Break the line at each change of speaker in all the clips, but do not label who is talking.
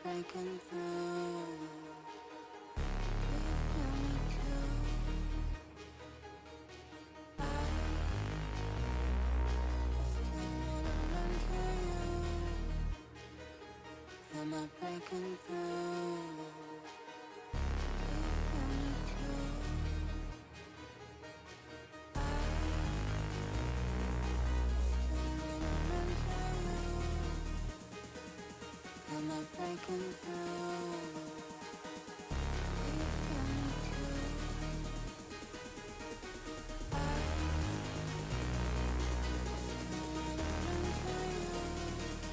breaking through. Do you feel me too? I still wanna run to you. Am I breaking through? Do you feel me too? Still wanna run to you. Am I breaking through? Do you feel me too? Still wanna run to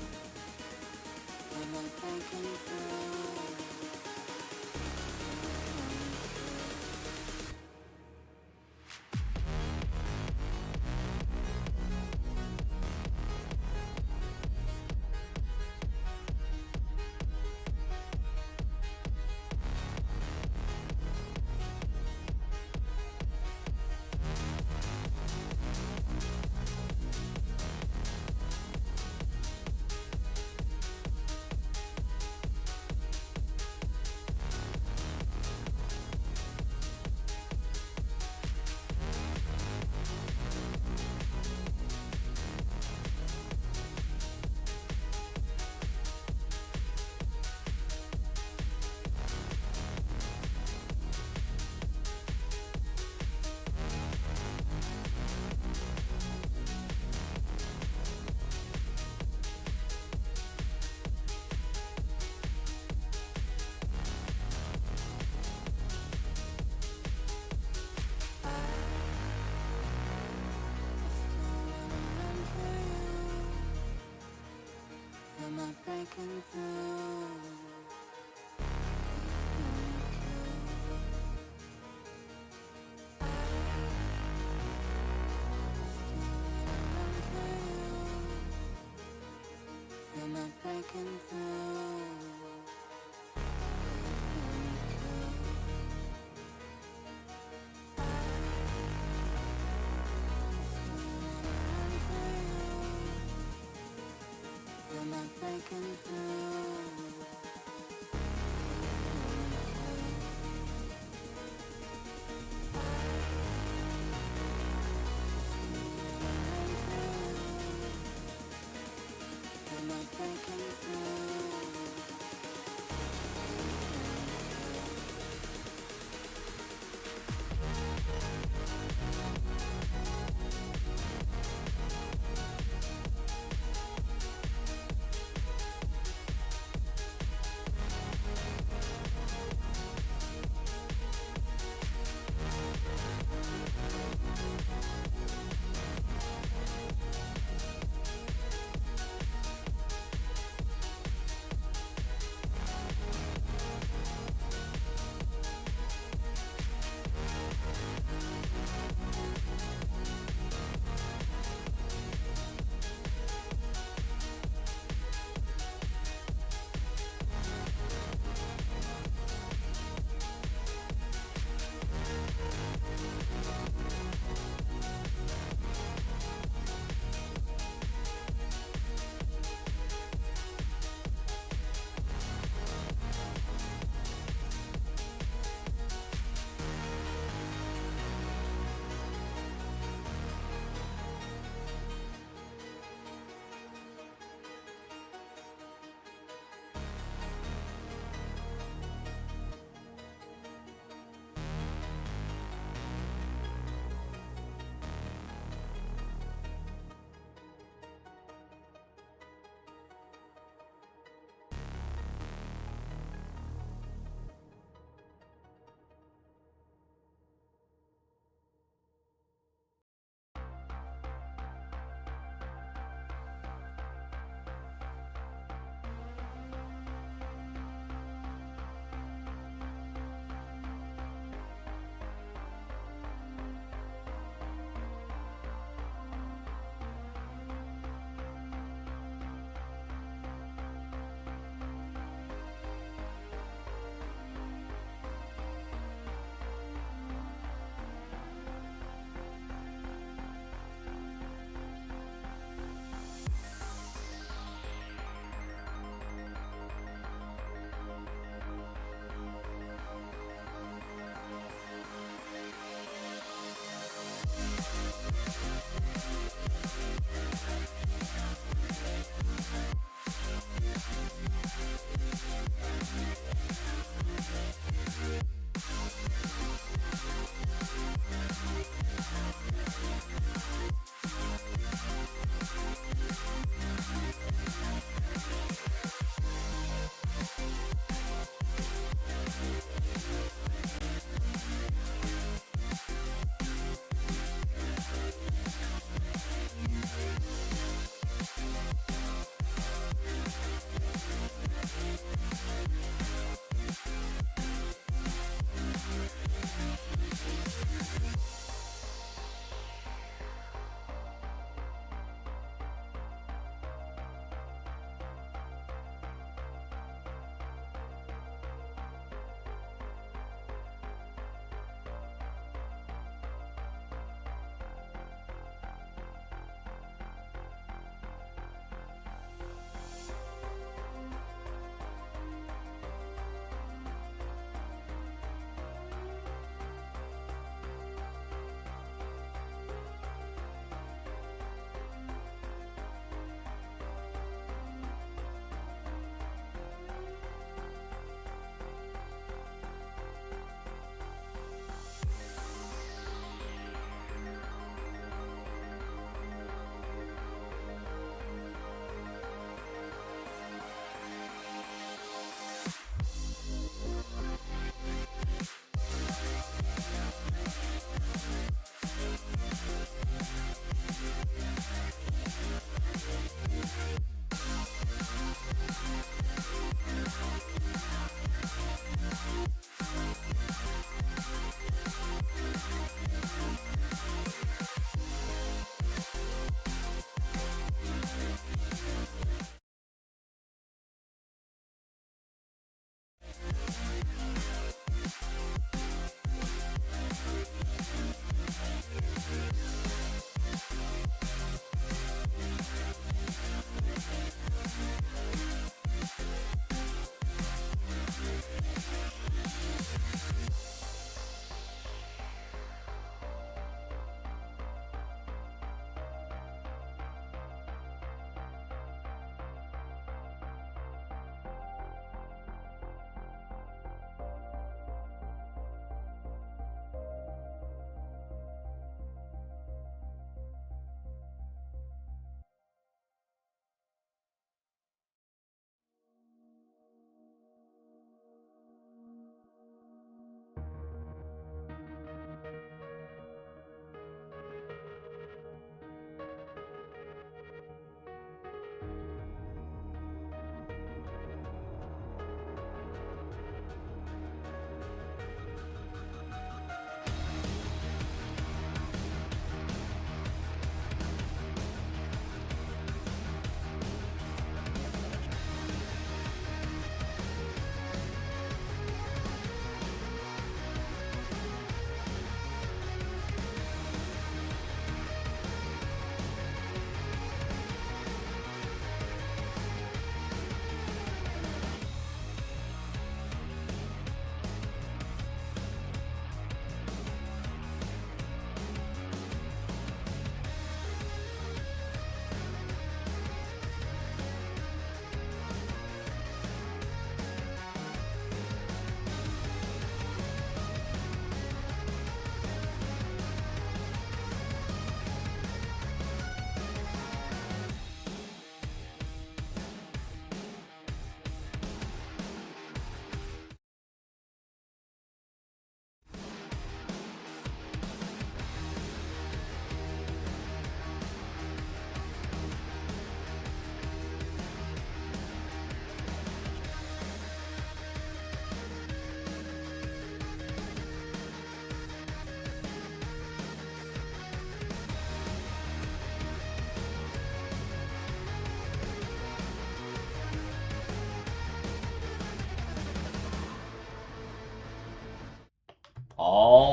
you. Am I breaking through? Am I breaking through? Am I breaking through? Am I breaking through? Am I breaking through?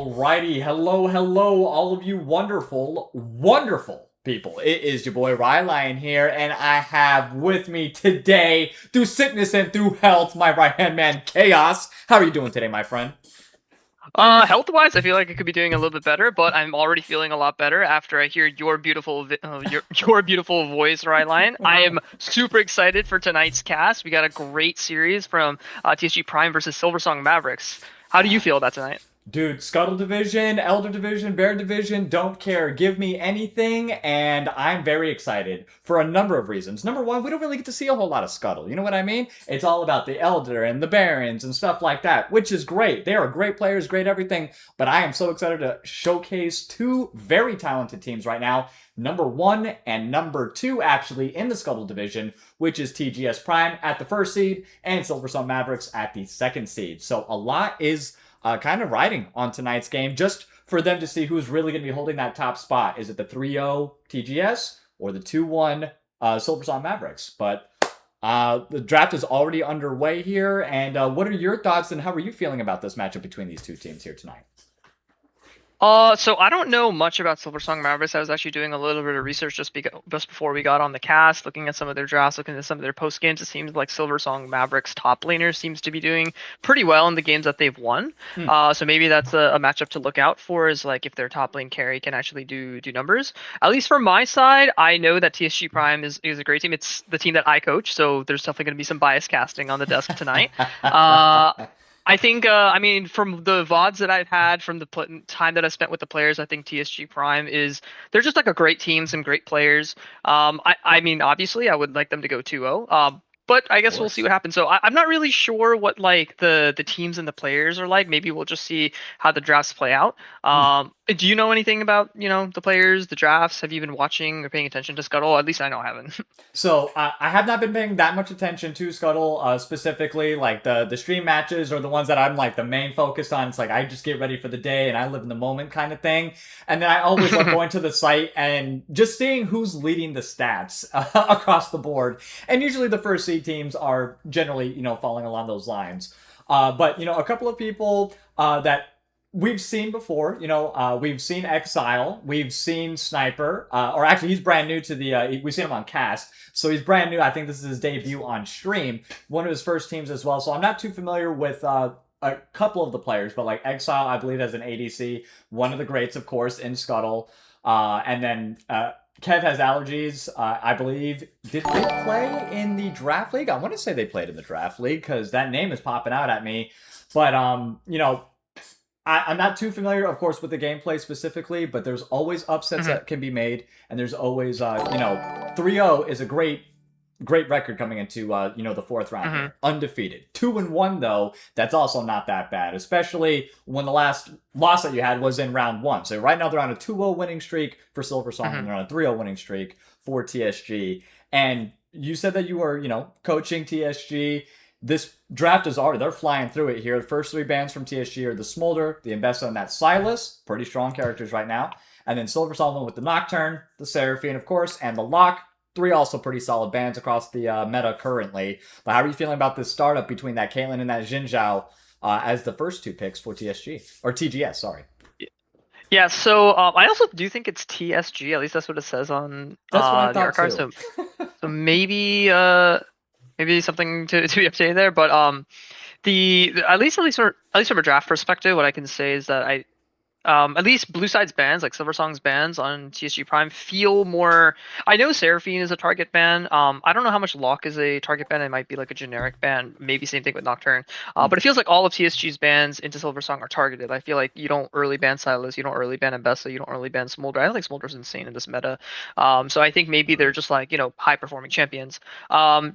Alrighty, hello, all of you wonderful people. It is your boy Ryline here, and I have with me today, through sickness and through health, my right hand man, Chaos. How are you doing today, my friend?
Health-wise, I feel like I could be doing a little bit better, but I'm already feeling a lot better after I hear your your beautiful voice, Ryline. I am super excited for tonight's cast. We got a great series from TSG Prime versus Silversong Mavericks. How do you feel about tonight?
Dude, Scuttle Division, Elder Division, Bear Division, don't care. Give me anything, and I'm very excited for a number of reasons. Number one, we don't really get to see a whole lot of Scuttle. You know what I mean? It's all about the Elder and the Barons and stuff like that, which is great. They are great players, great everything, but I am so excited to showcase two very talented teams right now. Number one and number two, actually, in the Scuttle Division, which is TGS Prime at the first seed and Silversong Mavericks at the second seed. So a lot is kind of riding on tonight's game just for them to see who's really going to be holding that top spot. Is it the 3-0 TGS or the 2-1 Silversong Mavericks? But the draft is already underway here. And what are your thoughts and how are you feeling about this matchup between these two teams here tonight?
So I don't know much about Silversong Mavericks. I was actually doing a little bit of research just before we got on the cast, looking at some of their drafts, looking at some of their post games. It seems like Silversong Mavericks top laner seems to be doing pretty well in the games that they've won.
Hmm.
So maybe that's a matchup to look out for, is like if their top lane carry can actually do numbers. At least from my side, I know that TSG Prime is a great team. It's the team that I coach, so there's definitely going to be some bias casting on the desk tonight. Uh, I think, I mean, from the VODs that I've had, from the time that I spent with the players, I think TSG Prime they're just like a great team, some great players. I mean, obviously, I would like them to go 2-0. But I
Of
guess we'll see what
course.
happens. So I'm not really sure what like the teams and the players are like. Maybe we'll just see how the drafts play out.
Hmm.
Do you know anything about, the players, the drafts? Have you been watching or paying attention to Scuttle? At least I know I haven't.
So I have not been paying that much attention to Scuttle specifically. Like the stream matches or the ones that I'm like the main focus on. It's like I just get ready for the day and I live in the moment kind of thing. And then I always love going to the site and just seeing who's leading the stats across the board. And usually the first seed teams are generally falling along those lines. But a couple of people that we've seen before. We've seen Exile, we've seen Sniper, or actually he's brand new to the. We've seen him on cast, so he's brand new. I think this is his debut on stream, one of his first teams as well. So I'm not too familiar with. A couple of the players, but like Exile, I believe, as an ADC, one of the greats, of course, in Scuttle. And then Kev has allergies. I believe. Did they play in the draft league? I want to say they played in the draft league because that name is popping out at me. But I'm not too familiar, of course, with the gameplay specifically, but there's always upsets
Mhm,
that can be made, and there's always, 3-0 is a great record coming into, the fourth round
mhm,
here. Undefeated. 2-1, though, that's also not that bad, especially when the last loss that you had was in round one. So right now they're on a 2-0 winning streak for Silversong, and
mhm.
they're on a 3-0 winning streak for TSG. And you said that you were, coaching TSG. This draft is already, they're flying through it here. The first three bands from TSG are the Smolder, the Investo, and that Silas. Pretty strong characters right now. And then Silversong with the Nocturne, the Seraphine, of course, and the Lock. Three also pretty solid bands across the meta currently. But how are you feeling about this startup between that Caitlyn and that Jinzhao as the first two picks for TSG? Or TGS, sorry.
Yeah, so I also do think it's TSG. At least that's what it says on
That's what I
the
thought
archive.
too.
So maybe something to be updated there. But at least from a draft perspective, what I can say is that I at least Blue Side's bans, like Silversong's bans on TSG Prime, feel more. I know Seraphine is a target ban. I don't know how much Lock is a target ban. It might be like a generic ban. Maybe same thing with Nocturne.
Hmm.
But it feels like all of TSG's bans into Silversong are targeted. I feel like you don't early ban Silas, you don't early ban Ambessa, you don't early ban Smolder. I don't think Smolder's insane in this meta. So I think maybe they're
Agreed.
just like high performing champions.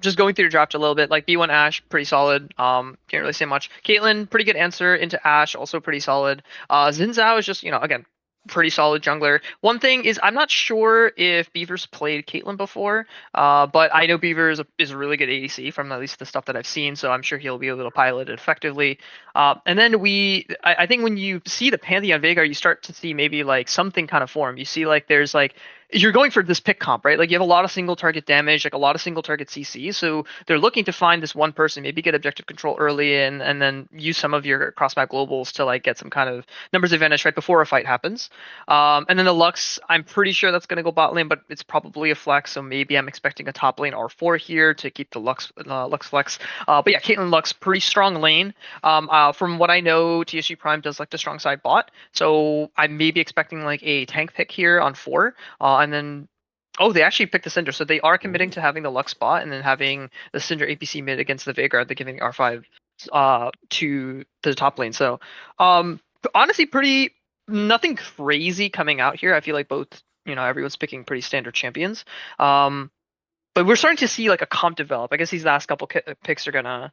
Just going through the draft a little bit, like B1 Ashe, pretty solid. Can't really say much. Caitlyn, pretty good answer into Ashe, also pretty solid. Xin Zhao is just, again, pretty solid jungler. One thing is, I'm not sure if Beaver's played Caitlyn before, but I know Beaver is a really good ADC from at least the stuff that I've seen, so I'm sure he'll be able to pilot it effectively. And then I think when you see the Pantheon Veigar, you start to see maybe like something kind of form. You see like there's like you're going for this pick comp, right? Like you have a lot of single target damage, like a lot of single target CC. So they're looking to find this one person, maybe get objective control early and then use some of your cross map globals to like get some kind of numbers advantage right before a fight happens. And then the Lux, I'm pretty sure that's gonna go bot lane, but it's probably a flex. So maybe I'm expecting a top lane R4 here to keep the Lux flex. But yeah, Caitlyn Lux, pretty strong lane. From what I know, TSG Prime does like the strong side bot. So I may be expecting like a tank pick here on 4. And then, oh, they actually picked the Cinder, so they are committing
Ooh.
to having the Lux bot and then having the Cinder APC mid against the Vanguard. They're giving R5 to the top lane. So, honestly, pretty nothing crazy coming out here. I feel like both, everyone's picking pretty standard champions. But we're starting to see like a comp develop. I guess these last couple picks are gonna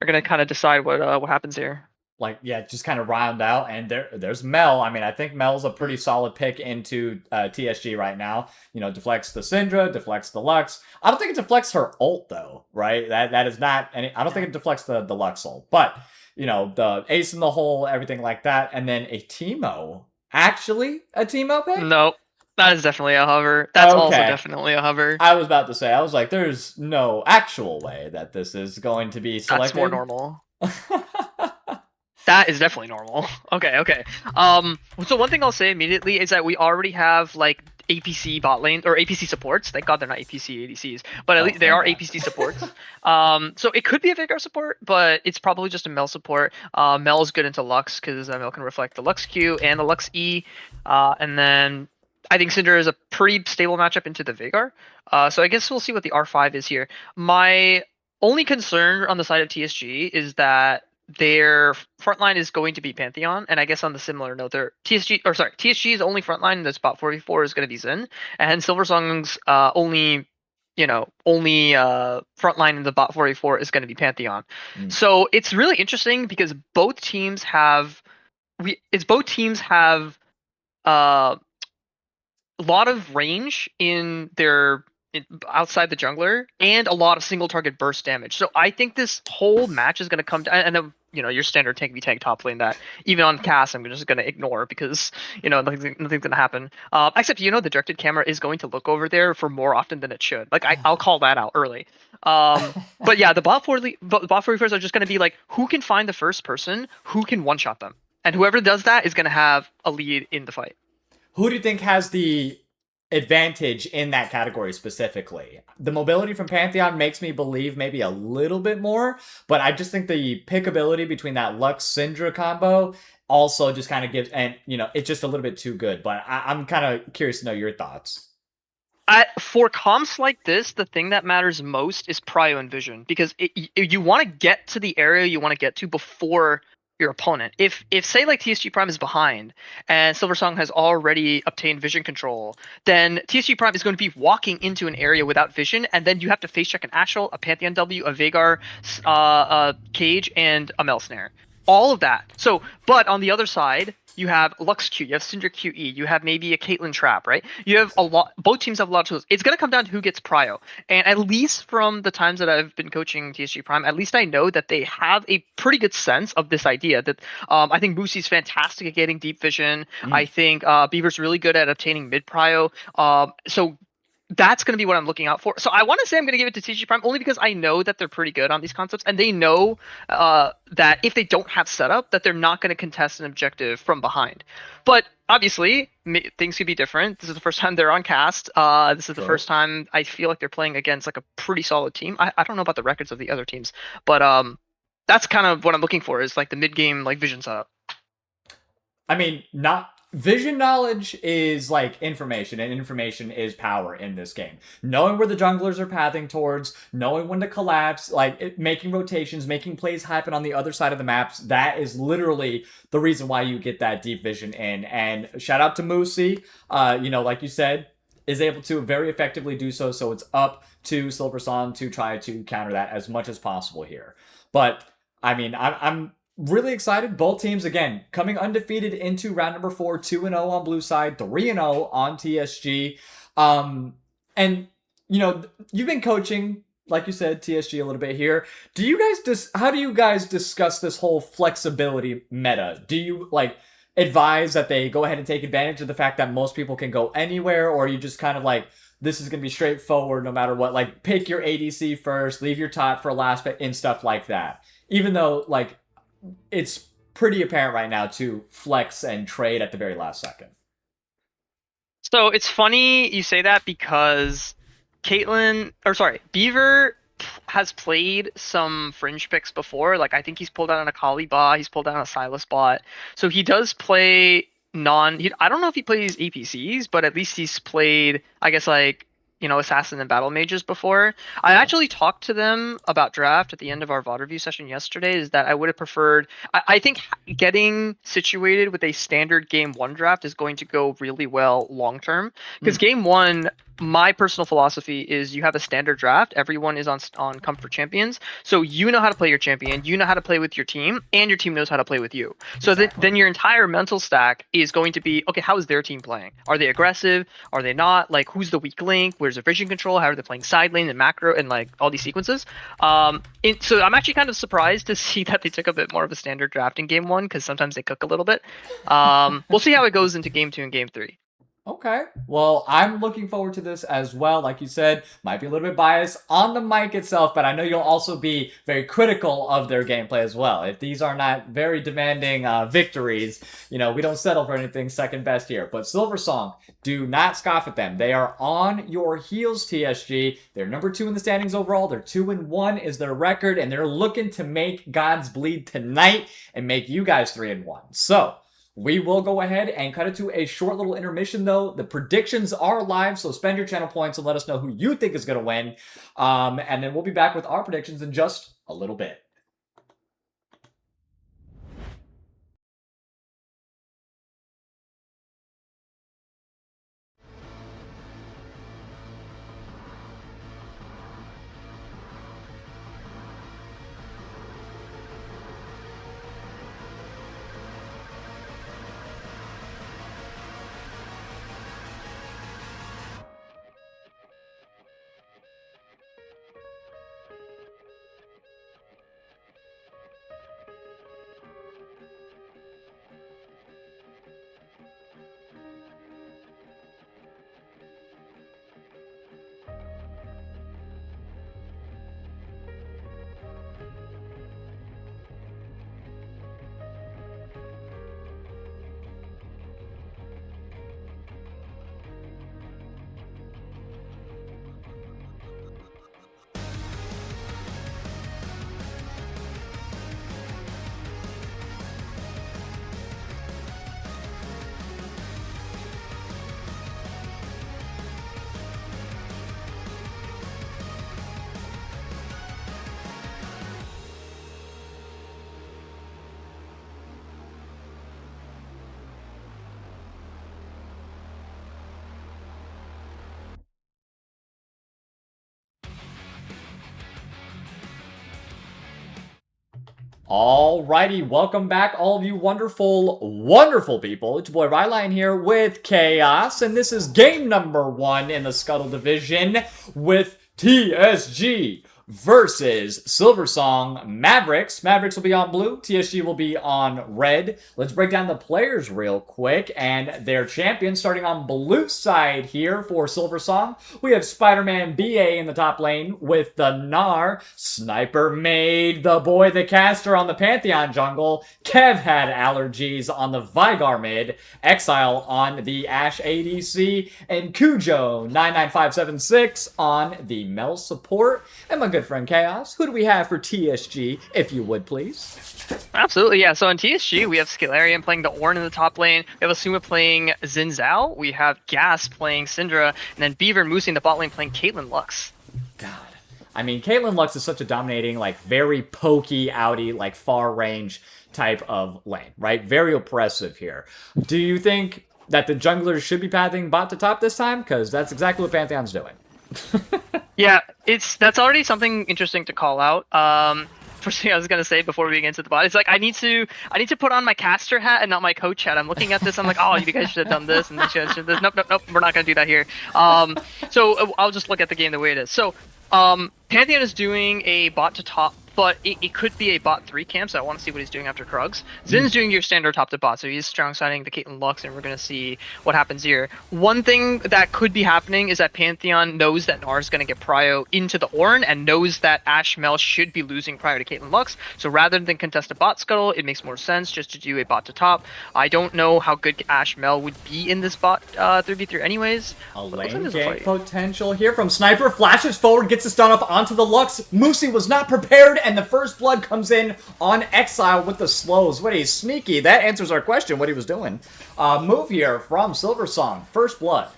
kind of decide what happens here.
Like, yeah, just kind of round out. And there's Mel. I mean, I think Mel's a pretty solid pick into TSG right now. Deflects the Syndra, deflects the Lux. I don't think it deflects her ult though, right? That is not any. I don't think it deflects the Lux ult, but the ace in the hole, everything like that, and then a Teemo. Actually, a Teemo pick.
No, that is definitely a hover. That's also
Okay.
definitely a hover.
I was about to say, I was like, there's no actual way that this is going to be
That's
selected.
more normal. That is definitely normal. Okay. So one thing I'll say immediately is that we already have like APC bot lane or APC supports. Thank God they're not APC ADCs, but at least they are APC supports. So it could be a Vanguard support, but it's probably just a Mel support. Mel is good into Lux because Mel can reflect the Lux Q and the Lux E, and then I think Cinder is a pretty stable matchup into the Veigar. So I guess we'll see what the R5 is here. My only concern on the side of TSG is that their frontline is going to be Pantheon, and I guess on the similar note, their TSG's only frontline in the spot 44 is going to be Zen, and Silversong's only frontline in the bot 44 is going to be Pantheon. So it's really interesting because both teams have uh a lot of range in their outside the jungler and a lot of single target burst damage. So I think this whole match is going to come down, and then your standard tank v tank top lane that even on cast I'm just going to ignore because nothing's going to happen. Except the directed camera is going to look over there for more often than it should. Like I'll call that out early. But yeah, the bot 41st are just going to be like who can find the first person who can one shot them, and whoever does that is going to have a lead in the fight.
Who do you think has the advantage in that category specifically? The mobility from Pantheon makes me believe maybe a little bit more, but I just think the pickability between that Lux Syndra combo also just kind of gives, and it's just a little bit too good. But I'm kind of curious to know your thoughts.
For comps like this, the thing that matters most is prio and vision because you want to get to the area you want to get to before your opponent. If say like TSG Prime is behind and Silversong has already obtained vision control, then TSG Prime is going to be walking into an area without vision, and then you have to face check an Astral, a Pantheon W, a Veigar, a Cage, and a Mel Snare. All of that. So, but on the other side, you have Lux Q, you have Cinder QE, you have maybe a Caitlyn Trap, right? You have a lot. Both teams have a lot of tools. It's going to come down to who gets prio. And at least from the times that I've been coaching TSG Prime, at least I know that they have a pretty good sense of this idea. That I think Boosie's fantastic at getting deep vision. I think Beaver's really good at obtaining mid prio. So that's going to be what I'm looking out for. So I want to say I'm going to give it to TG Prime only because I know that they're pretty good on these concepts, and they know that if they don't have setup, that they're not going to contest an objective from behind. But obviously, things could be different. This is the first time they're on cast. This is the first time I feel like they're playing against like a pretty solid team. I don't know about the records of the other teams, but that's kind of what I'm looking for is like the mid game like vision setup.
I mean, not vision knowledge is like information, and information is power in this game. Knowing where the junglers are pathing towards, knowing when to collapse, making rotations, making plays happen on the other side of the maps, that is literally the reason why you get that deep vision in. And shout out to Moosey, like you said, is able to very effectively do so. So it's up to Silversong to try to counter that as much as possible here. But I mean, I'm really excited. Both teams, again, coming undefeated into round number 4, 2-0 on blue side, 3-0 on TSG. And, you've been coaching, like you said, TSG a little bit here. How do you guys discuss this whole flexibility meta? Do you, advise that they go ahead and take advantage of the fact that most people can go anywhere, or you just kind of like, this is going to be straightforward no matter what? Like, pick your ADC first, leave your top for last, and stuff like that. Even though, like, it's pretty apparent right now to flex and trade at the very last second.
So it's funny you say that because Beaver has played some fringe picks before. Like I think he's pulled out on a Kali bot, he's pulled out on a Silas bot. So he does play I don't know if he plays APCs, but at least he's played, I guess, like, assassin and battle mages before. I actually talked to them about draft at the end of our VOD review session yesterday. Is that I would have preferred. I think getting situated with a standard game one draft is going to go really well long term, because game one, my personal philosophy is you have a standard draft. Everyone is on comfort champions, so you know how to play your champion, you know how to play with your team, and your team knows how to play with you. So then your entire mental stack is going to be, okay, how is their team playing? Are they aggressive? Are they not? Like, who's the weak link? Where's their vision control? How are they playing side lane and macro and like all these sequences? So I'm actually kind of surprised to see that they took a bit more of a standard draft in game one, because sometimes they cook a little bit. We'll see how it goes into game two and game three.
Okay. Well, I'm looking forward to this as well. Like you said, might be a little bit biased on the mic itself, but I know you'll also be very critical of their gameplay as well. If these are not very demanding victories, we don't settle for anything second best here. But Silversong, do not scoff at them. They are on your heels, TSG. They're number 2 in the standings overall. They're 2-1 is their record, and they're looking to make gods bleed tonight and make you guys 3-1. So we will go ahead and cut it to a short little intermission, though. The predictions are live, so spend your channel points and let us know who you think is going to win. And then we'll be back with our predictions in just a little bit. Alrighty, welcome back, all of you wonderful, wonderful people. It's your boy Ryline here with Chaos, and this is game number 1 in the Scuttle division with TSG versus Silversong Mavericks. Mavericks will be on blue, TSG will be on red. Let's break down the players real quick and their champions. Starting on blue side here for Silversong, we have Spider-Man BA in the top lane with the Gnar. Sniper made the boy the caster on the Pantheon jungle. Kev had allergies on the Vigar mid. Exile on the Ashe ADC. And Cujo 99576 on the Mel support. And my good friend Chaos, who do we have for TSG, if you would, please?
Absolutely, yeah. So on TSG, we have Scalarian playing the Ornn in the top lane. We have Asuma playing Xin Zhao. We have Gas playing Syndra. And then Beaver and Moosey in the bot lane playing Caitlyn Lux.
God. I mean, Caitlyn Lux is such a dominating, like, very pokey, outy, like, far range type of lane, right? Very oppressive here. Do you think that the junglers should be pathing bot to top this time? Because that's exactly what Pantheon's doing.
Yeah, that's already something interesting to call out. First thing I was gonna say before we get into the bot, it's like I need to put on my caster hat and not my coach hat. I'm looking at this, I'm like, oh, you guys should have done this and this should have this. Nope, we're not gonna do that here. So I'll just look at the game the way it is. So Pantheon is doing a bot to top but it could be a bot 3 camp, so I want to see what he's doing after Krugs. Zin's doing your standard top to bot, so he's strong siding the Caitlyn Lux, and we're going to see what happens here. One thing that could be happening is that Pantheon knows that Nar is going to get prio into the Ornn, and knows that Ashe Mel should be losing prio to Caitlyn Lux, so rather than contest a bot Scuttle, it makes more sense just to do a bot to top. I don't know how good Ashe Mel would be in this bot 3v3 anyways.
A
but it looks like
lane
there's a
gank
fight.
potential here from Sniper. Flashes forward, gets a stun off onto the Lux. Moosey was not prepared, and the first blood comes in on Exile with the slows. What, he's sneaky. That answers our question, what he was doing. Move here from Silversong. First blood.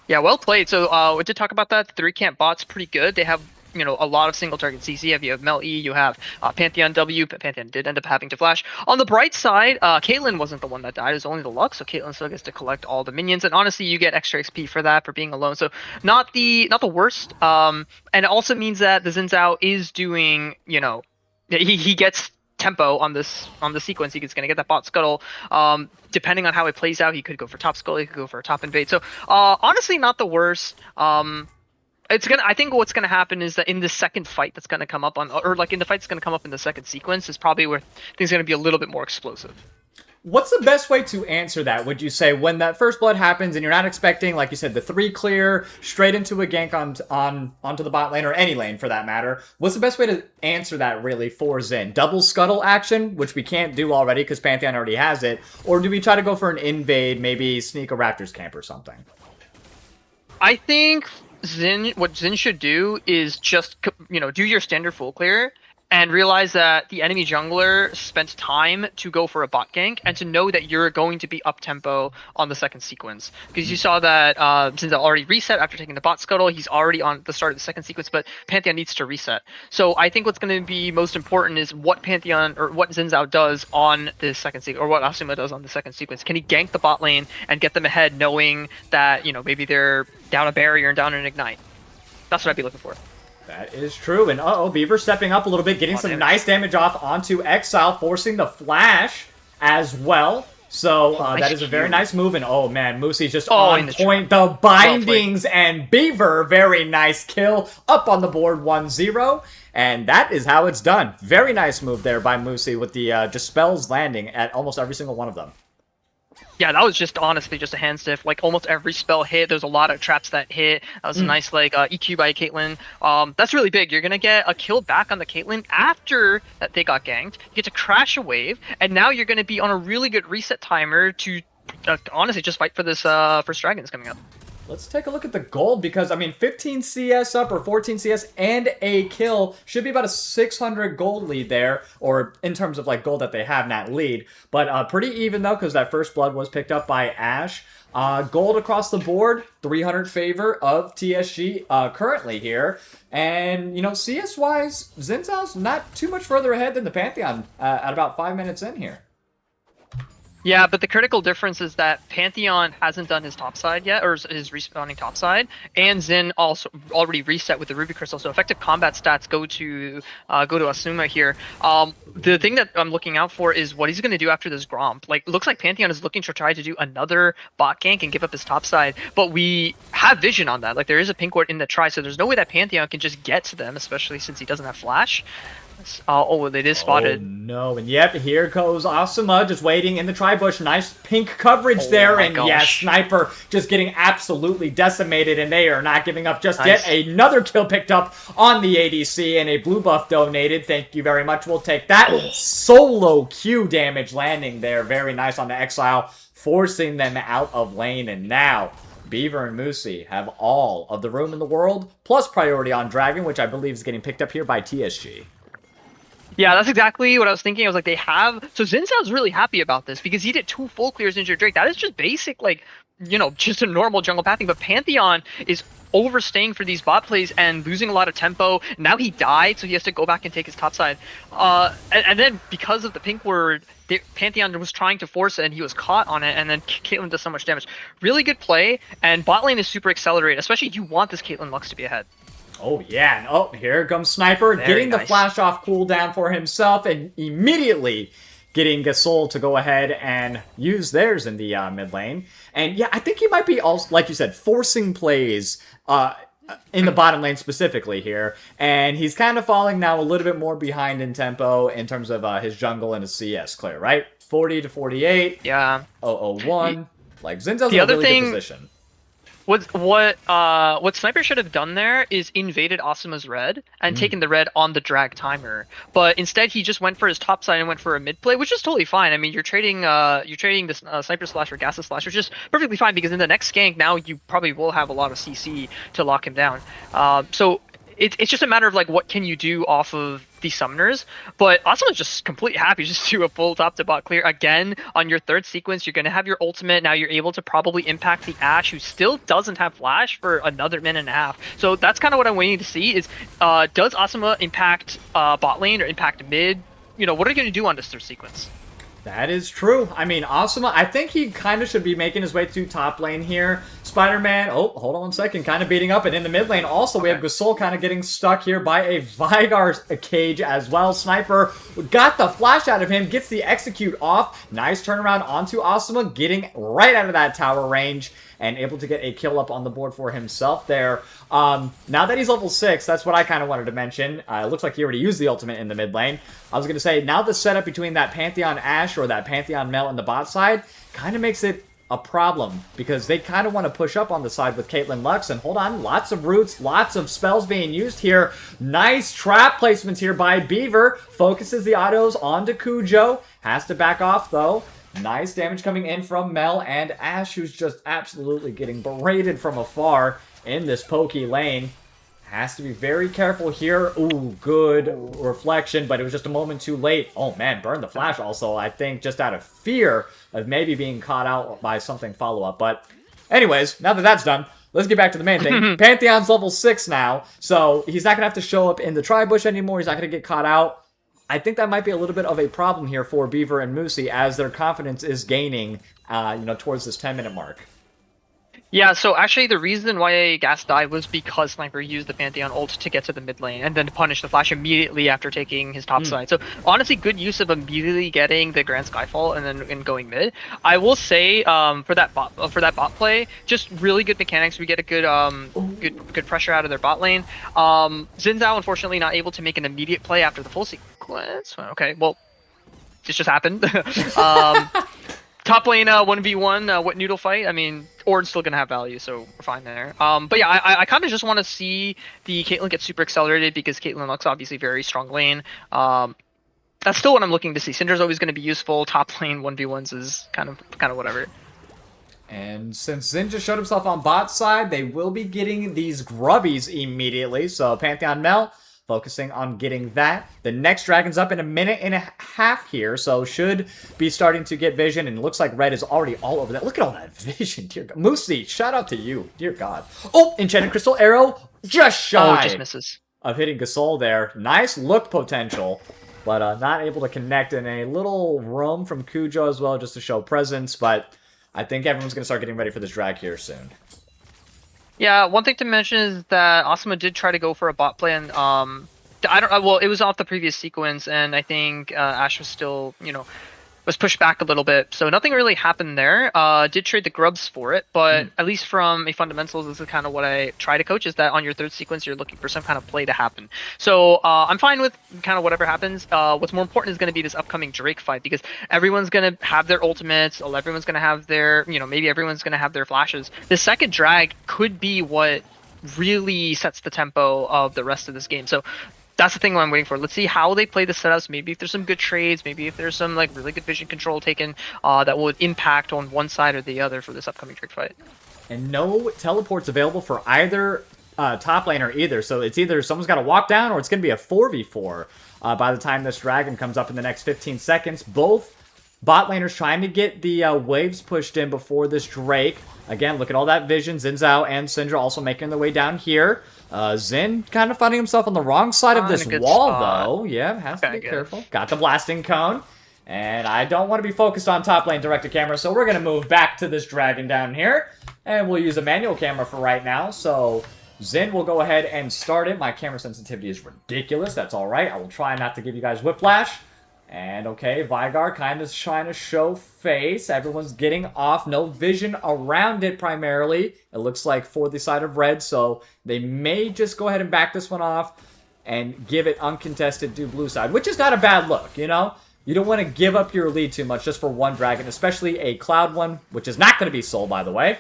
Yeah, well played. So we did talk about that. The 3 camp bot's pretty good. They have, you know, a lot of single target CC. You have Mel E, you have Pantheon W, but Pantheon did end up having to flash. On the bright side, Caitlyn wasn't the one that died. It was only the Lux, so Caitlyn still gets to collect all the minions. And honestly, you get extra XP for that, for being alone. So not the worst. And it also means that the Xin Zhao is doing, you know, he gets tempo on the sequence. He's going to get that bot Scuttle. Depending on how it plays out, he could go for top Scuttle, he could go for a top invade. So honestly, not the worst. I think what's gonna happen is that in the second fight that's gonna come up or like in the fight that's gonna come up in the second sequence is probably where things are gonna be a little bit more explosive.
What's the best way to answer that, would you say, when that first blood happens and you're not expecting, like you said, the 3 clear, straight into a gank onto the bot lane, or any lane for that matter? What's the best way to answer that, really, for Xin? Double Scuttle action, which we can't do already because Pantheon already has it, or do we try to go for an invade, maybe sneak a Raptors camp or something?
I think what Xin should do is just, you know, do your standard full clear and realize that the enemy jungler spent time to go for a bot gank, and to know that you're going to be up tempo on the second sequence. Because you saw that Xin already reset after taking the bot Scuttle, he's already on the start of the second sequence, but Pantheon needs to reset. So I think what's going to be most important is what Pantheon, or what Xin Zhao does on the second sequence, or what Asuma does on the second sequence. Can he gank the bot lane and get them ahead, knowing that, you know, maybe they're down a barrier and down an ignite? That's what I'd be looking for.
That is true, and Beaver stepping up a little bit, getting some nice damage off onto Exile, forcing the flash as well. So that is a very nice move, and oh man, Moosey's just on point. The bindings and Beaver, very nice kill, up on the board 1-0, and that is how it's done. Very nice move there by Moosey with the Dispels landing at almost every single one of them.
Yeah, that was just honestly just a hand stiff. Like almost every spell hit. There's a lot of traps that hit. That was a nice like EQ by Caitlyn. That's really big. You're gonna get a kill back on the Caitlyn after that they got ganked. You get to crash a wave, and now you're gonna be on a really good reset timer to honestly just fight for this first dragons coming up.
Let's take a look at the gold, because, I mean, 15 CS up, or 14 CS, and a kill should be about a 600 gold lead there, or in terms of, like, gold that they have, not lead. But pretty even, though, because that first blood was picked up by Ashe. Gold across the board, 300 favor of TSG currently here. And, you know, CS-wise, Xin Zhao's not too much further ahead than the Pantheon at about 5 minutes in here.
Yeah, but the critical difference is that Pantheon hasn't done his topside yet, or his respawning topside, and Xin also already reset with the Ruby Crystal, so effective combat stats go to Asuma here. The thing that I'm looking out for is what he's going to do after this Gromp. Like, looks like Pantheon is looking to try to do another bot gank and give up his topside, but we have vision on that. Like, there is a pink ward in the try, so there's no way that Pantheon can just get to them, especially since he doesn't have flash. Oh, it is spotted.
Oh, no. And yep, here goes Asuma just waiting in the tri-bush. Nice pink coverage there. And yes, Sniper just getting absolutely decimated, and they are not giving up just yet. Another kill picked up on the ADC, and a blue buff donated. Thank you very much. We'll take that. Solo Q damage landing there. Very nice on the Exile, forcing them out of lane. And now Beaver and Moosey have all of the room in the world, plus priority on Dragon, which I believe is getting picked up here by TSG.
Yeah, that's exactly what I was thinking. I was like, they have... So Xin Zhao's really happy about this because he did 2 full clears into Drake. That is just basic, like, you know, just a normal jungle pathing. But Pantheon is overstaying for these bot plays and losing a lot of tempo. Now he died, so he has to go back and take his top side. And then because of the pink word, Pantheon was trying to force it, and he was caught on it, and then Caitlyn does so much damage. Really good play, and bot lane is super accelerated, especially if you want this Caitlyn Lux to be ahead.
Oh, yeah. And oh, here comes Sniper, getting the flash off cooldown for himself, and immediately getting Gasol to go ahead and use theirs in the mid lane. And yeah, I think he might be also, like you said, forcing plays in the bottom lane specifically here, and he's kind of falling now a little bit more behind in tempo in terms of his jungle and his CS clear, right? 40 to 48.
Yeah.
001. Like, Zinza's
The
in a
other
really
thing-
good position.
What Sniper should have done there is invaded Asuma's red and taken the red on the drag timer. But instead he just went for his top side and went for a mid play, which is totally fine. I mean, you're trading this Sniper Slash or Gases Slash, which is perfectly fine because in the next gank now you probably will have a lot of CC to lock him down. So it's just a matter of like what can you do off of the summoners, but Asuma's just completely happy just do a full top to bot clear again on your third sequence. You're gonna have your ultimate now. You're able to probably impact the Ashe, who still doesn't have flash for another minute and a half. So that's kind of what I'm waiting to see is does Asuma impact bot lane or impact mid? You know, what are you gonna do on this third sequence?
That is true. I mean, Asuma, I think he kind of should be making his way to top lane here. Spider-Man, oh, hold on one second, kind of beating up. And in the mid lane, also, we have Gasol kind of getting stuck here by a Vigar cage as well. Sniper got the flash out of him, gets the execute off. Nice turnaround onto Asuma, getting right out of that tower range and able to get a kill up on the board for himself there. Now that he's level 6, that's what I kind of wanted to mention. It looks like he already used the ultimate in the mid lane. I was going to say, now the setup between that Pantheon Ashe or that Pantheon Mel in the bot side kind of makes it a problem because they kind of want to push up on the side with Caitlyn Lux. And hold on, lots of roots, lots of spells being used here. Nice trap placements here by Beaver. Focuses the autos onto Cujo. Has to back off though. Nice damage coming in from Mel and Ashe, who's just absolutely getting berated from afar in this pokey lane. Has to be very careful here. Ooh, good reflection, but it was just a moment too late. Oh man, burn the flash also, I think, just out of fear of maybe being caught out by something follow-up. But anyways, now that that's done, let's get back to the main thing. Pantheon's level 6 now, so he's not going to have to show up in the tri-bush anymore. He's not going to get caught out. I think that might be a little bit of a problem here for Beaver and Moosey as their confidence is gaining, towards this 10-minute mark.
Yeah, so actually the reason why Gas died was because Sniper used the Pantheon ult to get to the mid lane and then to punish the Flash immediately after taking his top side. So honestly, good use of immediately getting the Grand Skyfall and going mid. I will say for that bot play, just really good mechanics. We get a good good pressure out of their bot lane. Xin Zhao unfortunately not able to make an immediate play after the full sequence. Okay, well, this just happened. Top lane 1v1 what noodle fight. I mean, Ord's still gonna have value, so we're fine there. But yeah, I kind of just want to see the Caitlyn get super accelerated because Caitlyn Lux obviously very strong lane. That's still what I'm looking to see. Syndra's always going to be useful. Top lane 1v1s is kind of whatever.
And since Xin just showed himself on bot side, they will be getting these grubbies immediately. So Pantheon Mel focusing on getting that. The next dragon's up in a minute and a half here, so should be starting to get vision, and it looks like red is already all over that. Look at all that vision, dear God. Moosey, shout out to you, dear God. Oh, Enchanted Crystal Arrow, just shy
Oh, just misses.
of hitting Gasol there. Nice look potential, but not able to connect, in a little roam from Cujo as well, just to show presence, but I think everyone's going to start getting ready for this drag here soon.
Yeah, one thing to mention is that Asuma did try to go for a bot play, and well, it was off the previous sequence, and I think Ashe was still, was pushed back a little bit, so nothing really happened there. Did trade the grubs for it, but at least from a fundamentals, this is kind of what I try to coach, is that on your third sequence, you're looking for some kind of play to happen. So I'm fine with kind of whatever happens. What's more important is going to be this upcoming Drake fight, because everyone's going to have their ultimates, everyone's going to have their, maybe everyone's going to have their flashes. The second drag could be what really sets the tempo of the rest of this game. So that's the thing I'm waiting for. Let's see how they play the setups. Maybe if there's some good trades, maybe if there's some really good vision control taken that would impact on one side or the other for this upcoming Drake fight.
And no teleports available for either top laner either. So it's either someone's got to walk down or it's going to be a 4v4 by the time this dragon comes up in the next 15 seconds. Both bot laners trying to get the waves pushed in before this Drake. Again, look at all that vision. Xin Zhao and Syndra also making their way down here. Xin kind of finding himself on the wrong side of this wall, though. Yeah, has to be careful. Got the blasting cone. And I don't want to be focused on top lane directed camera, so we're going to move back to this dragon down here. And we'll use a manual camera for right now. So Xin will go ahead and start it. My camera sensitivity is ridiculous. That's all right. I will try not to give you guys whiplash. And okay, Vygar kind of trying to show face. Everyone's getting off. No vision around it primarily. It looks like for the side of red, so they may just go ahead and back this one off and give it uncontested to blue side, which is not a bad look, you know? You don't want to give up your lead too much just for one dragon, especially a cloud one, which is not going to be sold, by the way.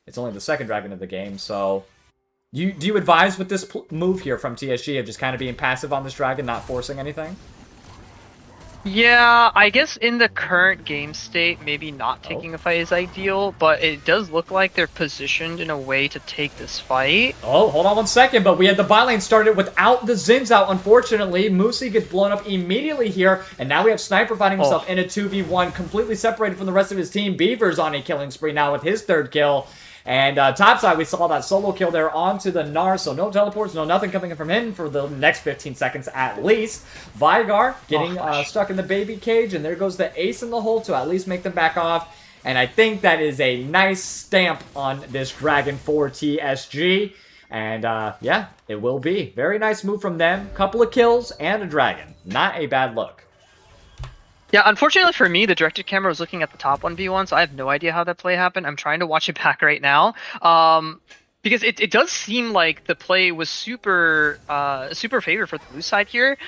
It's only the second dragon of the game, so... Do you advise with this move here from TSG of just kind of being passive on this dragon, not forcing anything?
Yeah, I guess in the current game state, maybe not taking a fight is ideal, but it does look like they're positioned in a way to take this fight.
Oh, hold on one second, but we had the bot lane started without the Zins out, unfortunately. Moosey gets blown up immediately here, and now we have Sniper finding himself in a 2v1, completely separated from the rest of his team. Beaver's on a killing spree now with his third kill. And topside, we saw that solo kill there onto the Gnar, so no teleports, no nothing coming in from him for the next 15 seconds at least. Vygar getting stuck in the baby cage, and there goes the ace in the hole to at least make them back off. And I think that is a nice stamp on this dragon for TSG. And yeah, it will be. Very nice move from them. Couple of kills and a dragon. Not a bad look.
Yeah, unfortunately for me, the directed camera was looking at the top 1v1, so I have no idea how that play happened. I'm trying to watch it back right now. Because it does seem like the play was super favored for the blue side here.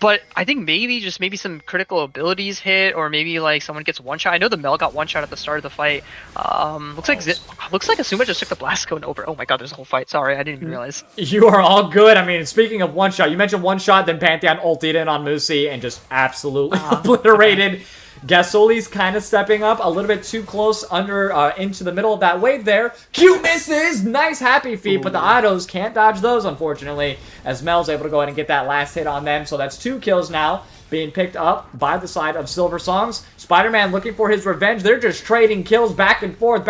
But I think maybe some critical abilities hit, or maybe like someone gets one shot. I know the Mel got one shot at the start of the fight. Looks like Asuma just took the blast cone over. Oh my god, there's a whole fight. Sorry, I didn't even realize.
You are all good. I mean, speaking of one shot, you mentioned one shot, then Pantheon ulted in on Moosey and just absolutely obliterated. Gasuli's kind of stepping up a little bit too close into the middle of that wave there. Q misses! Nice happy feet, but the autos can't dodge those, unfortunately, as Mel's able to go ahead and get that last hit on them. So that's 2 kills now being picked up by the side of Silversongs. Spider-Man looking for his revenge. They're just trading kills back and forth.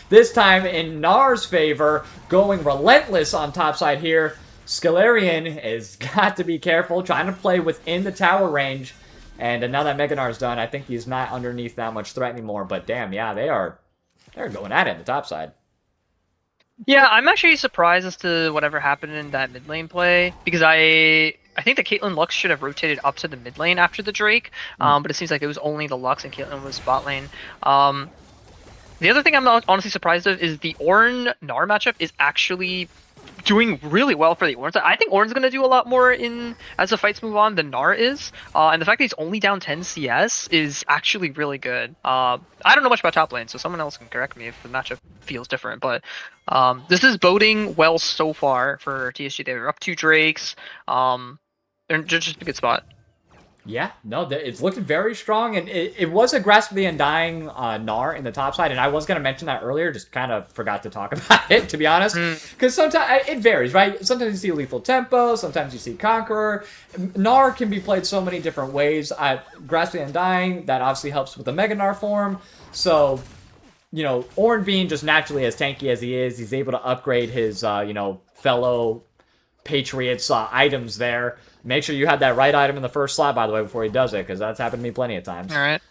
This time in Gnar's favor, going relentless on top side here. Scalarian has got to be careful, trying to play within the tower range. And now that Mega Gnar's done, I think he's not underneath that much threat anymore. But damn, yeah, they're going at it in the top side.
Yeah, I'm actually surprised as to whatever happened in that mid lane play, because I think that Caitlyn Lux should have rotated up to the mid lane after the Drake, but it seems like it was only the Lux and Caitlyn was bot lane. The other thing I'm not honestly surprised of is the Ornn Gnar matchup is actually doing really well for the Ornn side. I think Ornn's going to do a lot more as the fights move on than Gnar is. And the fact that he's only down 10 CS is actually really good. I don't know much about top lane, so someone else can correct me if the matchup feels different. But this is boding well so far for TSG. They're up 2 Drakes. They're just a good spot.
Yeah, no, it's looking very strong, and it was a Grasp of the Undying Gnar in the top side, and I was going to mention that earlier, just kind of forgot to talk about it, to be honest, because sometimes it varies, right? Sometimes you see Lethal Tempo, sometimes you see Conqueror. Gnar can be played so many different ways. Grasp of the Undying, that obviously helps with the Mega Gnar form, so, you know, Ornn being just naturally as tanky as he is, he's able to upgrade his, you know, fellow Patriots items there. Make sure you have that right item in the first slot, by the way, before he does it, because that's happened to me plenty of times.
All right.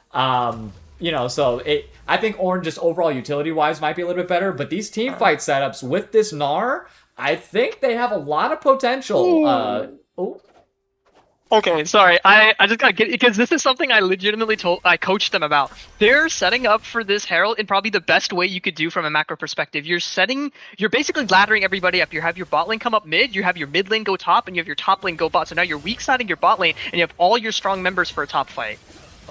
You know, so I think Ornn just overall utility-wise might be a little bit better, but these team fight setups with this Gnar, I think they have a lot of potential.
Okay, sorry. I just gotta get, because this is something I legitimately I coached them about. They're setting up for this Herald in probably the best way you could do from a macro perspective. You're basically laddering everybody up. You have your bot lane come up mid, you have your mid lane go top, and you have your top lane go bot. So now you're weak siding your bot lane, and you have all your strong members for a top fight.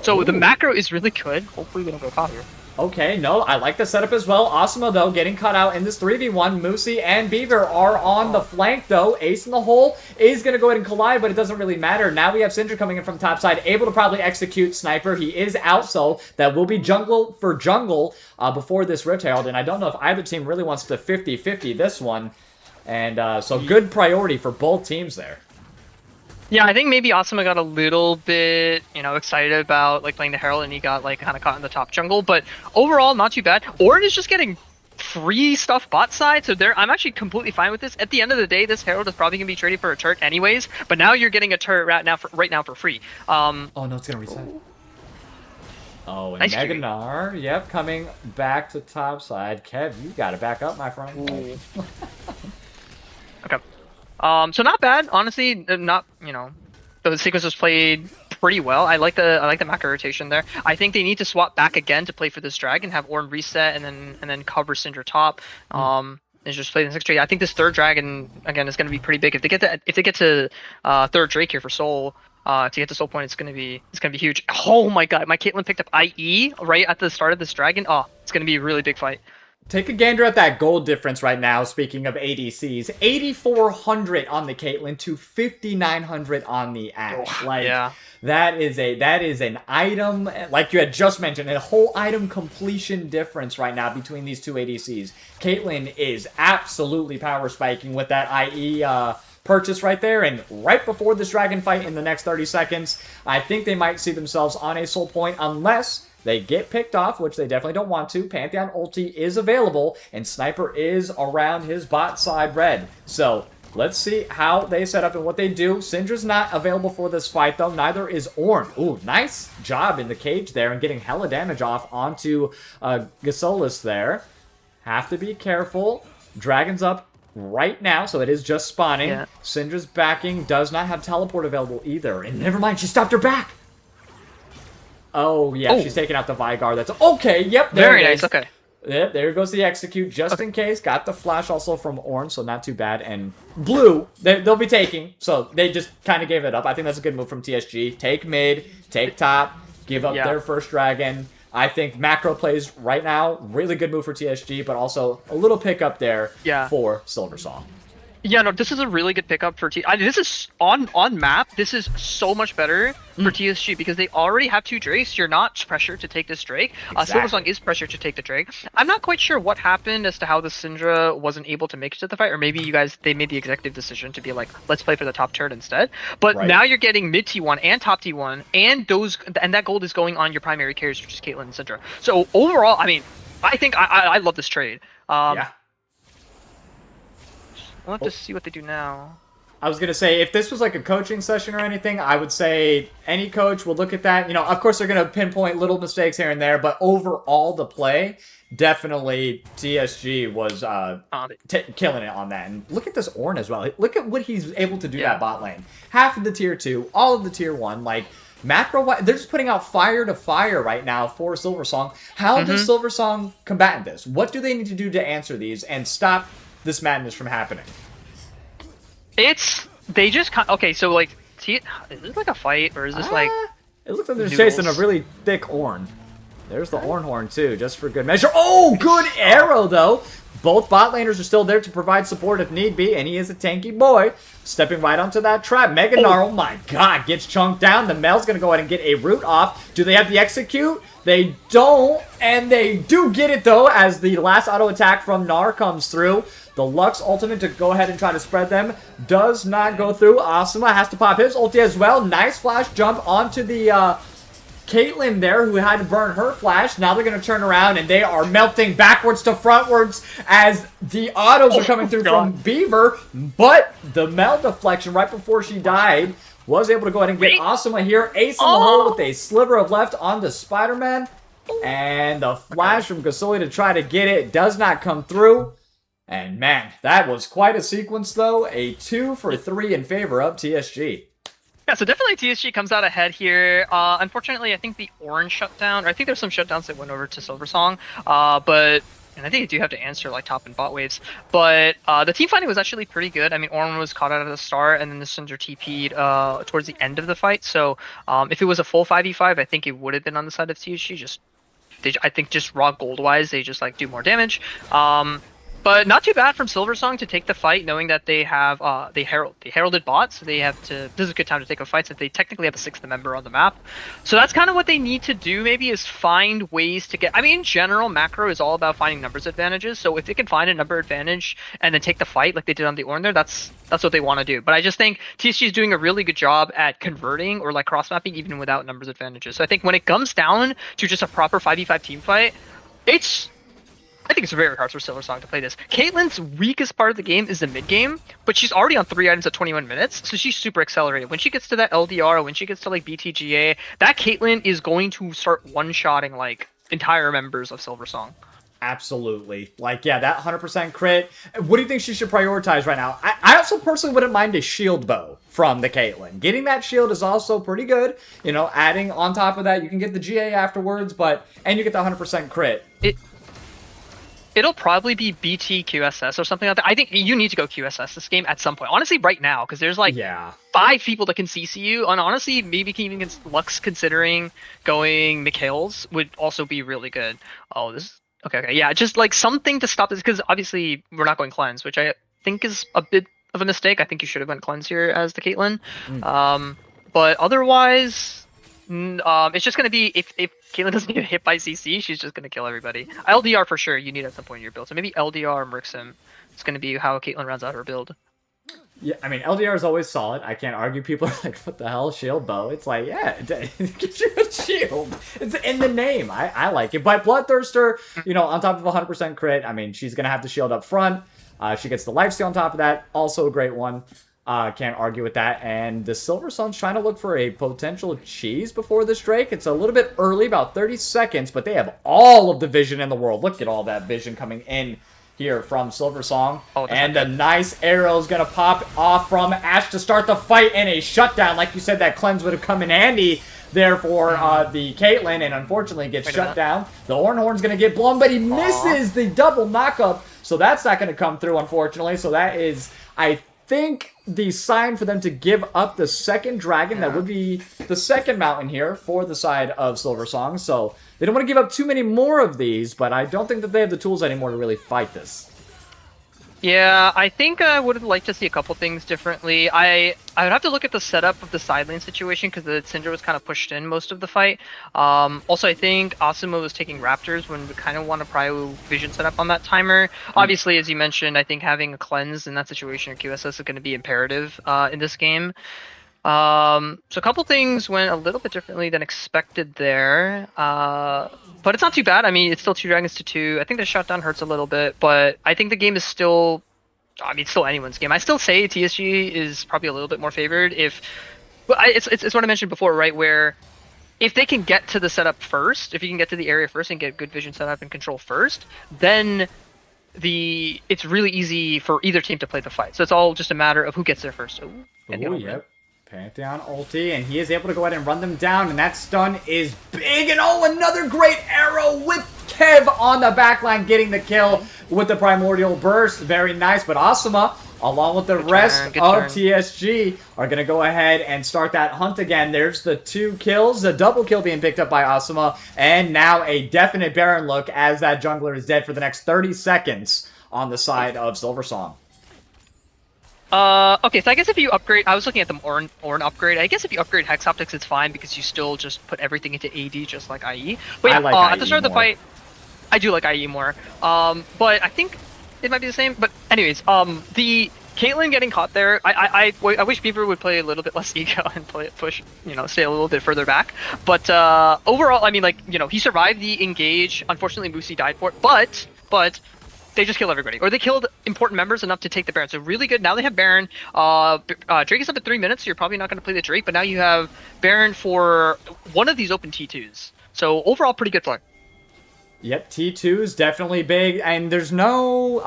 So the macro is really good. Hopefully we don't go caught here.
Okay, no, I like the setup as well. Asuma, though, getting cut out in this 3v1. Moosey and Beaver are on the flank, though. Ace in the hole is going to go ahead and collide, but it doesn't really matter. Now we have Syndra coming in from top side, able to probably execute Sniper. He is out, so that will be jungle for jungle before this Rift Herald, and I don't know if either team really wants to 50-50 this one. And so good priority for both teams there.
Yeah, I think maybe Asuma got a little bit, excited about like playing the Herald, and he got like kind of caught in the top jungle. But overall, not too bad. Ornn is just getting free stuff bot side, so I'm actually completely fine with this. At the end of the day, this Herald is probably gonna be traded for a turret anyways. But now you're getting a turret right now for free.
Oh no, it's gonna reset. Oh, and
nice
Mega Gnar, yep, coming back to top side. Kev, you gotta back up, my friend.
Okay. So not bad, honestly. Not, the sequence was played pretty well. I like the macro rotation there. I think they need to swap back again to play for this dragon, have Ornn reset, and then cover Syndra top. And just play the next trade. I think this third dragon again is going to be pretty big. If they get to third Drake here for Soul, to get to Soul Point, it's gonna be huge. Oh my god, my Caitlyn picked up IE right at the start of this dragon. Oh, it's gonna be a really big fight.
Take a gander at that gold difference right now, speaking of ADCs. 8,400 on the Caitlyn to 5,900 on the Ashe.
Yeah.
That is an item, like you had just mentioned, a whole item completion difference right now between these two ADCs. Caitlyn is absolutely power spiking with that IE purchase right there, and right before this dragon fight in the next 30 seconds, I think they might see themselves on a Soul Point unless they get picked off, which they definitely don't want to. Pantheon ulti is available, and Sniper is around his bot side red. So, let's see how they set up and what they do. Syndra's not available for this fight, though. Neither is Ornn. Ooh, nice job in the cage there and getting hella damage off onto Gasolis there. Have to be careful. Dragon's up right now, so it is just spawning.
Yeah.
Syndra's backing does not have teleport available either. And never mind, she stopped her back. Oh, yeah, she's taking out the Vigar. That's okay. Yep, there
Very
it
nice.
is.
Okay.
Yep, there goes the execute just in case. Got the flash also from Ornn, so not too bad. And blue, they'll be taking, so they just kind of gave it up. I think that's a good move from TSG. Take mid, take top, give up their first dragon. I think macro plays right now, really good move for TSG, but also a little pickup there for Silversong.
Yeah, no, this is a really good pickup for this is on map. This is so much better for TSG because they already have two Drakes. You're not pressured to take this Drake. Silversong is pressured to take the Drake. I'm not quite sure what happened as to how the Syndra wasn't able to make it to the fight, or maybe they made the executive decision to be like, let's play for the top turret instead. But now you're getting mid T1 and top T1, and that gold is going on your primary carriers, which is Caitlyn and Syndra. So overall, I mean, I think I love this trade.
Yeah.
We'll have to see what they do now.
I was going to say, if this was like a coaching session or anything, I would say any coach would look at that. You know, of course, they're going to pinpoint little mistakes here and there, but overall, the play, definitely TSG was killing it on that. And look at this Ornn as well. Look at what he's able to do that bot lane. Half of the tier 2, all of the tier 1, like... Macro, they're just putting out fire to fire right now for Silversong. How does Silversong combat this? What do they need to do to answer these and stop this madness from happening?
They just okay. So like, is this like a fight or is this like?
It looks like they're chasing a really thick Ornn. There's the Ornn horn too, just for good measure. Oh, good arrow though. Both bot laners are still there to provide support if need be, and he is a tanky boy. Stepping right onto that trap. Mega Gnar, oh my god, gets chunked down. The Mel's going to go ahead and get a root off. Do they have the execute? They don't, and they do get it though, as the last auto attack from Gnar comes through. The Lux ultimate to go ahead and try to spread them does not go through. Asuma has to pop his ulti as well. Nice flash jump onto the Caitlyn there, who had to burn her flash. Now they're going to turn around, and they are melting backwards to frontwards as the autos are coming through from Beaver. But the Mel deflection right before she died was able to go ahead and get Asuma here. Ace in the hole with a sliver of left on the Spider-Man. And the flash from Gasoli to try to get it does not come through. And man, that was quite a sequence though. A 2 for 3 in favor of TSG.
Yeah, so definitely TSG comes out ahead here. Unfortunately, I think the Orange shutdown, or I think there's some shutdowns that went over to Silversong, and I think they do have to answer like top and bot waves. But the team fighting was actually pretty good. I mean, Ornn was caught out at the start, and then the Syndra TP'd towards the end of the fight. So if it was a full 5v5, I think it would have been on the side of TSG. I think just raw gold wise, they just like do more damage. But not too bad from Silversong to take the fight, knowing that they have they heralded bots, so they have to. This is a good time to take a fight since they technically have a 6th member on the map. So that's kind of what they need to do. Maybe is find ways to get. I mean, in general, macro is all about finding numbers advantages. So if they can find a number advantage and then take the fight like they did on the Ornn there, that's what they want to do. But I just think TSG is doing a really good job at converting or like cross mapping even without numbers advantages. So I think when it comes down to just a proper 5v5 team fight, I think it's very hard for Silversong to play this. Caitlyn's weakest part of the game is the mid game, but she's already on 3 items at 21 minutes, so she's super accelerated. When she gets to that LDR, when she gets to like BTGA, that Caitlyn is going to start one-shotting like entire members of Silversong.
Absolutely. Like, yeah, that 100% crit. What do you think she should prioritize right now? I also personally wouldn't mind a shield bow from the Caitlyn. Getting that shield is also pretty good. You know, adding on top of that, you can get the GA afterwards, and you get the 100% crit.
It'll probably be BT QSS or something like that. I think you need to go QSS this game at some point. Honestly, right now, because there's like
Yeah.
5 people that can CC you. And honestly, maybe even Lux considering going Mikhail's would also be really good. Oh, this. Okay. Yeah, just like something to stop this, because obviously we're not going cleanse, which I think is a bit of a mistake. I think you should have went cleanse here as the Caitlyn. But otherwise. It's just gonna be if Caitlyn doesn't get hit by CC, she's just gonna kill everybody. LDR for sure you need at some point in your build, so maybe LDR or Mrixim. It's gonna be how Caitlyn rounds out her build.
Yeah, I mean, LDR is always solid. I can't argue. People are like, what the hell, shield bow? It's like, yeah, get you a shield. It's in the name. I like it. But Bloodthirster, you know, on top of 100% crit, I mean, she's going to have the shield up front. She gets the lifesteal on top of that. Also a great one. Can't argue with that. And the Silversong's trying to look for a potential cheese before this Drake. It's a little bit early, about 30 seconds, but they have all of the vision in the world. Look at all that vision coming in here from Silversong. And a nice arrow is going to pop off from Ashe to start the fight, and a shutdown. Like you said, that cleanse would have come in handy there for the Caitlyn, and unfortunately gets shut down. The Ornhorn's going to get blown, but he misses the double knockup, so that's not going to come through, unfortunately. So that is, I think, the sign for them to give up the second dragon. That would be the second mountain here for the side of Silversong. So they don't want to give up too many more of these, but I don't think that they have the tools anymore to really fight this.
Yeah, I think I would like to see a couple things differently. I would have to look at the setup of the side lane situation, because the Syndra was kind of pushed in most of the fight. Also, I think Asuma was taking Raptors when we kind of want a prio vision setup on that timer. Obviously, as you mentioned, I think having a cleanse in that situation or QSS is going to be imperative in this game. So a couple things went a little bit differently than expected there. But it's not too bad. I mean, it's still 2 dragons to 2. I think the shutdown hurts a little bit, but I think the game is still, I mean, it's still anyone's game. I still say TSG is probably a little bit more favored it's what I mentioned before, right? Where if they can get to the setup first, if you can get to the area first and get good vision setup and control first, then it's really easy for either team to play the fight. So it's all just a matter of who gets there first.
Ooh, yep. Pantheon ulti, and he is able to go ahead and run them down, and that stun is big, and another great arrow with Kev on the backline getting the kill with the Primordial Burst. Very nice, but Asuma, along with the rest of TSG, are going to go ahead and start that hunt again. There's the 2 kills, the double kill being picked up by Asuma, and now a definite Baron look as that jungler is dead for the next 30 seconds on the side of Silversong.
Okay, so I guess if you upgrade, I was looking at the Ornn upgrade. I guess if you upgrade Hex Optics, it's fine because you still just put everything into AD just like IE. But yeah, like at the start of the fight, I do like IE more. But I think it might be the same. But anyways, the Caitlyn getting caught there, I wish Beaver would play a little bit less ego and push, stay a little bit further back. But overall, I mean, like, he survived the engage. Unfortunately, Moosey died for it, but they just killed everybody, or they killed important members enough to take the Baron. So really good. Now they have Baron. Drake is up at 3 minutes, so you're probably not going to play the Drake, but now you have Baron for one of these open T2s. So overall, pretty good play.
Yep, T2 is definitely big, and there's not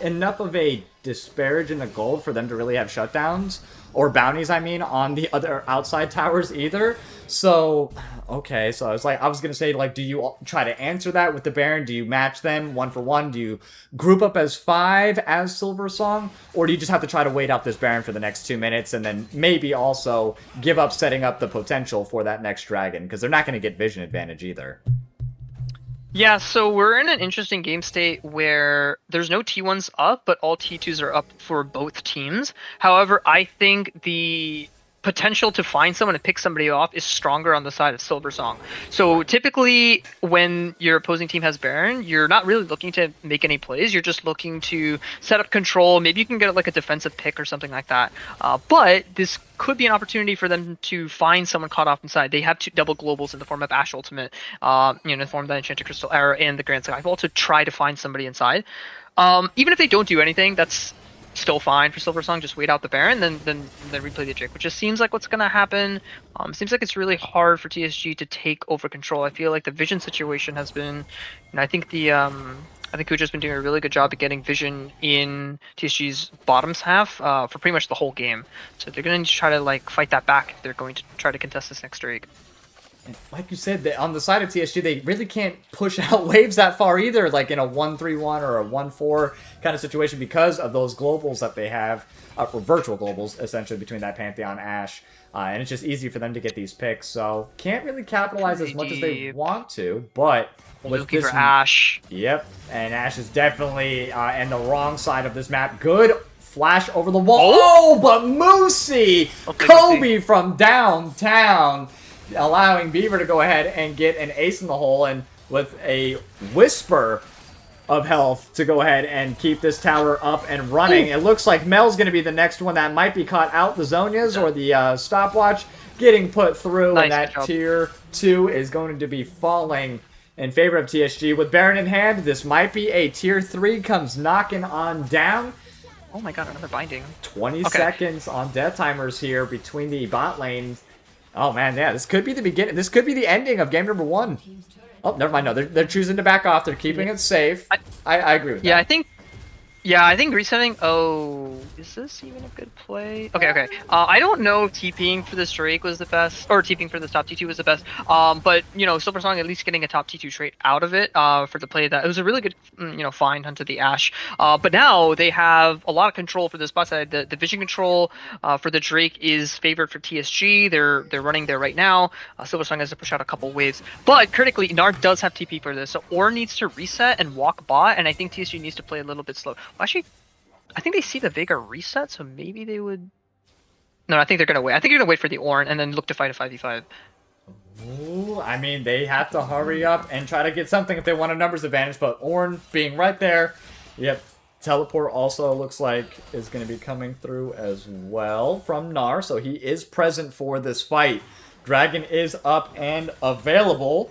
enough of a disparage in the gold for them to really have shutdowns, or bounties, I mean, on the other outside towers either. So, okay, so I was gonna say, like, do you try to answer that with the Baron? Do you match them 1 for 1? Do you group up as 5 as Silversong? Or do you just have to try to wait out this Baron for the next 2 minutes and then maybe also give up setting up the potential for that next dragon? Because they're not gonna get vision advantage either.
Yeah, so we're in an interesting game state where there's no T1s up, but all T2s are up for both teams. However, I think the potential to find someone and pick somebody off is stronger on the side of Silversong. So typically when your opposing team has Baron, you're not really looking to make any plays. You're just looking to set up control. Maybe you can get like a defensive pick or something like that. But this could be an opportunity for them to find someone caught off inside. They have 2 double globals in the form of Ashe Ultimate, in the form of that Enchanted Crystal Arrow and the Grand Skyfall to try to find somebody inside. Even if they don't do anything, that's still fine for Silversong. Just wait out the Baron, then replay the Drake, which just seems like what's gonna happen. Seems like it's really hard for TSG to take over control. I feel like the Vision situation has been, and I think Kuja's been doing a really good job at getting Vision in TSG's bottoms half for pretty much the whole game. So they're gonna need to try to like fight that back if they're going to try to contest this next Drake.
And like you said, on the side of TSG, they really can't push out waves that far either, like in a 1-3-1 or a 1-4 kind of situation because of those globals that they have, or virtual globals, essentially, between that Pantheon Ashe. And it's just easy for them to get these picks, so can't really capitalize as much as they want to, but with
Looking
this...
for Ashe.
Yep, and Ashe is definitely in the wrong side of this map. Good flash over the wall. Oh, but Moosey! Kobe from downtown, allowing Beaver to go ahead and get an ace in the hole, and with a whisper of health to go ahead and keep this tower up and running. It looks like Mel's going to be the next one that might be caught out. The Zonias or the stopwatch getting put through, and that tier 2 is going to be falling in favor of TSG. With Baron in hand, this might be a tier 3 comes knocking on down.
Oh my god, another binding.
20 seconds on death timers here between the bot lanes. Oh man, yeah, this could be the beginning. This could be the ending of game number 1. Oh, never mind. No, they're choosing to back off. They're keeping it safe. I agree with that.
I think resetting. Oh, is this even a good play? Okay. I don't know if TPing for this Drake was the best, or TPing for this top T2 was the best. But you know, Silversong at least getting a top T2 trait out of it. For the play that it was a really good, find onto the Ashe. But now they have a lot of control for this bot side. The vision control for the Drake is favored for TSG. They're running there right now. Silversong has to push out a couple waves, but critically, Nard does have TP for this, so Ornn needs to reset and walk bot, and I think TSG needs to play a little bit slow. Well, actually, I think they see the Veigar reset, so maybe they would... No, I think they're going to wait. I think they're going to wait for the Ornn and then look to fight a 5v5.
Ooh, I mean, they have to hurry up and try to get something if they want a numbers advantage, but Ornn being right there. Yep, teleport also looks like is going to be coming through as well from Gnar, so he is present for this fight. Dragon is up and available.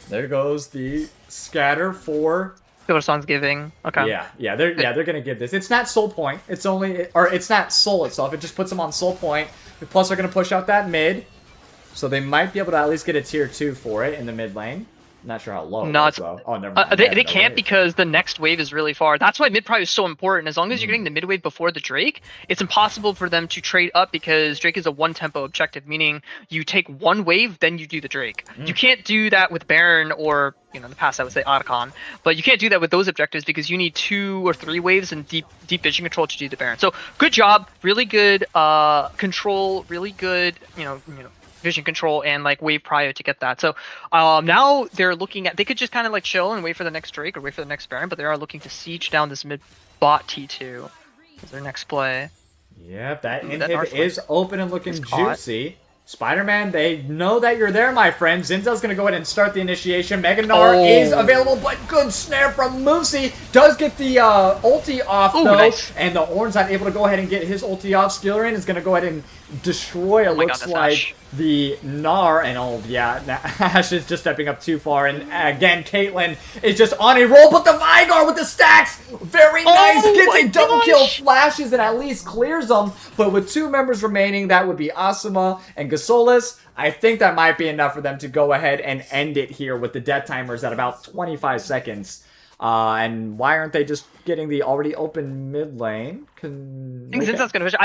There goes the scatter for...
Silversong's giving. Okay.
Yeah, they're gonna give this. It's not soul point. It's only, or it's not soul itself. It just puts them on soul point. Plus, they're gonna push out that mid, so they might be able to at least get a tier 2 for it in the mid lane. Not sure how low.
Not.
Well. Oh, never mind.
They can't because the next wave is really far. That's why mid probably is so important. As long as you're getting the mid wave before the Drake, it's impossible for them to trade up because Drake is a one tempo objective, meaning you take one wave, then you do the Drake. You can't do that with Baron or, in the past I would say Otacon, but you can't do that with those objectives because you need 2 or 3 waves and deep vision control to do the Baron. So good job, really good control, really good, vision control and like wave prio to get that. So now they're looking at, they could just kind of like chill and wait for the next Drake or wait for the next Baron, but they are looking to siege down this mid bot T2 as their next play.
Yep, that inhib is open and looking juicy. Spider-Man, they know that you're there, my friend. Zinzel's going to go ahead and start the initiation. Mega Gnar is available, but good snare from Moosey. Does get the ulti off, though. Nice. And the Ornn's not able to go ahead and get his ulti off. Skillerin is going to go ahead and destroy, it looks like, Ashe. The Gnar. And Ashe is just stepping up too far. And again, Caitlyn is just on a roll, but the Veigar with the stacks. Very nice. Gets a double kill, flashes, and at least clears them. But with 2 members remaining, that would be Asuma and Gasolis. I think that might be enough for them to go ahead and end it here with the death timers at about 25 seconds. And why aren't they just getting the already open mid lane? I
think Zinza's gonna push.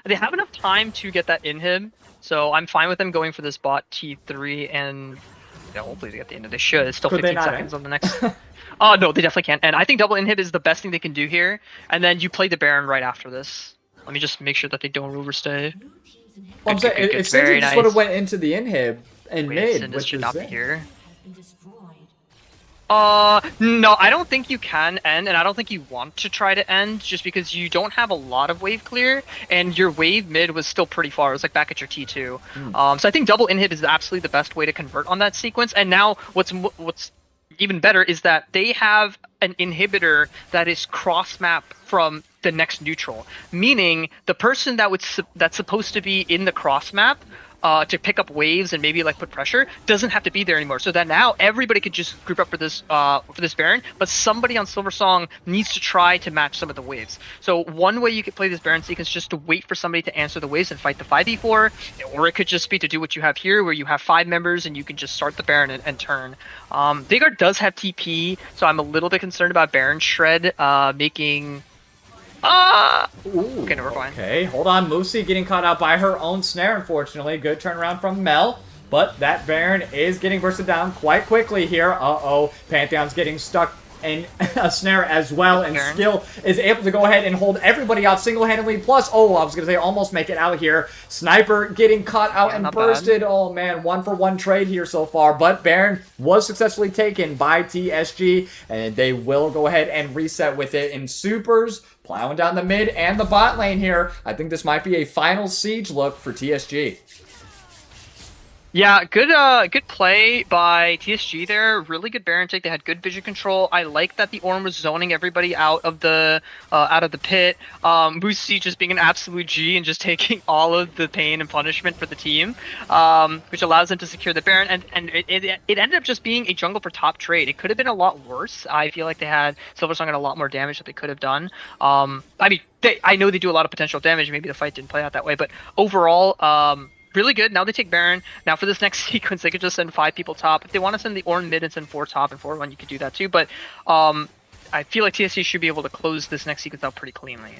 They have enough time to get that inhib, so I'm fine with them going for this bot T3 and hopefully they get the inhib. They should. It's still 15 seconds on the next. Oh no, they definitely can't. And I think double inhib is the best thing they can do here. And then you play the Baron right after this. Let me just make sure that they don't overstay.
Well, I'm saying, if Cindy just would have went into the inhib and mid, which
should not be here. No, I don't think you can end, and I don't think you want to try to end, just because you don't have a lot of wave clear, and your wave mid was still pretty far. It was like back at your T2. So I think double inhib is absolutely the best way to convert on that sequence. And now what's even better is that they have an inhibitor that is cross map from the next neutral, meaning the person that's supposed to be in the cross map to pick up waves and maybe like put pressure doesn't have to be there anymore. So that now everybody could just group up for this Baron, but somebody on Silversong needs to try to match some of the waves. So one way you could play this Baron sequence is just to wait for somebody to answer the waves and fight the 5v4, or it could just be to do what you have here, where you have 5 members and you can just start the Baron and turn. Veigar does have TP, so I'm a little bit concerned about Baron Shred making.
Ooh,
Okay, never mind.
Okay, hold on. Moosey getting caught out by her own snare, unfortunately. Good turnaround from Mel. But that Baron is getting bursted down quite quickly here. Uh-oh. Pantheon's getting stuck in a snare as well. And
Baron.
Skill is able to go ahead and hold everybody off single-handedly. Plus, oh, I was going to say almost make it out here. Sniper getting caught out and
not
bursted. Oh, man. 1-for-1 trade here so far. But Baron was successfully taken by TSG. And they will go ahead and reset with it in supers. Plowing down the mid and the bot lane here. I think this might be a final siege look for TSG.
Yeah, good play by TSG there. Really good Baron take. They had good vision control. I like that the Ornn was zoning everybody out of the pit. Moosey just being an absolute G and just taking all of the pain and punishment for the team, which allows them to secure the Baron. And it ended up just being a jungle for top trade. It could have been a lot worse. I feel like they had Silversong had a lot more damage that they could have done. I mean, I know they do a lot of potential damage. Maybe the fight didn't play out that way, but overall, really good. Now they take Baron. Now for this next sequence, they could just send 5 people top. If they want to send the Ornn mid and send 4 top and 4-1, you could do that too. But I feel like TSC should be able to close this next sequence out pretty cleanly.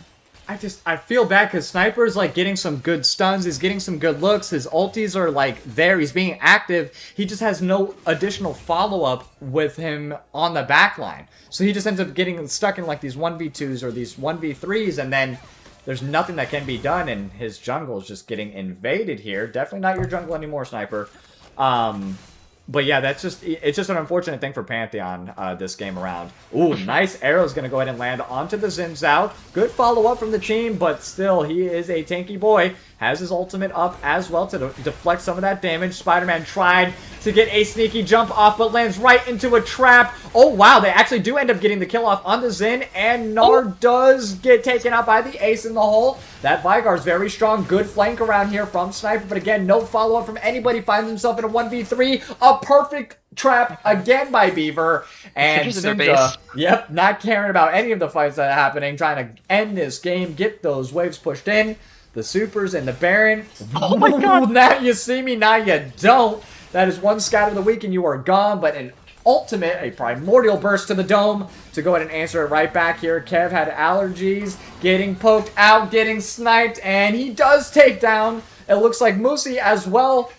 I feel bad because Sniper's like getting some good stuns. He's getting some good looks. His ultis are like there. He's being active. He just has no additional follow-up with him on the back line. So he just ends up getting stuck in like these 1v2s or these 1v3s, and then there's nothing that can be done, and his jungle is just getting invaded here. Definitely not your jungle anymore, Sniper. But yeah, it's just an unfortunate thing for Pantheon this game around. Ooh, nice arrow's going to go ahead and land onto the Xin Zhao. Good follow-up from the team, but still, he is a tanky boy. Has his ultimate up as well to deflect some of that damage. Spider-Man tried to get a sneaky jump off, but lands right into a trap. Oh, wow, they actually do end up getting the kill off on the Xin, and Gnar does get taken out by the ace in the hole. That Veigar's very strong. Good flank around here from Sniper, but again, no follow-up from anybody. Finds himself in a 1v3. A perfect trap again by Beaver. And Sinja, yep, not caring about any of the fights that are happening, trying to end this game, get those waves pushed in. The supers and the Baron.
Oh my god!
Now you see me, now you don't. That is one scout of the week and you are gone, but an ultimate, a primordial burst to the dome to go ahead and answer it right back here. Kev had allergies, getting poked out, getting sniped, and he does take down, it looks like Moosey as well,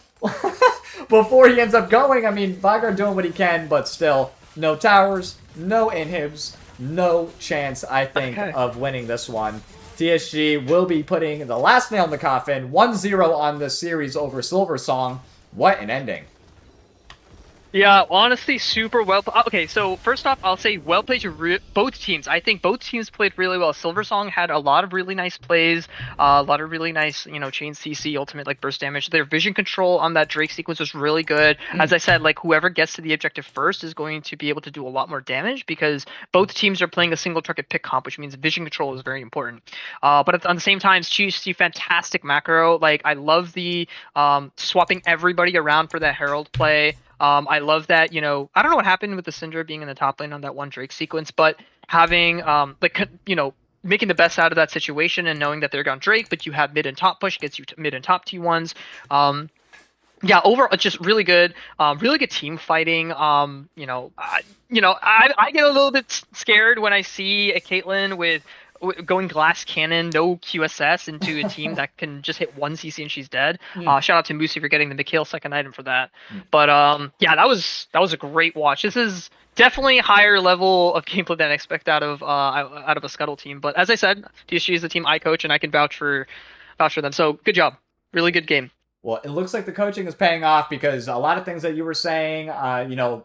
before he ends up going. I mean, Veigar doing what he can, but still, no towers, no inhibs, no chance, I think, of winning this one. TSG will be putting the last nail in the coffin, 1-0 on the series over Silversong. What an ending.
Yeah, honestly, super well. Okay, so first off, I'll say well played to both teams. I think both teams played really well. Silversong had a lot of really nice plays, a lot of really nice, chain CC, ultimate like burst damage. Their vision control on that Drake sequence was really good. As I said, like whoever gets to the objective first is going to be able to do a lot more damage because both teams are playing a single target pick comp, which means vision control is very important. But on the same time, TSG fantastic macro. Like I love the swapping everybody around for that Herald play. I love that, I don't know what happened with the Syndra being in the top lane on that one Drake sequence, but having, making the best out of that situation and knowing that they're on Drake, but you have mid and top push, gets you to mid and top T1s. Yeah, overall, it's just really good team fighting. I get a little bit scared when I see a Caitlyn with going glass cannon, no QSS into a team that can just hit 1 CC and she's dead. Shout out to Moosey for getting the Mikhail second item for that. But yeah, that was a great watch. This is definitely a higher level of gameplay than I expect out of a Scuttle team. But as I said, TSG is the team I coach and I can vouch for them. So good job, really good game.
Well, it looks like the coaching is paying off because a lot of things that you were saying,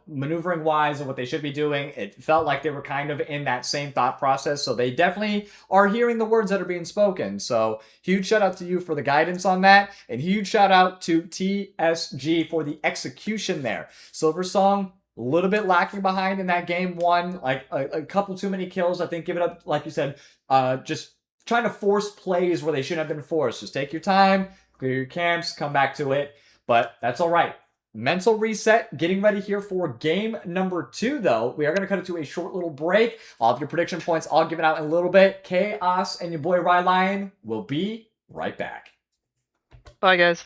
maneuvering-wise and what they should be doing, it felt like they were kind of in that same thought process. So they definitely are hearing the words that are being spoken. So huge shout out to you for the guidance on that. And huge shout out to TSG for the execution there. Silversong, a little bit lacking behind in that game one. Like a couple too many kills. I think give it up, like you said, just trying to force plays where they shouldn't have been forced. Just take your time. clear your camps, come back to it. But that's all right. Mental reset, getting ready here for game number 2, though. We are going to cut it to a short little break. All of your prediction points, I'll give it out in a little bit. Chaos and your boy Ryline will be right back.
Bye, guys.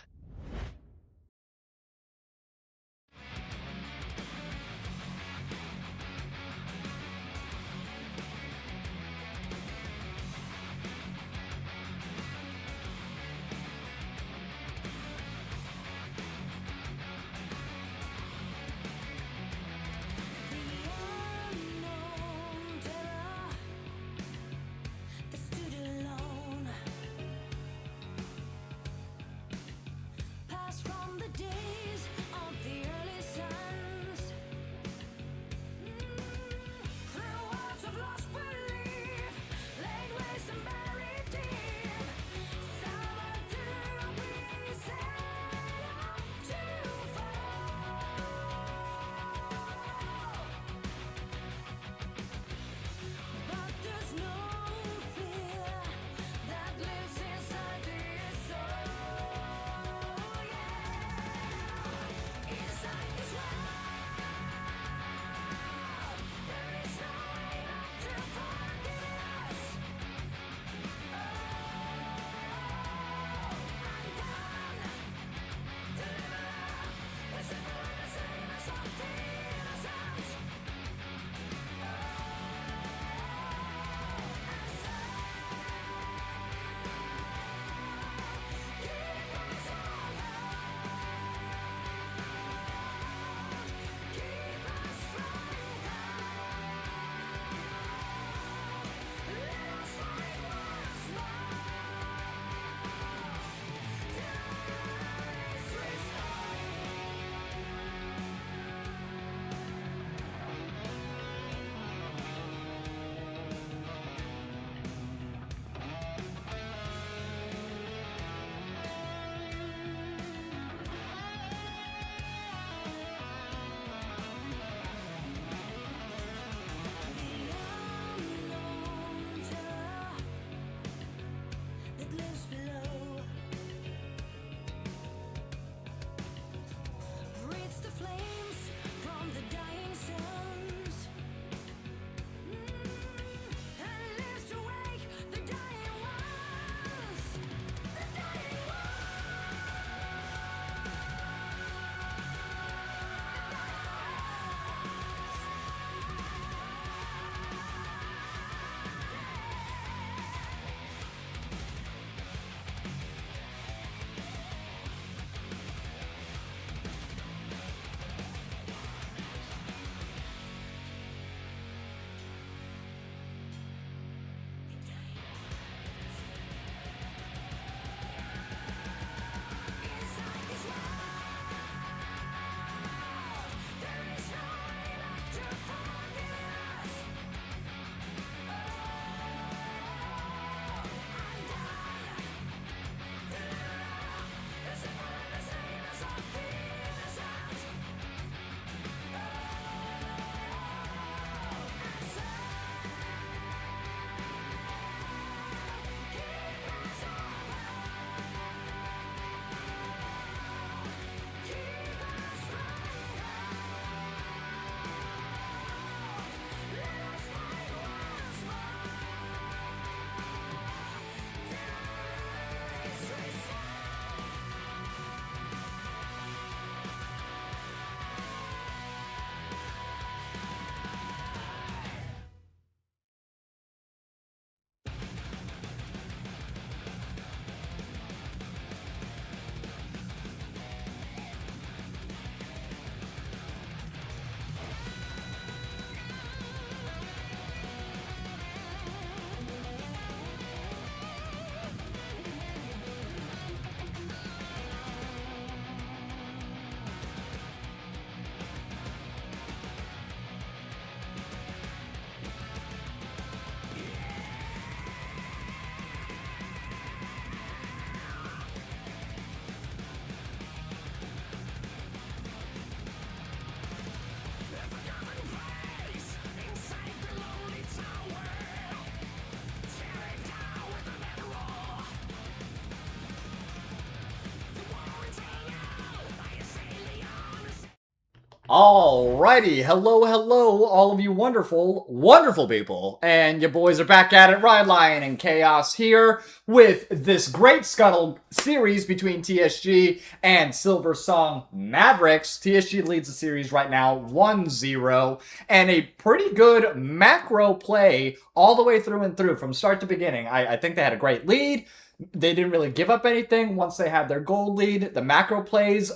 Alrighty, hello, all of you wonderful, wonderful people. And your boys are back at it, Ryan Lion and Chaos here with this great Scuttle series between TSG and Silversong Mavericks. TSG leads the series right now 1-0, and a pretty good macro play all the way through and through from start to beginning. I think they had a great lead. They didn't really give up anything once they had their goal lead. The macro plays,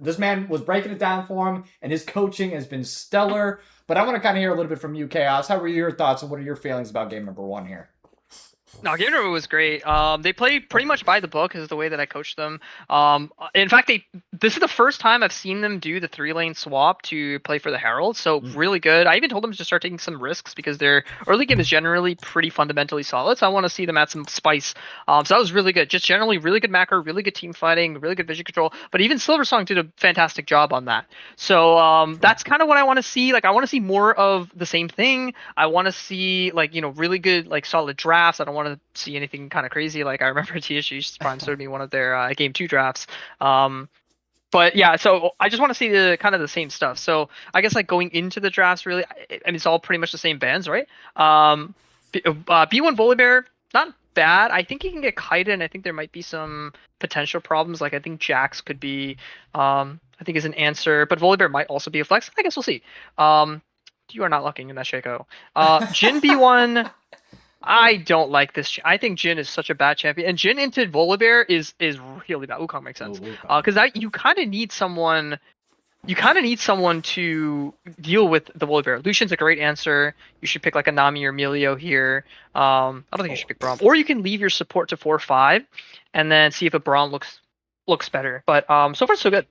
this man was breaking it down for him, and his coaching has been stellar. But I want to kind of hear a little bit from you, Chaos. How were your thoughts and what are your feelings about game number one here?
No, game number was great. They play pretty much by the book is the way that I coached them. In fact, this is the first time I've seen them do the 3-lane swap to play for the Herald. So really good. I even told them to start taking some risks because their early game is generally pretty fundamentally solid. So I want to see them add some spice. So that was really good. Just generally really good macro, really good team fighting, really good vision control. But even Silversong did a fantastic job on that. So that's kind of what I want to see. Like I want to see more of the same thing. I want to see really good solid drafts. I don't want to see anything kind of crazy. Like I remember TSG Prime showed me one of their game 2 drafts. But yeah, so I just want to see the kind of the same stuff. So I guess going into the drafts, really, I mean, it's all pretty much the same bands, right? B1 Volibear, not bad. I think he can get kited, and I think there might be some potential problems. Like I think Jax could be, I think is an answer, but Volibear might also be a flex. I guess we'll see. You are not looking in that Shaco. Jin B1. I don't like this. I think Jin is such a bad champion, and Jin into Volibear is really bad. Wukong makes sense, because you kind of need someone. You kind of need someone to deal with the Volibear. Lucian's a great answer. You should pick like a Nami or Melio here. I don't think you should pick Braum, or you can leave your support to 4-5, and then see if a Braum looks better. But so far so good.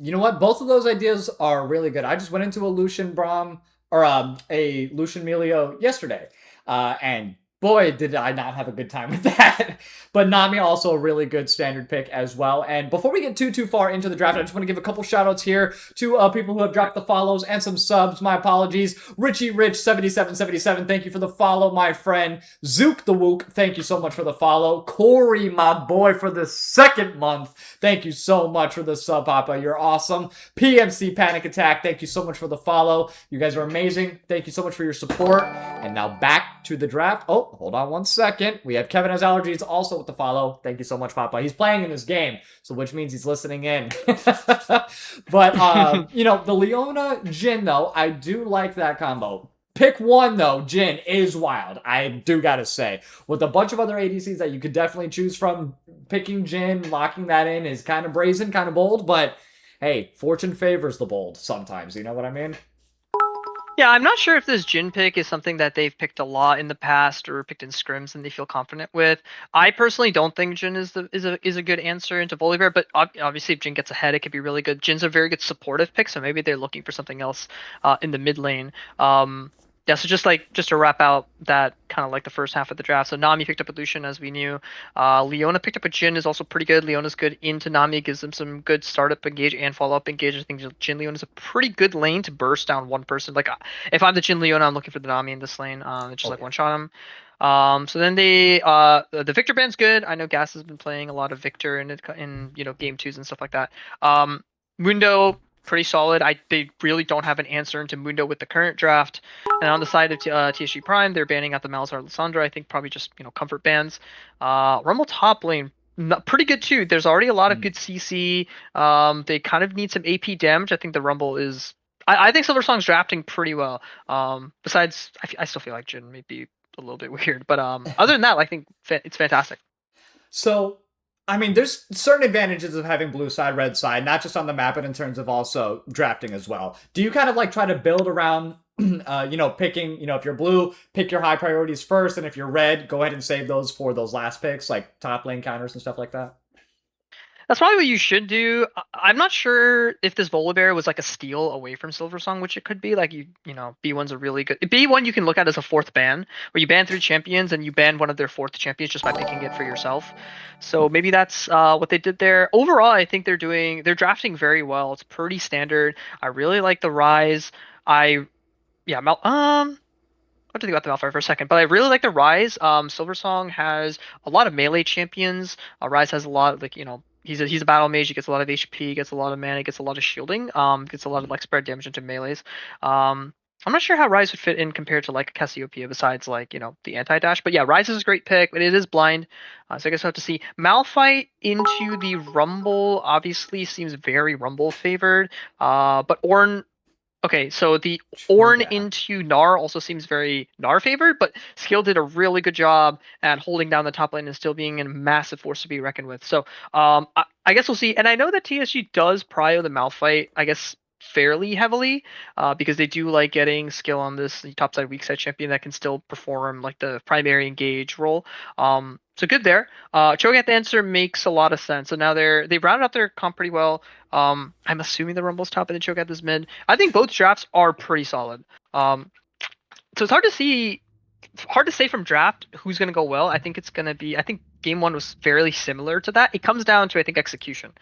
You know what? Both of those ideas are really good. I just went into a Lucian Braum or a Lucian Melio yesterday. And boy, did I not have a good time with that. But Nami also a really good standard pick as well. And before we get too far into the draft, I just want to give a couple shout outs here to people who have dropped the follows and some subs. My apologies. Richie Rich 7777, thank you for the follow, my friend. Zook the Wook, thank you so much for the follow. Corey, my boy, for the second month, thank you so much for the sub, Papa. You're awesome. PMC Panic Attack, thank you so much for the follow. You guys are amazing. Thank you so much for your support. And now back to the draft. Oh, hold on one second. We have Kevin Has Allergies also with the follow. Thank you so much, Papa. He's playing in this game, so which means he's listening in. But, the Leona Jin, though, I do like that combo. Pick one, though, Jin is wild. I do gotta say. With a bunch of other ADCs that you could definitely choose from, picking Jin, locking that in is kind of brazen, kind of bold, but hey, fortune favors the bold sometimes. You know what I mean?
Yeah, I'm not sure if this Jin pick is something that they've picked a lot in the past or picked in scrims and they feel confident with. I personally don't think Jin is a good answer into Volibear, but obviously if Jin gets ahead, it could be really good. Jin's a very good supportive pick, so maybe they're looking for something else in the mid lane. Yeah, so just to wrap out that kind of like the first half of the draft. So Nami picked up a Lucian as we knew. Leona picked up a Jin is also pretty good. Leona's good into Nami, gives them some good startup engage and follow up engage. I think Jin Leona is a pretty good lane to burst down one person. Like if I'm the Jin Leona, I'm looking for the Nami in this lane. Just one shot him. So then the Victor band's good. I know Gas has been playing a lot of Victor in game 2s and stuff like that. Mundo pretty solid. They really don't have an answer into Mundo with the current draft. And on the side of TSG Prime, they're banning out the Malzahar Lissandra. I think probably just comfort bans. Rumble top lane, pretty good too. There's already a lot of good CC. They kind of need some AP damage. I think the Rumble is. I think Silversong's drafting pretty well. Besides, I still feel like Jin may be a little bit weird, but other than that, I think it's fantastic.
So, I mean, there's certain advantages of having blue side, red side, not just on the map, but in terms of also drafting as well. Do you kind of try to build around, picking, if you're blue, pick your high priorities first, and if you're red, go ahead and save those for those last picks, like top lane counters and stuff like that?
That's probably what you should do. I'm not sure if this Volibear was like a steal away from Silversong, which it could be. Like B1's a really good B1. You can look at as a fourth ban, where you ban 3 champions and you ban one of their fourth champions just by picking it for yourself. So maybe that's what they did there. Overall, I think they're drafting very well. It's pretty standard. I really like the Rise. I have to think about the Malphite for a second, but I really like the Rise. Silversong has a lot of melee champions. Rise has a lot of he's a battle mage. He gets a lot of HP, gets a lot of mana, gets a lot of shielding, gets a lot of like spread damage into melees. I'm not sure how Rise would fit in compared to like Cassiopeia, besides like the anti dash. But yeah, Rise is a great pick, but it is blind, so I guess we'll have to see. Malphite into the Rumble obviously seems very Rumble favored, but Ornn. Okay, so the
True
Ornn
that.
into Gnar also seems very Gnar favored, but Skill did a really good job at holding down the top lane and still being a massive force to be reckoned with. So I guess we'll see. And I know that TSG does prio the Malphite, I guess, fairly heavily, because they do like getting Skill on this topside weak side champion that can still perform like the primary engage role. So good there. Cho'Gath Dancer makes a lot of sense. So now they've rounded up their comp pretty well. I'm assuming the Rumble's top and the Cho'Gath is mid. I think both drafts are pretty solid. So it's hard to say from draft who's going to go well. I think it's going to be. I think game one was fairly similar to that. It comes down to, I think, execution.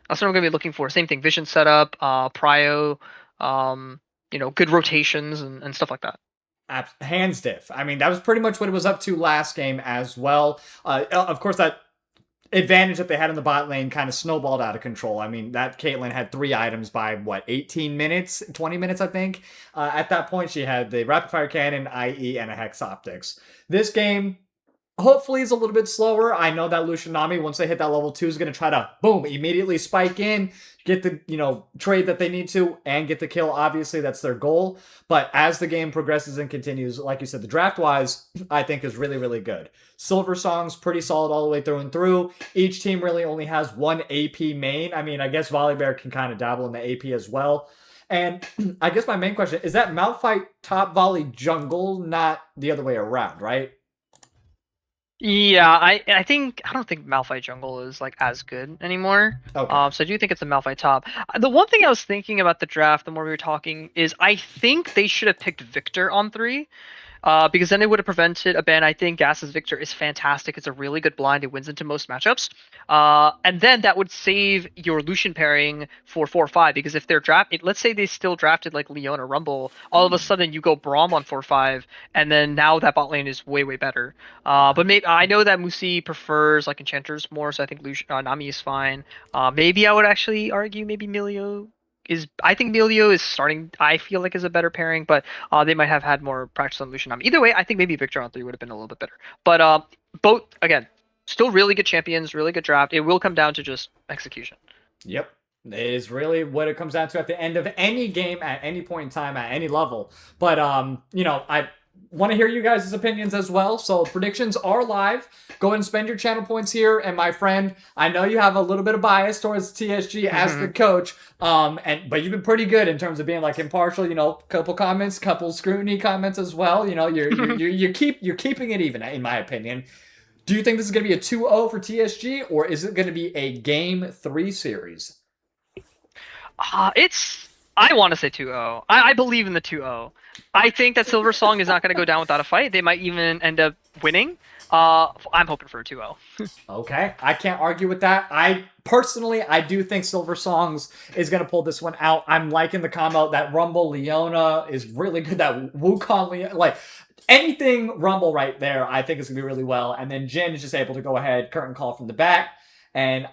That's what I'm going to be looking for. Same thing, vision setup, prio, good rotations and stuff like that.
Hands diff. I mean, that was pretty much what it was up to last game as well. Of course, that advantage that they had in the bot lane kind of snowballed out of control. I mean, that Caitlyn had 3 items by 18 minutes, 20 minutes, I think. At that point, she had the rapid fire cannon, IE, and a Hex Optics. This game, hopefully, is a little bit slower. I know that Lucian Nami, once they hit that level 2, is going to try to, boom, immediately spike in, get the, trade that they need to, and get the kill. Obviously, that's their goal. But as the game progresses and continues, like you said, the draft-wise, I think is really, really good. Silversong's pretty solid all the way through and through. Each team really only has one AP main. I mean, I guess Volibear can kind of dabble in the AP as well. And I guess my main question is that Malphite top volley jungle, not the other way around, right?
Yeah, I don't think Malphite jungle is like as good anymore.
Okay.
So I do think it's a Malphite top. The one thing I was thinking about the draft, the more we were talking, is I think they should have picked Victor on 3. Because then it would have prevented a ban. I think Gas's Victor is fantastic. It's a really good blind. It wins into most matchups. And then that would save your Lucian pairing for 4-5. Because if they're let's say they still drafted like Leon or Rumble, all of a sudden you go Braum on 4-5, and then now that bot lane is way, way better. But maybe I know that Musi prefers like enchanters more, so I think Nami is fine. Maybe I would actually argue maybe Milio I think Milio is starting. I feel like is a better pairing, but they might have had more practice on Lucian. Either way, I think maybe Victor on 3 would have been a little bit better. But both again, still really good champions, really good draft. It will come down to just execution.
Yep. It is really what it comes down to at the end of any game at any point in time at any level. But I want to hear you guys' opinions as well. So predictions are live. Go ahead and spend your channel points here. And my friend, I know you have a little bit of bias towards TSG as the coach. But you've been pretty good in terms of being like impartial. Couple comments, couple scrutiny comments as well. You're keeping it even, in my opinion. Do you think this is going to be a 2-0 for TSG, or is it going to be a Game 3 series?
I want to say 2-0. I believe in the 2-0. I think that Silversong is not going to go down without a fight. They might even end up winning. I'm hoping for a 2-0.
Okay, I can't argue with that. I do think Silversongs is going to pull this one out. I'm liking the combo. That Rumble Leona is really good. That Wukong Leona, anything Rumble right there, I think is going to be really well. And then Jin is just able to go ahead, curtain call from the back. And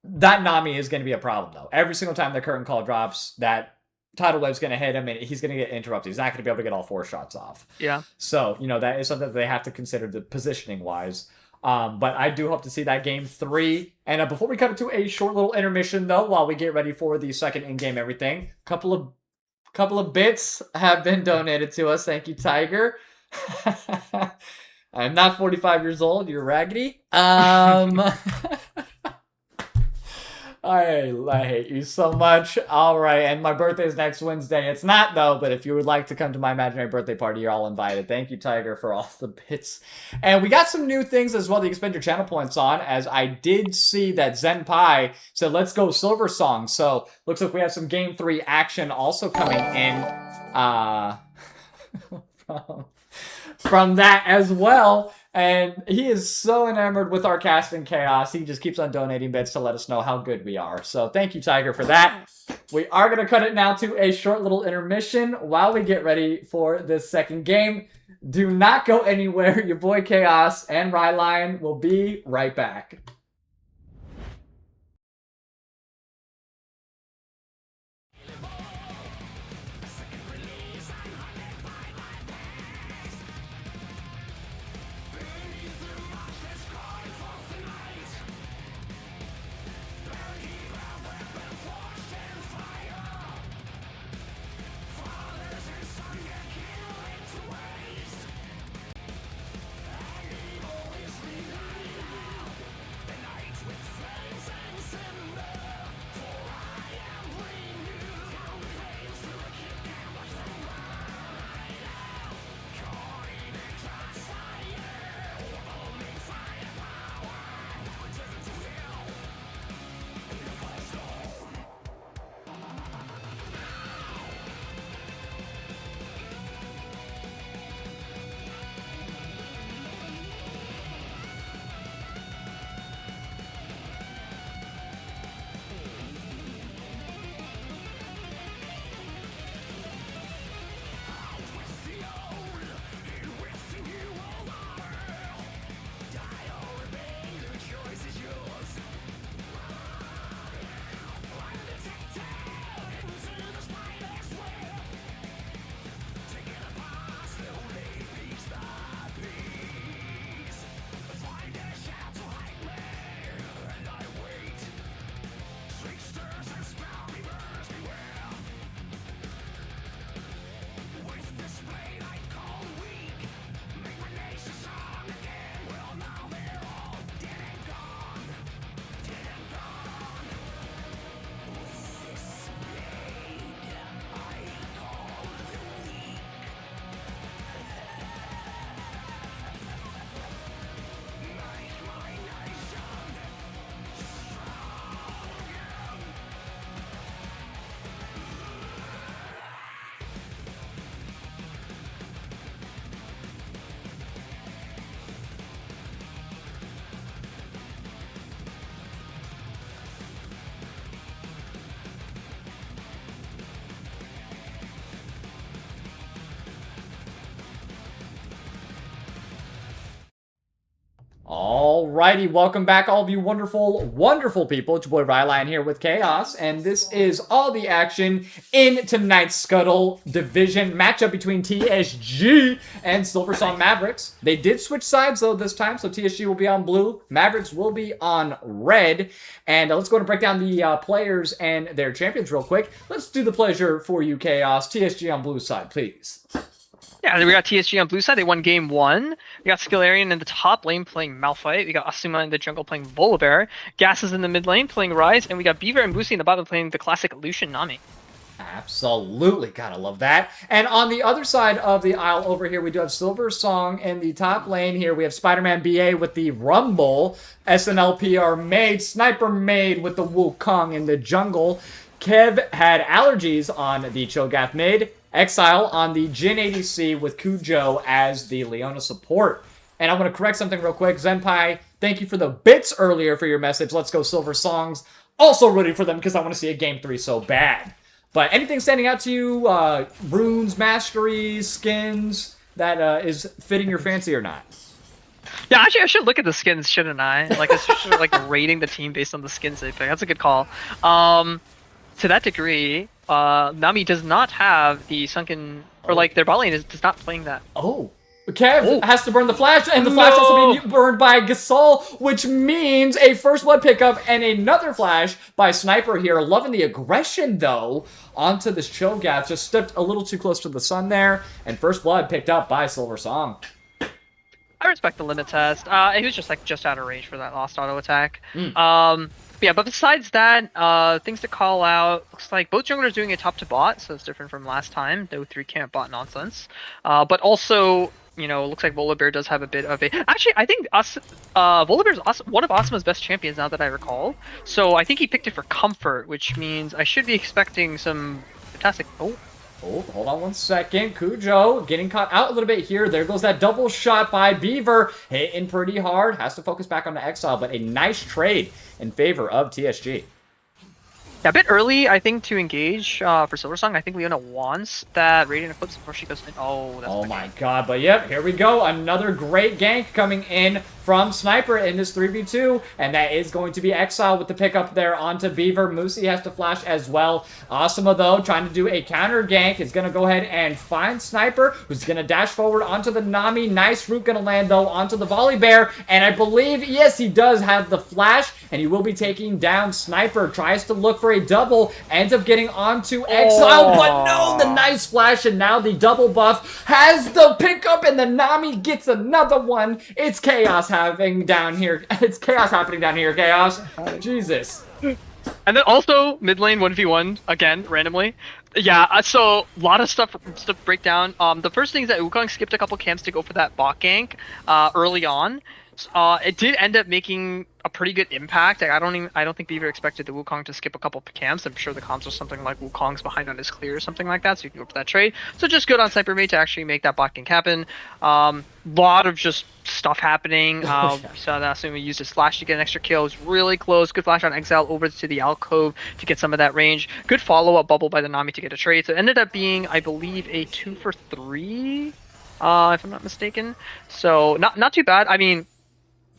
that Nami is going to be a problem, though. Every single time the curtain call drops, that tidal wave's going to hit him, and he's going to get interrupted. He's not going to be able to get all 4 shots off.
Yeah.
So, that is something that they have to consider the positioning-wise. But I do hope to see that Game 3. And before we cut it to a short little intermission, though, while we get ready for the second in-game everything, couple of bits have been donated to us. Thank you, Tiger. I'm not 45 years old. You're raggedy. I hate you so much. All right, and my birthday is next Wednesday. It's not, though, but if you would like to come to my imaginary birthday party, you're all invited. Thank you, Tiger, for all the bits. And we got some new things as well that you can spend your channel points on, as I did see that Zenpai said, let's go Silversong. So, looks like we have some Game 3 action also coming in from that as well. And he is so enamored with our cast and chaos. He just keeps on donating bits to let us know how good we are. So thank you, Tiger, for that. We are going to cut it now to a short little intermission while we get ready for this second game. Do not go anywhere. Your boy Chaos and Ryline will be right back. Alrighty, welcome back all of you wonderful, wonderful people. It's your boy Ryline here with Chaos, and this is all the action in tonight's Scuttle division matchup between TSG and Silversong Mavericks. They did switch sides though this time, so TSG will be on blue, Mavericks will be on red. And let's go and break down the players and their champions real quick. Let's do the pleasure for you, Chaos. TSG on blue side, please.
Yeah, we got TSG on blue side. They won game 1. We got Scalarian in the top lane playing Malphite. We got Asuma in the jungle playing Volibear. Gas is in the mid lane playing Ryze. And we got Beaver and Boosie in the bottom playing the classic Lucian Nami.
Absolutely, gotta love that. And on the other side of the aisle over here, we do have Silversong in the top lane here. We have Spider-Man BA with the Rumble, SNLPR Maid, Sniper Maid with the Wukong in the jungle. Kev had allergies on the Cho'Gath mid. Exile on the Jin ADC with Kujo as the Leona support. And I want to correct something real quick. Zenpai, thank you for the bits earlier for your message. Let's go Silversongs. Also rooting for them because I want to see a game 3 so bad. But anything standing out to you, runes, masteries, skins, that is fitting your fancy or not?
Yeah, actually, I should look at the skins, shouldn't I? Like, I should like rating the team based on the skins they pick. That's a good call. To that degree, Nami does not have the sunken, or like their bot lane does not playing that.
Oh. Kev has to burn the flash, and the flash also being burned by Gasol, which means a first blood pickup and another flash by Sniper here. Loving the aggression, though, onto this Cho'Gath. Just stepped a little too close to the sun there, and first blood picked up by Silversong.
I respect the limit test. He was just out of range for that lost auto attack. Yeah, but besides that, things to call out. Looks like both junglers doing it top to bot, so it's different from last time. No 3-camp bot nonsense. But also, you know, looks like Volibear does have a bit of a... Actually, I think Volibear's one of Asuma's best champions now that I recall. So I think he picked it for comfort, which means I should be expecting some fantastic...
Oh, hold on one second. Kujo getting caught out a little bit here. There goes that double shot by Beaver. Hitting pretty hard. Has to focus back on the Exile, but a nice trade in favor of TSG.
Yeah, a bit early, I think, to engage for Silversong. I think Leona wants that Radiant Eclipse before she goes in. Oh, that's
my god. But yep, here we go. Another great gank coming in from Sniper in this 3v2. And that is going to be Exile with the pickup there onto Beaver. Musi has to flash as well. Asuma, though, trying to do a counter gank, is going to go ahead and find Sniper, who's going to dash forward onto the Nami. Nice root going to land, though, onto the Volibear. And I believe, yes, he does have the flash, and he will be taking down Sniper. Tries to look for a double, ends up getting onto Exile, but no, the nice flash, and now the double buff has the pickup, and the Nami gets another one. It's chaos happening down here. It's chaos happening down here, Chaos. Jesus.
And then also mid lane 1v1 again randomly. Yeah, so a lot of stuff to break down. The first thing is that Wukong skipped a couple camps to go for that bot gank early on. It did end up making a pretty good impact. I don't think Beaver expected the Wukong to skip a couple camps. I'm sure the comms was something like Wukong's behind on his clear or something like that, so you can go for that trade. So just good on Sniper Mate to actually make that bot gank happen. Lot of just stuff happening. We saw that Asuma used his flash to get an extra kill. It was really close. Good flash on Exile over to the alcove to get some of that range. Good follow-up bubble by the Nami to get a trade. So it ended up being, I believe, a 2 for 3, if I'm not mistaken. So not too bad. I mean,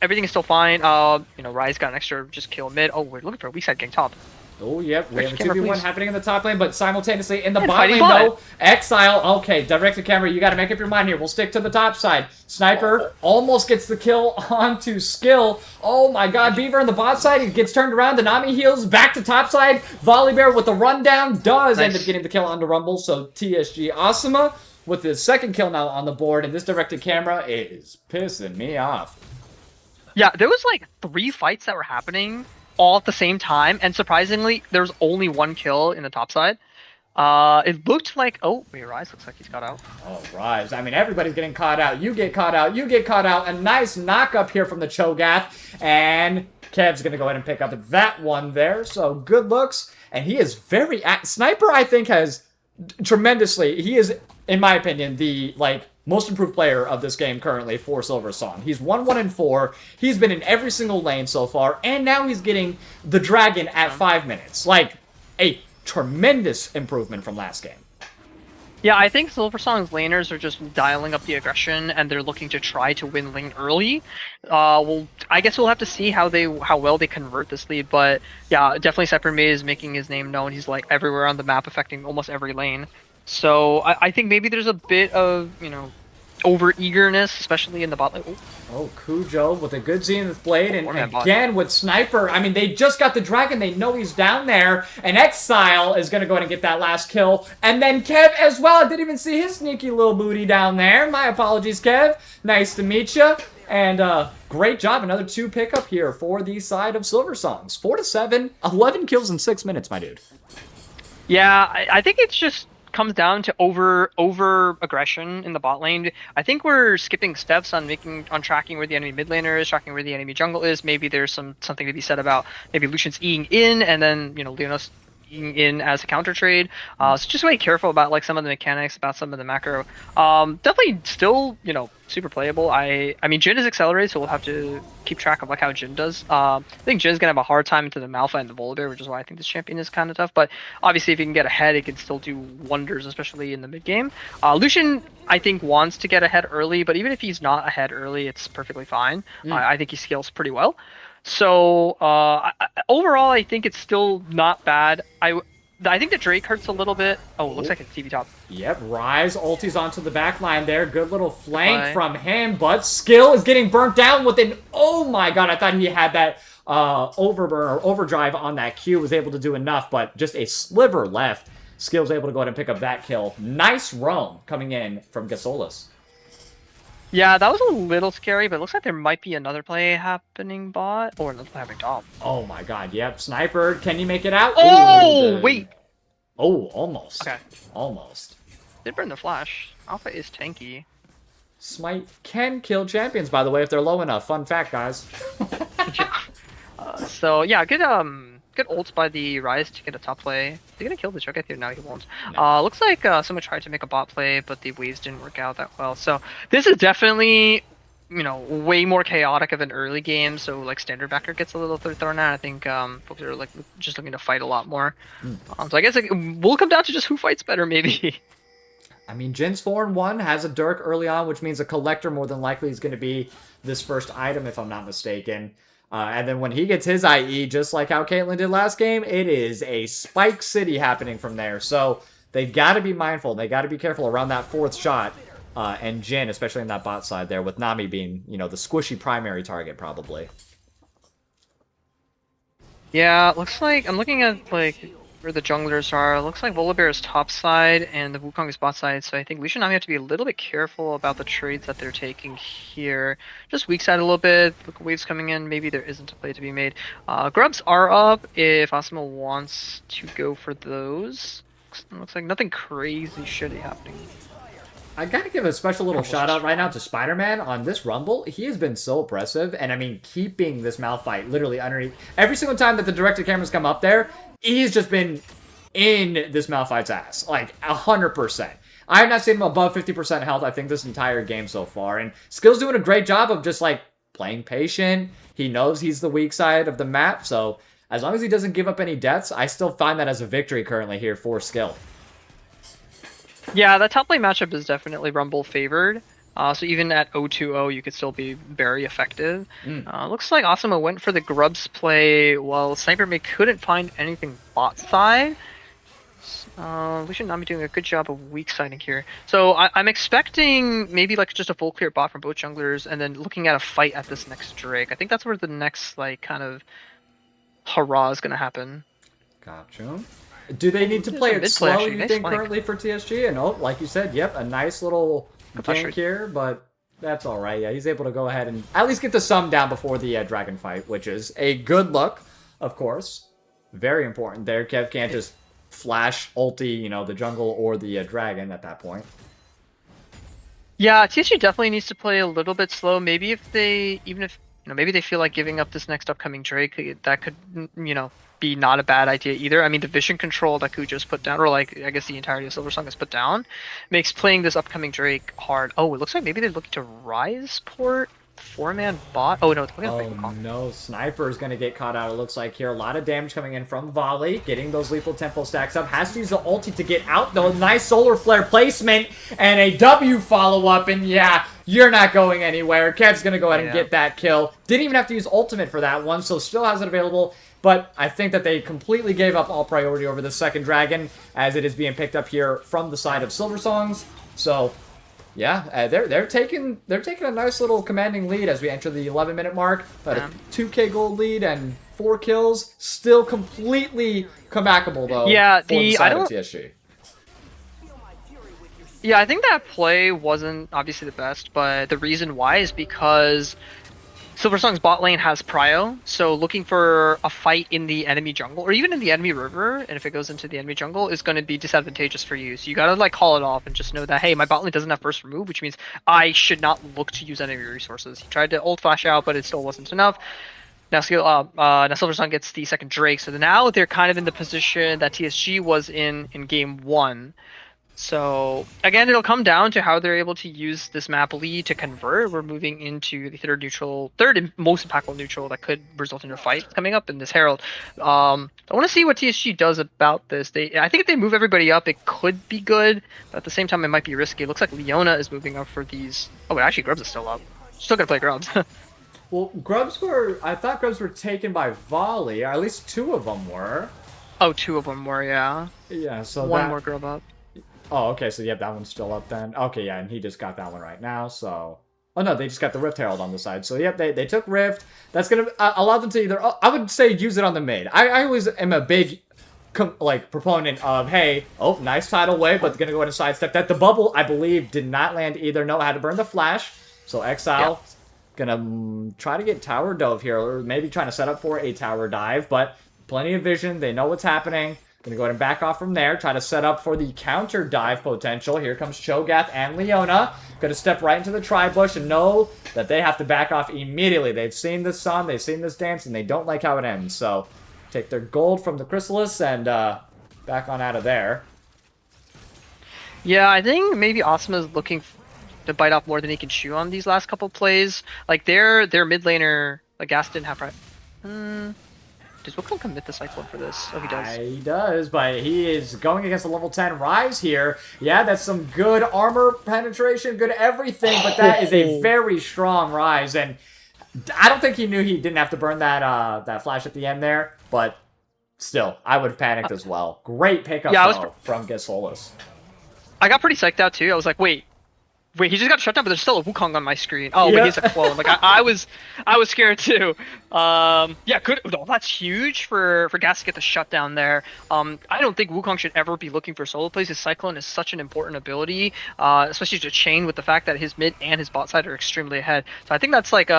everything is still fine. You know, Ryze got an extra just kill mid. Oh, we're looking for a weak side gang top.
Oh, yep. We have a 2v1 happening in the top lane, but simultaneously in the bot
fighting
lane,
bot.
though. Exile. Okay, direct to camera. You got to make up your mind here. We'll stick to the top side. Sniper almost gets the kill onto Skill. Oh, my God. Beaver on the bot side. He gets turned around. The Nami heals back to top side. Volibear with the rundown does end up getting the kill onto Rumble. So TSG Asuma with the second kill now on the board. And this directed camera is pissing me off.
Yeah, there was like 3 fights that were happening all at the same time, and surprisingly, there was only 1 kill in the top side. It looked like... Oh, wait, Ryze looks like he's got out.
Oh, Ryze. I mean, everybody's getting caught out. You get caught out. You get caught out. A nice knock up here from the Cho'Gath. And Kev's going to go ahead and pick up that one there. So, good looks. And he is very... Sniper, I think, has tremendously... He is, in my opinion, the, most improved player of this game currently for Silversong. He's 1-1-4. He's been in every single lane so far, and now he's getting the Dragon at 5 minutes. Like, a tremendous improvement from last game.
Yeah, I think Silversong's laners are just dialing up the aggression, and they're looking to try to win lane early. Well, I guess we'll have to see how well they convert this lead. But yeah, definitely Cypher Mid is making his name known. He's like everywhere on the map, affecting almost every lane. So I think maybe there's a bit of over eagerness, especially in the bot lane. Oh,
Oh, Cujo with a good Zenith Blade, and
four-man bot.
again with Sniper. I mean, they just got the Dragon. They know he's down there, and Exile is going to go ahead and get that last kill. And then Kev as well. I didn't even see his sneaky little booty down there. My apologies, Kev. Nice to meet you. And great job. Another 2 pickup here for the side of Silversongs. 4-7, 11 kills in 6 minutes, my dude.
Yeah, I think it's just comes down to over aggression in the bot lane. I think we're skipping steps on tracking where the enemy mid laner is, tracking where the enemy jungle is. Maybe there's something to be said about maybe Lucian's Eing in and then Leonos Eing in as a counter trade. So just really careful about like some of the mechanics, about some of the macro. Definitely still super playable. I mean Jhin is accelerated, so we'll have to keep track of like how Jhin does. I think Jin's gonna have a hard time into the Malphite and the Volibear, which is why I think this champion is kind of tough. But obviously, if he can get ahead, it can still do wonders, especially in the mid game. Lucian, I think, wants to get ahead early, but even if he's not ahead early, it's perfectly fine. I think he scales pretty well. So overall, I think it's still not bad. I think the Drake hurts a little bit. Oh, it looks like it's TV top.
Yep, Rise ultis onto the back line there. Good little flank
Goodbye.
from him, but Skill is getting burnt down with an... Oh my god, I thought he had that overburn or overdrive on that Q, was able to do enough, but just a sliver left. Skill's able to go ahead and pick up that kill. Nice roam coming in from Gasolis.
Yeah, that was a little scary, but it looks like there might be another play happening bot or another play happening top.
Oh my god, yep. Sniper, can you make it out?
Oh,
Ooh,
wait.
Oh, almost.
Okay.
Almost.
Did burn the flash. Alpha is tanky.
Smite can kill champions, by the way, if they're low enough. Fun fact, guys.
So yeah, good ult by the Rise to get a top play. Is he gonna kill the Cho'Gath here? No, he won't.
No.
Looks like someone tried to make a bot play, but the waves didn't work out that well. So this is definitely, way more chaotic of an early game. So like standard backer gets a little thrown out. I think folks are like just looking to fight a lot more. So I guess it will come down to just who fights better, maybe.
I mean, Jin's 4-1, has a Dirk early on, which means a Collector more than likely is going to be this first item, if I'm not mistaken. And then when he gets his IE, just like how Caitlyn did last game, it is a Spike City happening from there. So they got to be mindful. They got to be careful around that 4th shot. And Jin, especially in that bot side there, with Nami being, the squishy primary target, probably.
Yeah, looks like I'm looking at like where the junglers are. It looks like Volibear is top side and the Wukong is bot side. So I think we should now have to be a little bit careful about the trades that they're taking here. Just weak side a little bit. Look, waves coming in. Maybe there isn't a play to be made. Grubs are up if Asimo wants to go for those. Looks like nothing crazy shitty happening.
I gotta give a special little shout out right now to Spider-Man on this Rumble. He has been so impressive, and I mean, keeping this Malphite literally underneath. Every single time that the directed cameras come up there, he's just been in this Malphite's ass, like 100%. I have not seen him above 50% health, I think, this entire game so far, and Skill's doing a great job of just, like, playing patient. He knows he's the weak side of the map, so as long as he doesn't give up any deaths, I still find that as a victory currently here for Skill.
Yeah, that top lane matchup is definitely Rumble favored. So even at 0-2-0, you could still be very effective. Looks like Asimo went for the Grubs play while Sniper May couldn't find anything bot side. We should not be doing a good job of weak siding here. So I'm expecting maybe like just a full clear bot from both junglers and then looking at a fight at this next Drake. I think that's where the next like kind of hurrah is going to happen.
Gotcha. Do they need to play it
mid-play,
slow,
actually.
you
Nice
think,
flank.
currently for TSG? And like you said, yep, a nice little
flash
gank
rate.
here, but that's all right. Yeah, he's able to go ahead and at least get the sum down before the dragon fight, which is a good look, of course. Very important there. Kev can't just flash ulti, the jungle or the dragon at that point.
Yeah, TSG definitely needs to play a little bit slow. Maybe if they, even if, maybe they feel like giving up this next upcoming Drake, that could, be not a bad idea either. I mean, the vision control that Kujo's put down, or like, I guess the entirety of Silversong is put down, makes playing this upcoming Drake hard. Oh, it looks like maybe they're looking to Rise port. 4-man bot. Oh no, it's looking
Oh
like Wukong.
no, Sniper is going to get caught out, it looks like here. A lot of damage coming in from Volley, getting those lethal tempo stacks up. Has to use the ulti to get out, though. Nice solar flare placement and a W follow-up, and yeah, you're not going anywhere. Kev's going to go ahead and get that kill. Didn't even have to use ultimate for that one, so still has it available. But I think that they completely gave up all priority over the second dragon, as it is being picked up here from the side of Silversongs. So yeah, they're taking a nice little commanding lead as we enter the 11-minute mark. But a 2K gold lead and 4 kills, still completely comebackable though.
Yeah,
for the
I
side of
don't.
TSG.
Yeah, I think that play wasn't obviously the best, but the reason why is because Silversong's bot lane has prio, so looking for a fight in the enemy jungle, or even in the enemy river, and if it goes into the enemy jungle, is going to be disadvantageous for you. So you gotta like call it off and just know that, hey, my bot lane doesn't have first remove, which means I should not look to use enemy resources. He tried to ult flash out, but it still wasn't enough. Now Silversong gets the second Drake, so now they're kind of in the position that TSG was in game 1. So again, it'll come down to how they're able to use this map lead to convert. We're moving into the third and most impactful neutral that could result in a fight coming up in this Herald. I want to see what TSG does about this. I think if they move everybody up, it could be good, but at the same time, it might be risky. It looks like Leona is moving up for these. Oh, wait, actually, Grubs is still up. Still gonna play Grubs.
Well, I thought Grubs were taken by Volley, or at least 2 of them were.
Oh, 2 of them were, yeah.
Yeah, so
One more Grub up.
Oh, okay, so yep, that one's still up then. Okay, yeah, and he just got that one right now, so... Oh no, they just got the Rift Herald on the side. So yep, they took Rift. That's gonna allow them to either... I would say use it on the mid. I always am a big proponent of, hey, oh, nice tidal wave, but they're gonna go ahead and sidestep that. The bubble, I believe, did not land either. No, had to burn the flash. So Exile gonna try to get Tower Dove here, or maybe trying to set up for a Tower Dive, but plenty of vision. They know what's happening. Gonna go ahead and back off from there. Try to set up for the counter dive potential. Here comes Cho'Gath and Leona. Gonna step right into the tri-bush and know that they have to back off immediately. They've seen this sun, they've seen this dance, and they don't like how it ends. So, take their gold from the Chrysalis and back on out of there.
Yeah, I think maybe Asuma is looking to bite off more than he can chew on these last couple plays. Like their mid laner, like Gas didn't have does Wukong commit the Cyclone for this? Oh, he does.
He does, but he is going against a level 10 Rise here. Yeah, that's some good armor penetration, good everything, but that is a very strong Rise, and I don't think he knew he didn't have to burn that that flash at the end there, but still, I would have panicked as well. Great pickup though, from Gisolus.
I got pretty psyched out too. I was like, wait, he just got shut down, but there's still a Wukong on my screen. Oh, but he's a clone. Like I was scared too. Yeah, good. Oh, that's huge for Gas to get the shutdown there. I don't think Wukong should ever be looking for solo plays. His Cyclone is such an important ability, especially to chain with the fact that his mid and his bot side are extremely ahead. So I think that's like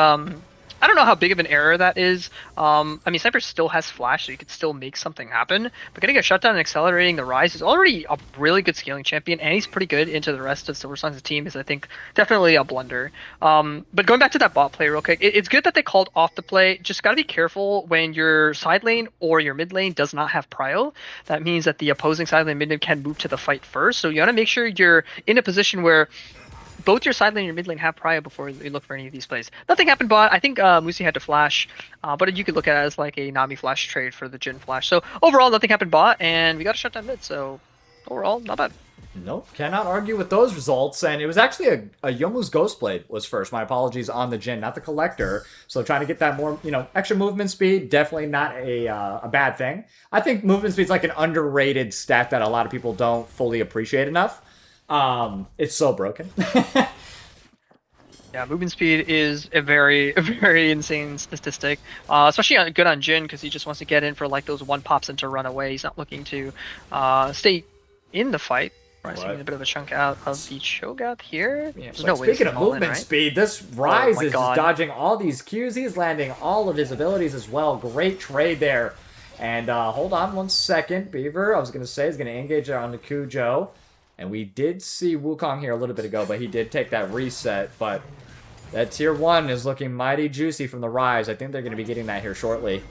I don't know how big of an error that is. I mean, Sniper still has Flash, so you could still make something happen. But getting a shutdown and accelerating the Rise is already a really good scaling champion, and he's pretty good into the rest of Silversong's team. Is I think definitely a blunder. But going back to that bot play real quick, it's good that they called off the play. Just gotta be careful when your side lane or your mid lane does not have prio. That means that the opposing side lane mid lane can move to the fight first. So you wanna make sure you're in a position where both your side lane and your mid lane have prio before you look for any of these plays. Nothing happened, but I think Musi had to flash, but you could look at it as like a Nami flash trade for the Jhin flash. So overall, nothing happened bot, and we got a shutdown mid, so overall, not bad.
Nope, cannot argue with those results, and it was actually a Yomu's Ghostblade was first. My apologies on the Jhin, not the Collector. So trying to get that more, extra movement speed, definitely not a bad thing. I think movement speed is like an underrated stat that a lot of people don't fully appreciate enough. It's so broken.
Yeah, movement speed is a very insane statistic, especially good on Jhin because he just wants to get in for like those one pops and to run away. He's not looking to stay in the fight. Right, so getting a bit of a chunk out of the Cho'Gath here.
Yeah, no speaking of movement speed, this Rise is dodging all these Qs. He's landing all of his abilities as well. Great trade there. And hold on one second, Beaver. I was going to say he's going to engage on the Kujo. And we did see Wukong here a little bit ago, but he did take that reset. But that tier 1 is looking mighty juicy from the Rise. I think they're going to be getting that here shortly.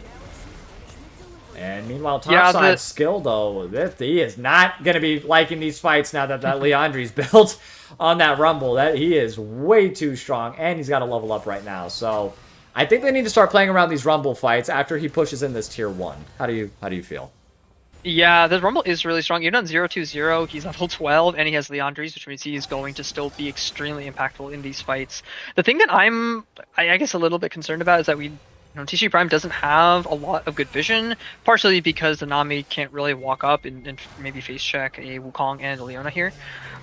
And meanwhile,
Yeah,
topside skill though, he is not gonna be liking these fights now that Leandri's built on that Rumble. That he is way too strong, and he's got to level up right now. So I think they need to start playing around these Rumble fights after he pushes in this tier 1. How do you feel?
Yeah, the Rumble is really strong. Even on 0-2-0, he's level 12, and he has Leandries, which means he is going to still be extremely impactful in these fights. The thing that I guess, a little bit concerned about is that TSG Prime doesn't have a lot of good vision, partially because the Nami can't really walk up and maybe face check a Wukong and a Leona here.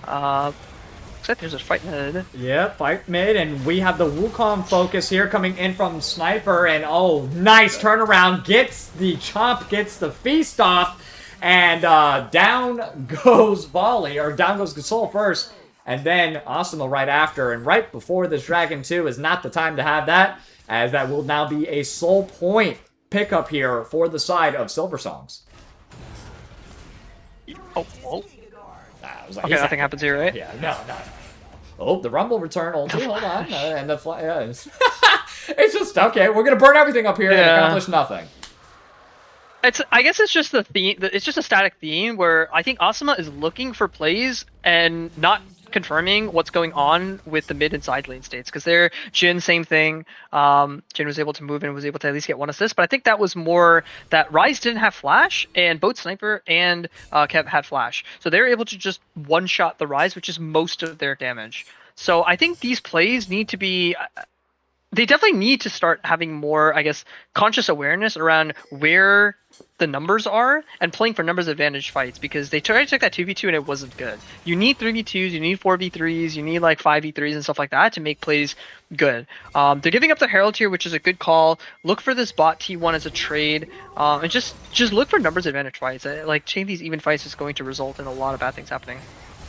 Looks like there's a fight mid.
Yeah, fight mid, and we have the Wukong focus here coming in from Sniper, and oh, nice turnaround, gets the chomp, gets the feast off, and down goes Volley, or down goes Gasol first, and then Asuma right after, and right before this Dragon 2 is not the time to have that, as that will now be a soul point pickup here for the side of Silversongs.
Oh.
Like,
Okay, nothing happens here, right?
Yeah, no. Oh, the Rumble return ulti, hold on. And the fly, yeah. It's just, okay, we're going to burn everything up here and accomplish nothing.
I guess it's just the theme. It's just a static theme where I think Asuma is looking for plays and not confirming what's going on with the mid and side lane states. Because there, Jhin, same thing. Jhin was able to move and was able to at least get 1 assist. But I think that was more that Ryze didn't have flash, and both Sniper and Kev had flash. So they were able to just one-shot the Ryze, which is most of their damage. So I think these plays need to be... They definitely need to start having more, I guess, conscious awareness around where the numbers are and playing for numbers advantage fights, because they tried to take that 2v2 and it wasn't good. You need 3v2s, you need 4v3s, you need like 5v3s and stuff like that to make plays good. They're giving up the Herald here, which is a good call. Look for this bot T1 as a trade, and just look for numbers advantage fights. Like, chain these even fights is going to result in a lot of bad things happening.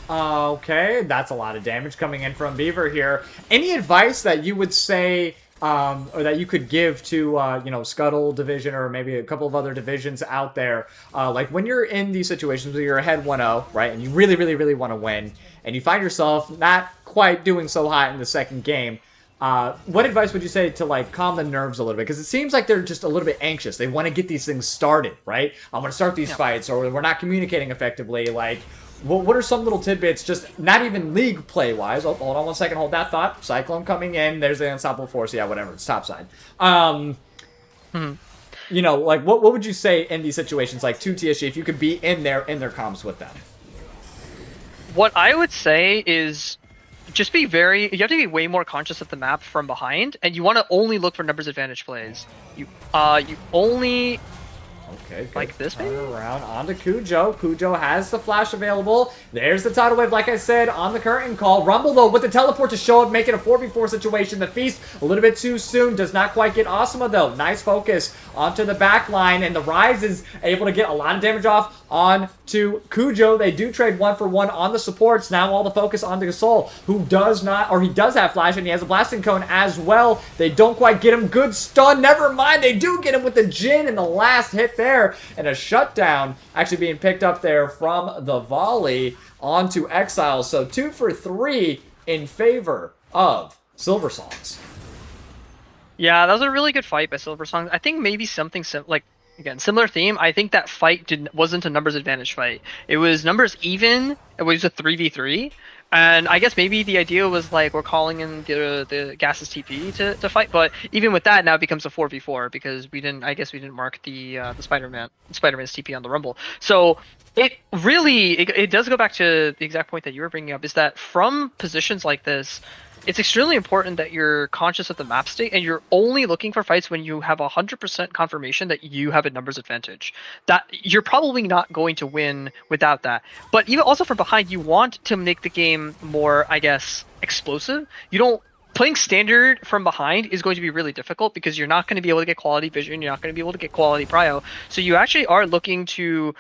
Okay, that's a lot of damage coming in from Beaver here. Any advice that you would say, or that you could give to, Scuttle division or maybe a couple of other divisions out there, like when you're in these situations where you're ahead 1-0, right, and you really, really, really want to win, and you find yourself not quite doing so hot in the second game, what advice would you say to, like, calm the nerves a little bit? Because it seems like they're just a little bit anxious. They want to get these things started, right? I'm going to start these fights, or we're not communicating effectively, like... What are some little tidbits, just not even league play-wise? Oh, hold on 1 second, hold that thought. Cyclone coming in, there's the Unstoppable Force, yeah, whatever, it's topside. You know, like, what would you say in these situations, like, to TSG, if you could be in their comms with them?
What I would say is just you have to be way more conscious of the map from behind, and you want to only look for numbers advantage plays. You only...
Okay, good.
Like this, maybe?
Turn around onto Cujo. Cujo has the flash available. There's the tidal wave, like I said, on the curtain call. Rumble, though, with the teleport to show up, making a 4v4 situation. The Feast, a little bit too soon. Does not quite get Asuma, though. Nice focus onto the back line, and the Ryze is able to get a lot of damage off onto Cujo. They do trade 1-for-1 on the supports. Now all the focus on the Gasol, who does not, or he does have flash, and he has a blasting cone as well. They don't quite get him. Good stun. Never mind. They do get him with the Jhin in the last hit there, and a shutdown actually being picked up there from the Volley onto Exile. So 2 for 3 in favor of Silversongs.
Yeah, that was a really good fight by Silversong. I think maybe something again, similar theme. I think that fight wasn't a numbers advantage fight. It was numbers even. It was a 3v3. And I guess maybe the idea was like we're calling in the Gas's TP to fight, but even with that, now it becomes a 4v4 because we didn't mark the Spider-Man's TP on the Rumble. So it really it does go back to the exact point that you were bringing up, is that from positions like this, it's extremely important that you're conscious of the map state and you're only looking for fights when you have 100% confirmation that you have a numbers advantage. That you're probably not going to win without that. But even also from behind, you want to make the game more, I guess, explosive. Playing standard from behind is going to be really difficult because you're not going to be able to get quality vision. You're not going to be able to get quality prio. So you actually are looking to...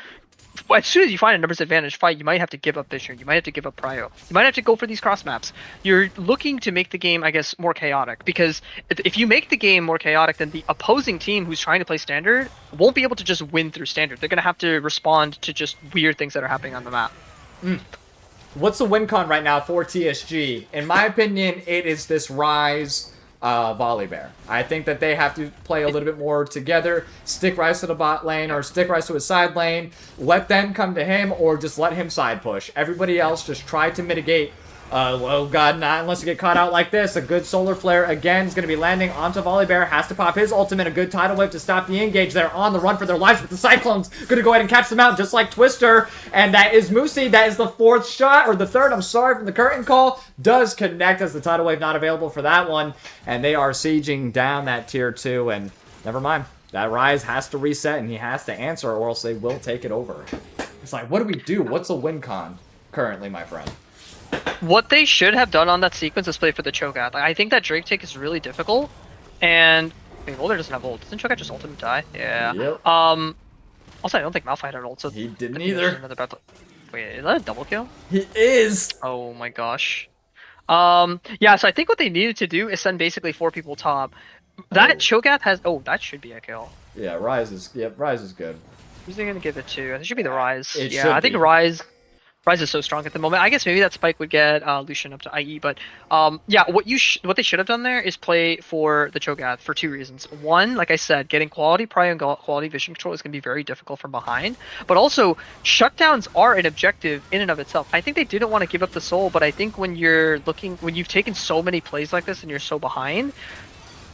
As soon as you find a numbers advantage fight, you might have to give up vision. You might have to give up prio. You might have to go for these cross maps. You're looking to make the game, I guess, more chaotic, because if you make the game more chaotic, then the opposing team who's trying to play standard won't be able to just win through standard. They're going to have to respond to just weird things that are happening on the map.
What's the win con right now for TSG? In my opinion, it is this Ryze Volley Bear. I think that they have to play a little bit more together, stick Rise to the bot lane or stick Rise to his side lane, let them come to him or just let him side push. Everybody else just try to mitigate. Oh god, not unless you get caught out like this. A good solar flare again is going to be landing onto Volley Bear. Has to pop his ultimate. A good tidal wave to stop the engage. They're on the run for their lives, but the Cyclone's going to go ahead and catch them out just like Twister. And that is Moosey. That is the fourth shot, or the third, I'm sorry, from the curtain call. Does connect as the tidal wave not available for that one. And they are sieging down that tier 2. And never mind. That Rise has to reset and he has to answer or else they will take it over. It's like, what do we do? What's a win con currently, my friend?
What they should have done on that sequence is play for the Cho'Gath. Like, I think that Drake take is really difficult, and wait, Boulder doesn't have ult. Doesn't Cho'Gath just ult him and die? Yeah.
Yep.
Also, I don't think Malphite had an ult, so
He didn't
I think there's
either.
another battle. Wait, is that a double kill?
He is.
Oh my gosh. Yeah. So I think what they needed to do is send basically 4 people top. That
Oh.
Cho'Gath has. Oh, that should be a kill.
Yeah, Rise is. Yep, Rise is good.
Who's they gonna give it to? It should be the Rise.
It
Yeah,
should
I think
be.
Rise is so strong at the moment. I guess maybe that spike would get Lucian up to IE, but yeah, what they should have done there is play for the Cho'Gath for 2 reasons. One, like I said, getting quality prio and quality vision control is going to be very difficult from behind, but also shutdowns are an objective in and of itself. I think they didn't want to give up the soul, but I think when you've taken so many plays like this and you're so behind,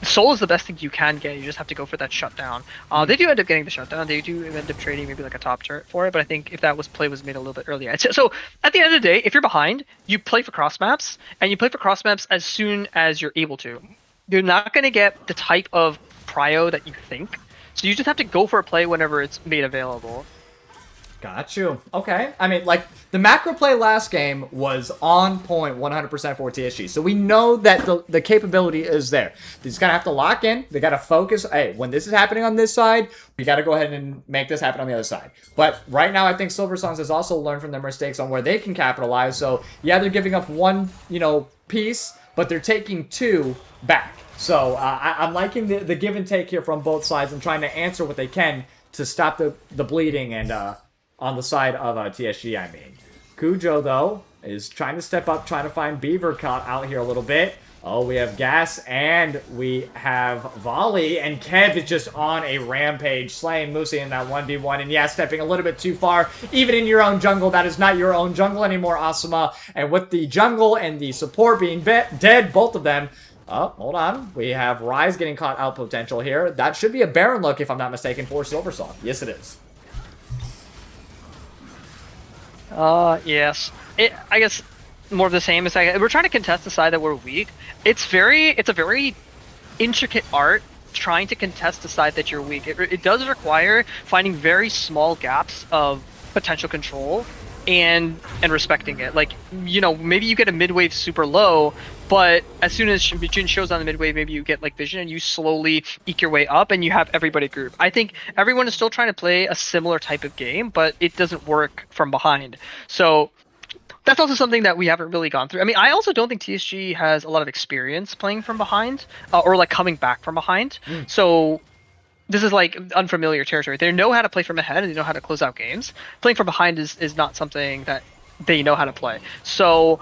soul is the best thing you can get. You just have to go for that shutdown. They do end up getting the shutdown. They do end up trading maybe like a top turret for it, but I think if that play was made a little bit earlier. So at the end of the day, if you're behind, you play for cross maps, and you play for cross maps as soon as you're able to. You're not going to get the type of prio that you think, so you just have to go for a play whenever it's made available.
Got you. Okay. I mean, like, the macro play last game was on point 100% for TSG. So we know that the capability is there. They just gotta have to lock in. They gotta focus. Hey, when this is happening on this side, we gotta go ahead and make this happen on the other side. But right now, I think Silversong has also learned from their mistakes on where they can capitalize. So, yeah, they're giving up 1, piece, but they're taking 2 back. So, I'm liking the give and take here from both sides and trying to answer what they can to stop the bleeding and, on the side of TSG, I mean. Cujo, though, is trying to step up, trying to find Beaver caught out here a little bit. Oh, we have Gas, and we have Volley, and Kev is just on a rampage, slaying Moosey in that 1v1, and yeah, stepping a little bit too far, even in your own jungle. That is not your own jungle anymore, Asuma, and with the jungle and the support being dead, both of them. Oh, hold on. We have Rise getting caught out potential here. That should be a Baron look, if I'm not mistaken, for Silversong. Yes, it is.
Yes. I guess more of the same. It's like we're trying to contest the side that we're weak. It's a very intricate art trying to contest the side that you're weak. It does require finding very small gaps of potential control and respecting it. Like, maybe you get a mid wave super low, but as soon as Jin shows on the mid wave, maybe you get like vision and you slowly eke your way up and you have everybody group. I think everyone is still trying to play a similar type of game, but it doesn't work from behind. So that's also something that we haven't really gone through. I mean, I also don't think TSG has a lot of experience playing from behind or like coming back from behind. So this is like unfamiliar territory. They know how to play from ahead and they know how to close out games. Playing from behind is not something that they know how to play. So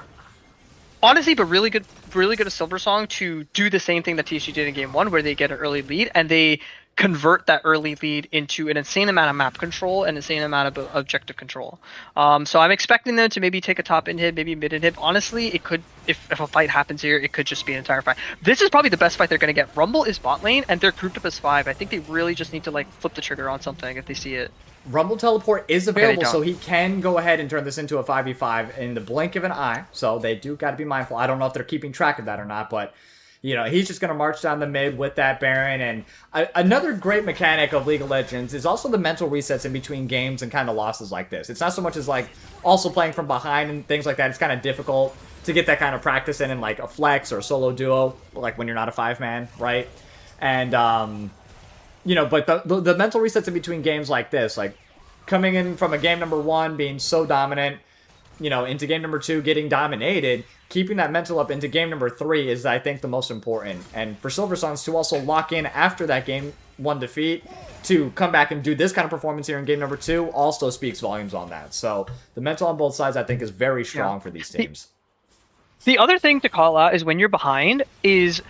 honestly, but really good of Silversong to do the same thing that TSG did in game 1, where they get an early lead and they convert that early lead into an insane amount of map control and insane amount of objective control. So I'm expecting them to maybe take a top inhib, maybe mid inhib. Honestly, it could, if a fight happens here, it could just be an entire fight. This is probably the best fight they're going to get. Rumble is bot lane, and they're grouped up as 5. I think they really just need to like flip the trigger on something if they see it.
Rumble Teleport is available,
don't.
so he can go ahead and turn this into a 5v5 in the blink of an eye. So they do got to be mindful. I don't know if they're keeping track of that or not, but he's just going to march down the mid with that Baron. And another great mechanic of League of Legends is also the mental resets in between games and kind of losses like this. It's not so much as like also playing from behind and things like that. It's kind of difficult to get that kind of practice in like a flex or a solo duo, like when you're not a 5-man, right? And but the mental resets in between games like this, like coming in from a game number 1 being so dominant, into game number 2 getting dominated, keeping that mental up into game number 3 is, I think, the most important. And for Silversongs to also lock in after that game 1 defeat to come back and do this kind of performance here in game number 2 also speaks volumes on that. So the mental on both sides, I think, is very strong for these teams.
The other thing to call out is when you're behind is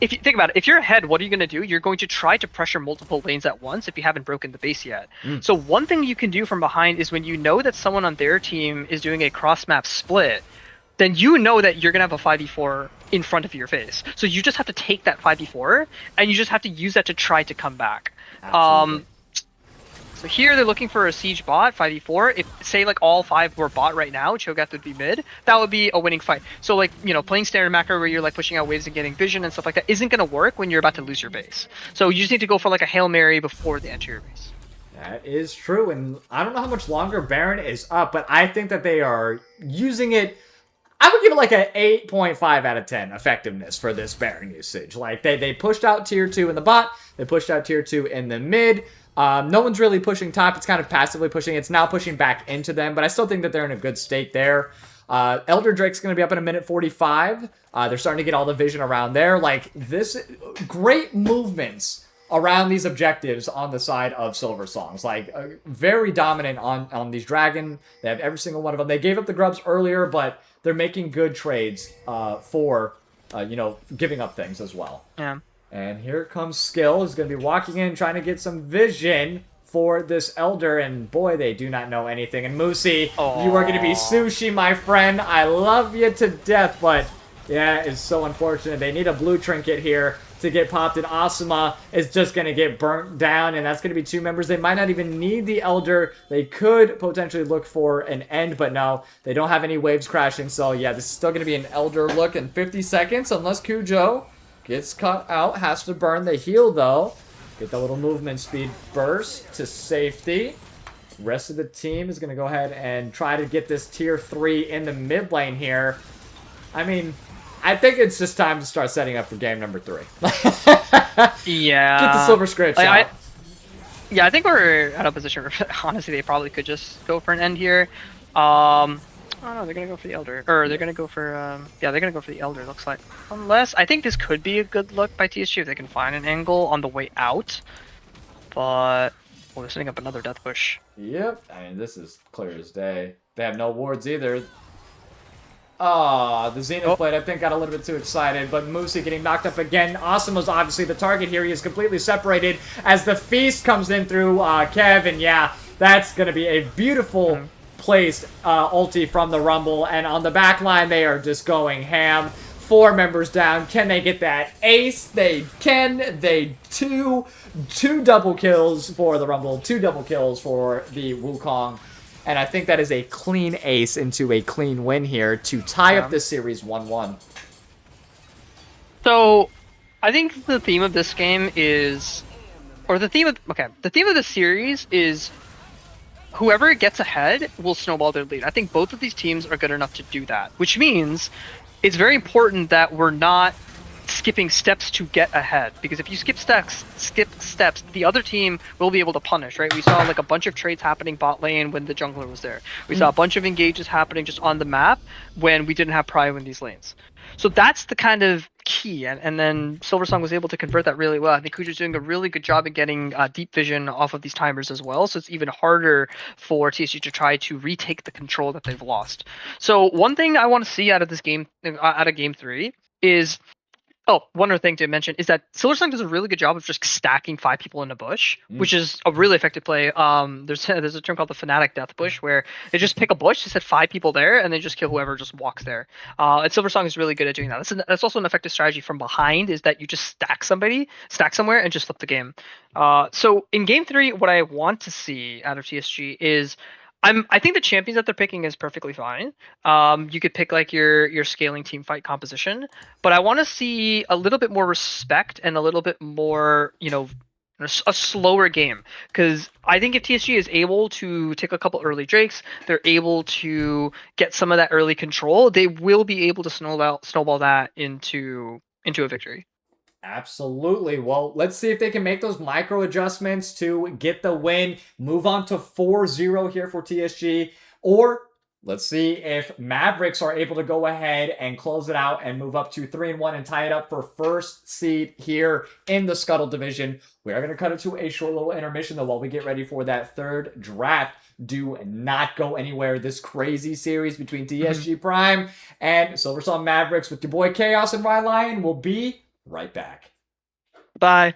if you think about it, if you're ahead, what are you going to do? You're going to try to pressure multiple lanes at once if you haven't broken the base yet.
Mm.
So one thing you can do from behind is when you know that someone on their team is doing a cross map split, then you know that you're going to have a 5v4 in front of your face. So you just have to take that 5v4 and you just have to use that to try to come back.
Absolutely.
So here they're looking for a siege bot, 5v4. If, say, like, all 5 were bot right now, Cho'Gath would be mid, that would be a winning fight. So, like, you know, playing standard macro where you're, like, pushing out waves and getting vision and stuff like that isn't going to work when you're about to lose your base. So you just need to go for, like, a Hail Mary before they enter your base.
That is true, and I don't know how much longer Baron is up, but I think that they are using it. I would give it like a 8.5 out of 10 effectiveness for this Baron usage. Like, they pushed out tier 2 in the bot, they pushed out tier 2 in the mid. No one's really pushing top. It's kind of passively pushing. It's now pushing back into them, but I still think that they're in a good state there. Elder Drake's going to be up in a minute 45. They're starting to get all the vision around there. Like, this, great movements around these objectives on the side of Silversongs. Like, very dominant on these Dragon. They have every single one of them. They gave up the grubs earlier, but they're making good trades for, giving up things as well.
Yeah.
And here comes Skill, who's going to be walking in, trying to get some vision for this Elder, and boy, they do not know anything. And Moosey, you are going to be sushi, my friend. I love you to death, but yeah, it's so unfortunate. They need a blue trinket here to get popped, and Asuma is just going to get burnt down, and that's going to be 2 members. They might not even need the Elder. They could potentially look for an end, but no, they don't have any waves crashing, so yeah, this is still going to be an Elder look in 50 seconds, unless Kujo gets cut out, has to burn the heal, though. Get the little movement speed burst to safety. Rest of the team is going to go ahead and try to get this tier 3 in the mid lane here. I mean, I think it's just time to start setting up for game number 3.
Yeah.
Get the silver scripts out.
I think we're at a position where, honestly, they probably could just go for an end here. Oh no, they're gonna go for the Elder. Or they're gonna go for, yeah, they're gonna go for the Elder, looks like. Unless, I think this could be a good look by TSG if they can find an angle on the way out. But, well, they're setting up another death push.
Yep, I mean, this is clear as day. They have no wards either. Ah, the Zenith Blade, I think, got a little bit too excited, but Moosey getting knocked up again. Asuma's obviously the target here. He is completely separated as the Feast comes in through Kev, and yeah, that's going to be a beautiful placed ulti from the Rumble, and on the back line, they are just going ham. 4 members down. Can they get that ace? They can. They do. 2 double kills for the Rumble, 2 double kills for the Wukong. And I think that is a clean ace into a clean win here to tie up this series 1-1.
So, I think the theme of this game is, or the theme of the series is whoever gets ahead will snowball their lead. I think both of these teams are good enough to do that, which means it's very important that we're not skipping steps to get ahead, because if you skip steps, the other team will be able to punish, right? We saw like a bunch of trades happening bot lane when the jungler was there. We saw a bunch of engages happening just on the map when we didn't have prio in these lanes. So that's the kind of key, and then Silversong was able to convert that really well. I think Kuja's doing a really good job at getting deep vision off of these timers as well, so it's even harder for TSG to try to retake the control that they've lost. So one thing I want to see out of this game, out of game 3, is, oh, one other thing to mention is that Silversong does a really good job of just stacking 5 people in a bush, which is a really effective play. There's a term called the Fnatic Death Bush, where they just pick a bush, they set 5 people there, and they just kill whoever just walks there. And Silversong is really good at doing that. That's also an effective strategy from behind, is that you just stack somewhere, and just flip the game. So in game 3, what I want to see out of TSG is, I think the champions that they're picking is perfectly fine. You could pick like your scaling team fight composition, but I want to see a little bit more respect and a little bit more, a slower game, because I think if TSG is able to take a couple early drakes, they're able to get some of that early control, they will be able to snowball that into a victory.
Absolutely. Well, let's see if they can make those micro adjustments to get the win, move on to 4-0 here for TSG, or let's see if Mavericks are able to go ahead and close it out and move up to 3-1 and tie it up for first seed here in the Scuttle division. We are going to cut it to a short little intermission, though, while we get ready for that third draft. Do not go anywhere. This crazy series between TSG Prime and Silversong Mavericks with your boy Chaos and Rye Lion will be right back.
Bye.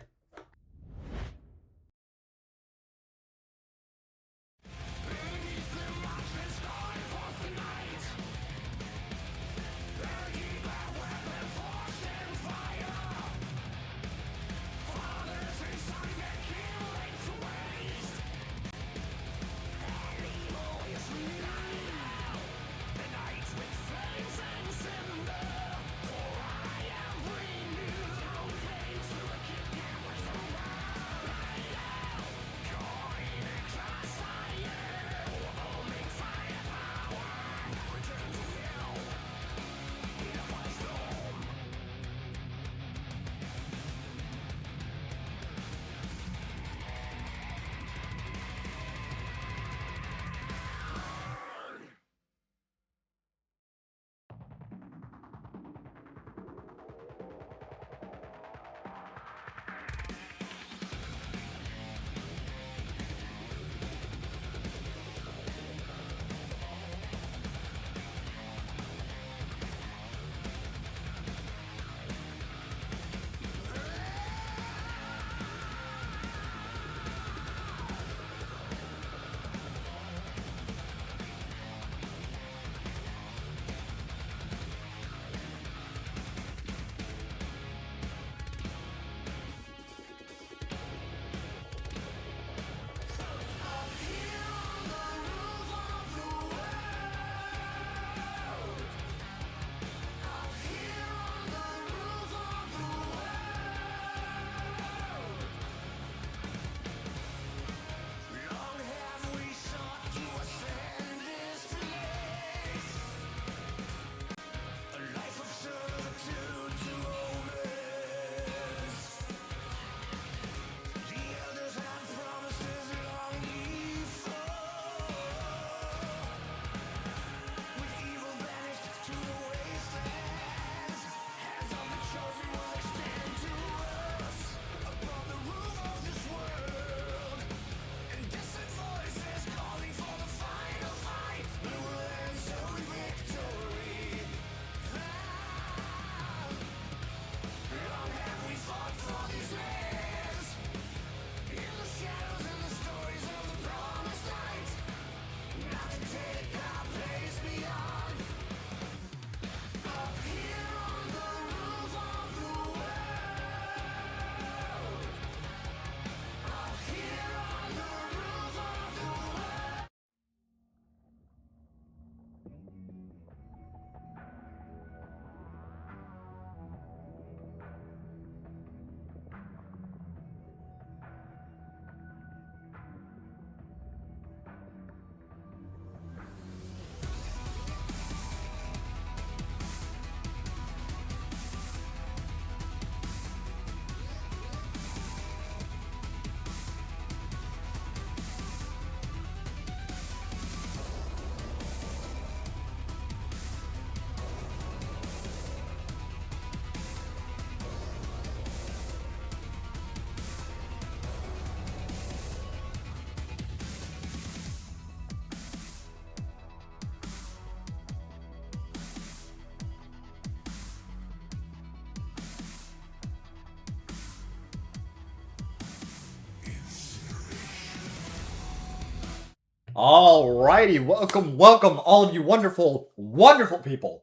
Alrighty, welcome, all of you wonderful, wonderful people.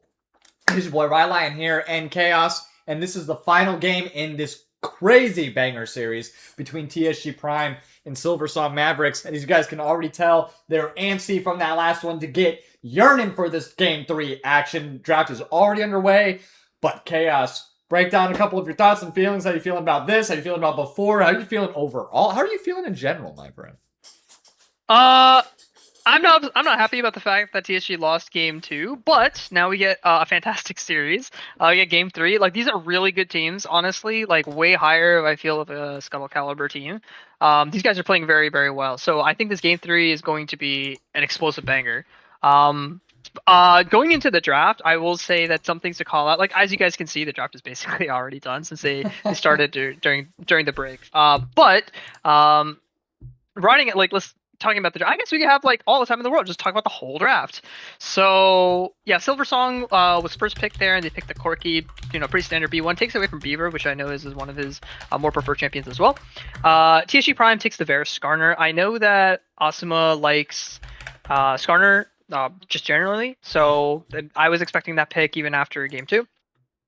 This is your boy Rylion here, and Chaos, and this is the final game in this crazy banger series between TSG Prime and Silversong Mavericks. And as you guys can already tell, they're antsy from that last one to get yearning for this Game 3 action. Draft is already underway, but Chaos, break down a couple of your thoughts and feelings. How you feeling about this? How you feeling about before? How are you feeling overall? How are you feeling in general, my friend?
I'm not happy about the fact that TSG lost game 2, but now we get a fantastic series. We get game 3. Like, these are really good teams, honestly. Like, way higher, I feel, of a Scuttle caliber team. These guys are playing very, very well. So I think this game 3 is going to be an explosive banger. Going into the draft, I will say that some things to call out. Like, as you guys can see, the draft is basically already done since they started during the break. But riding it, like, let's talking about the draft, I guess we could have like all the time in the world just talk about the whole draft. So yeah, Silversong was first picked there, and they picked the Corki, pretty standard B1. Takes away from Beaver, which I know is one of his more preferred champions as well. TSG Prime takes the Varus Skarner. I know that Asuma likes Skarner just generally, so I was expecting that pick even after game 2.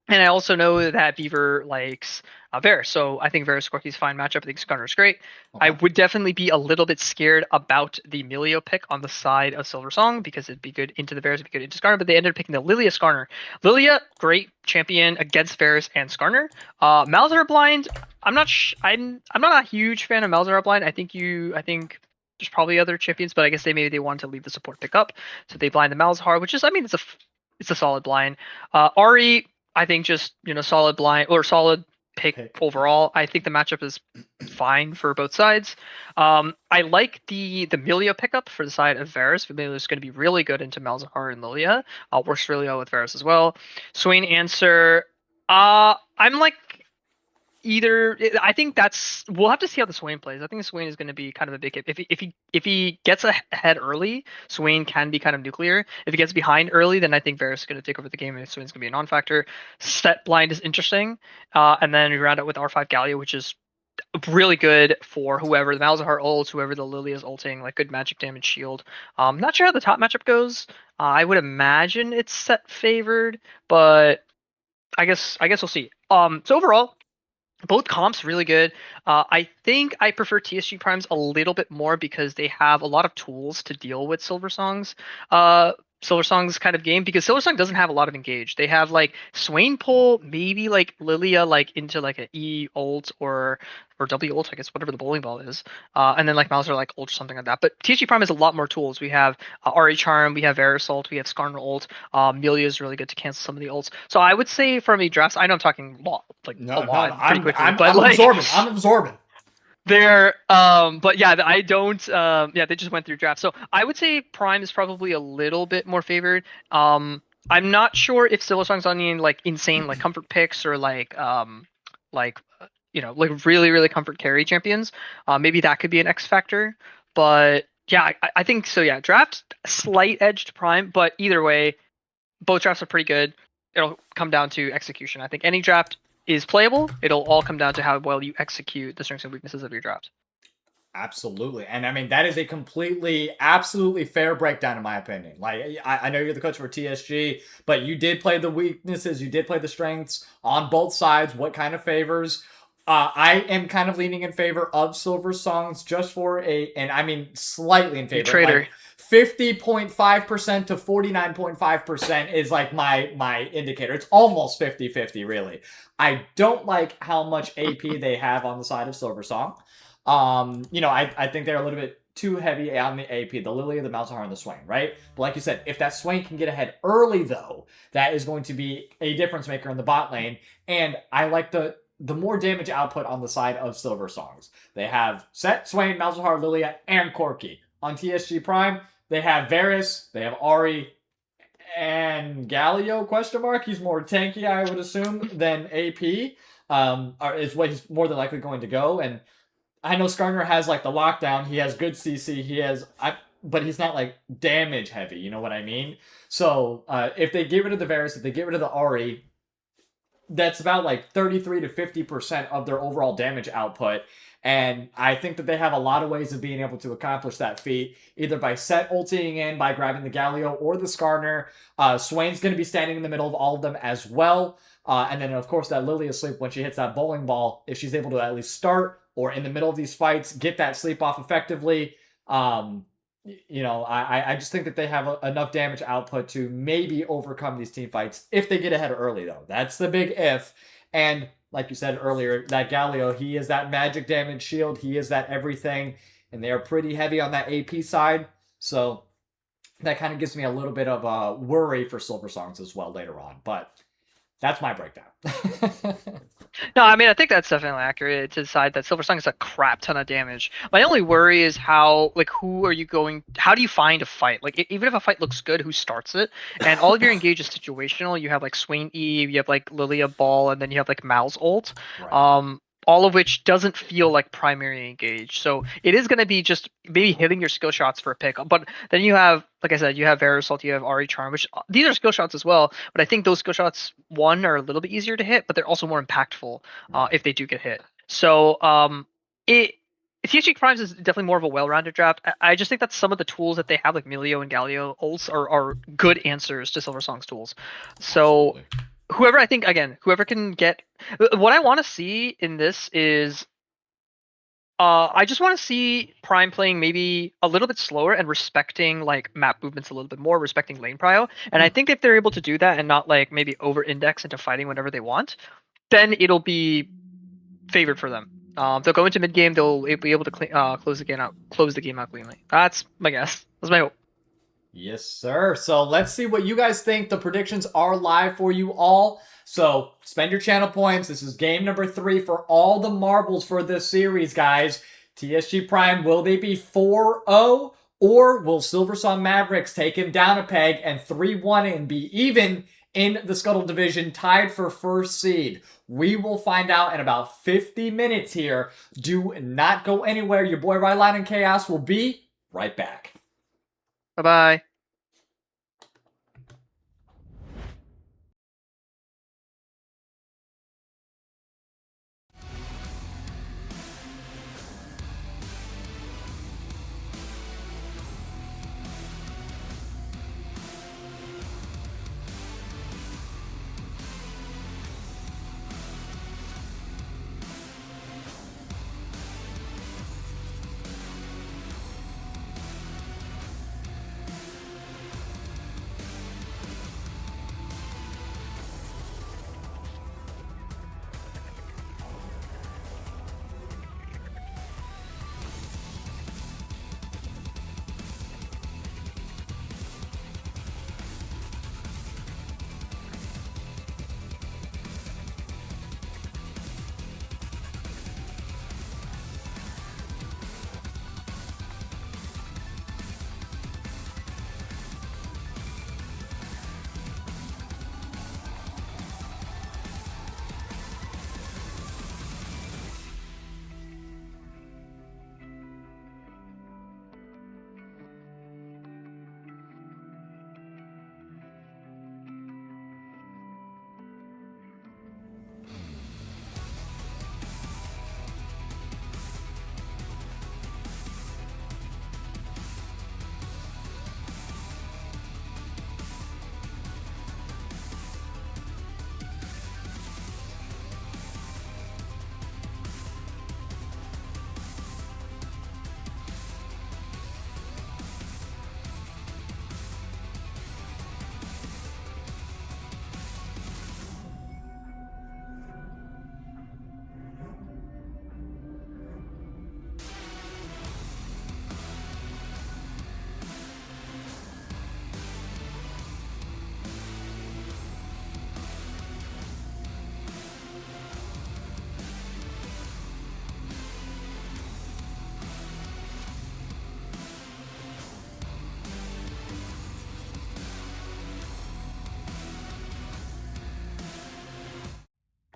And I also know that Beaver likes Varus, so I think Varus Corki's fine matchup. I think Skarner's great.
Okay.
I would definitely be a little bit scared about the Milio pick on the side of Silversong because it'd be good into the Varus, it'd be good into Skarner, but they ended up picking the Lilia Skarner. Lilia, great champion against Varus and Skarner. Malzahar blind, I'm not a huge fan of Malzahar blind. I think there's probably other champions, but I guess maybe they wanted to leave the support pick up, so they blind the Malzahar, which is, it's a solid blind. Ari, I think just solid blind or solid pick overall. I think the matchup is fine for both sides. I like the Milio pickup for the side of Varus. Milio is going to be really good into Malzahar and Lilia. Works really well with Varus as well. Swain answer. I'm like either. I think we'll have to see how the Swain plays. I think Swain is going to be kind of a big hit. If he gets ahead early, Swain can be kind of nuclear. If he gets behind early, then I think Varus is going to take over the game, and Swain's going to be a non-factor. Set blind is interesting, and then we round out with R5 Galio, which is really good for whoever the Malzahar ults, whoever the Lily is ulting, like good magic damage shield. Not sure how the top matchup goes. I would imagine it's set favored, but I guess we'll see. So overall, both comps really good. I think I prefer TSG Primes a little bit more because they have a lot of tools to deal with Silversong's kind of game, because Silversong doesn't have a lot of engage. They have like Swain pull, maybe like Lilia like into like an E ult or W ult, I guess, whatever the bowling ball is. And then like Mauser like ult or something like that. But TSG Prime has a lot more tools. We have RA Charm, we have Varus ult, we have Skarner ult. Milia is really good to cancel some of the ults. So I would say from a draft, I know I'm talking a lot, pretty quickly, but like
I'm absorbing.
they're but yeah, I don't they just went through draft. So I would say Prime is probably a little bit more favored. I'm not sure if Silversong's on any like insane like comfort picks or like like like really really comfort carry champions. Maybe that could be an X factor. But yeah, I think so. Yeah, draft slight edge to Prime, but either way, both drafts are pretty good. It'll come down to execution. I think any draft is playable. It'll all come down to how well you execute the strengths and weaknesses of your draft.
Absolutely. And I mean, that is a absolutely fair breakdown, in my opinion. Like, I know you're the coach for TSG, but you did play the weaknesses, you did play the strengths on both sides. What kind of favors? I am kind of leaning in favor of Silversongs just for and I mean, slightly in favor.
Trader.
Like 50.5% to 49.5% is like my indicator. It's almost 50-50, really. I don't like how much AP they have on the side of Silversong. I think they're a little bit too heavy on the AP, the Lilia, the Malzahar, and the Swain, right? But like you said, if that Swain can get ahead early, though, that is going to be a difference maker in the bot lane. And I like the more damage output on the side of Silversongs. They have Set, Swain, Malzahar, Lilia, and Corki. On TSG Prime, they have Varus, they have Ari, and Galio, question mark. He's more tanky, I would assume, than AP. Is what he's more than likely going to go. And I know Skarner has like the lockdown. He has good CC. But he's not like damage heavy. You know what I mean? So if they get rid of the Varus, if they get rid of the Ari, that's about like 33 to 50% of their overall damage output. And I think that they have a lot of ways of being able to accomplish that feat, either by Set ulting in, by grabbing the Galio or the Skarner. Swain's going to be standing in the middle of all of them as well. And then, of course, that Lilia sleep, when she hits that bowling ball, if she's able to at least start or in the middle of these fights, get that sleep off effectively. I just think that they have enough damage output to maybe overcome these team fights if they get ahead early, though. That's the big if. And like you said earlier, that Galio, he is that magic damage shield. He is that everything. And they are pretty heavy on that AP side. So that kind of gives me a little bit of a worry for Silversongs as well later on. But that's my breakdown.
No, I mean, I think that's definitely accurate to decide that Silversong is a crap ton of damage. My only worry is how do you find a fight? Like, even if a fight looks good, who starts it? And all of your engage is situational. You have like Swain Eve, you have like Lilia Ball, and then you have like Mal's ult.
Right.
all of which doesn't feel like primary engage. So it is going to be just maybe hitting your skill shots for a pick. But then you have, like I said, you have Verisalt, you have Ari Charm, which these are skill shots as well. But I think those skill shots, one, are a little bit easier to hit, but they're also more impactful if they do get hit. So it TSG Primes is definitely more of a well-rounded draft. I just think that some of the tools that they have, like Milio and Galio ults, are good answers to Silversong's tools. So
Absolutely.
whoever, I think, again, whoever can get what I want to see in this is I just want to see Prime playing maybe a little bit slower and respecting like map movements a little bit more, respecting lane prio. And I think if they're able to do that and not like maybe over index into fighting whenever they want, then it'll be favored for them. They'll go into mid game, they'll be able to close the game out cleanly. That's my guess. That's my hope.
Yes, sir. So let's see what you guys think. The predictions are live for you all. So spend your channel points. This is game number 3 for all the marbles for this series, guys. TSG Prime, will they be 4-0? Or will Silversong Mavericks take him down a peg and 3-1 and be even in the Scuttle division, tied for first seed? We will find out in about 50 minutes here. Do not go anywhere. Your boy Ryline and Chaos will be right back.
Bye bye.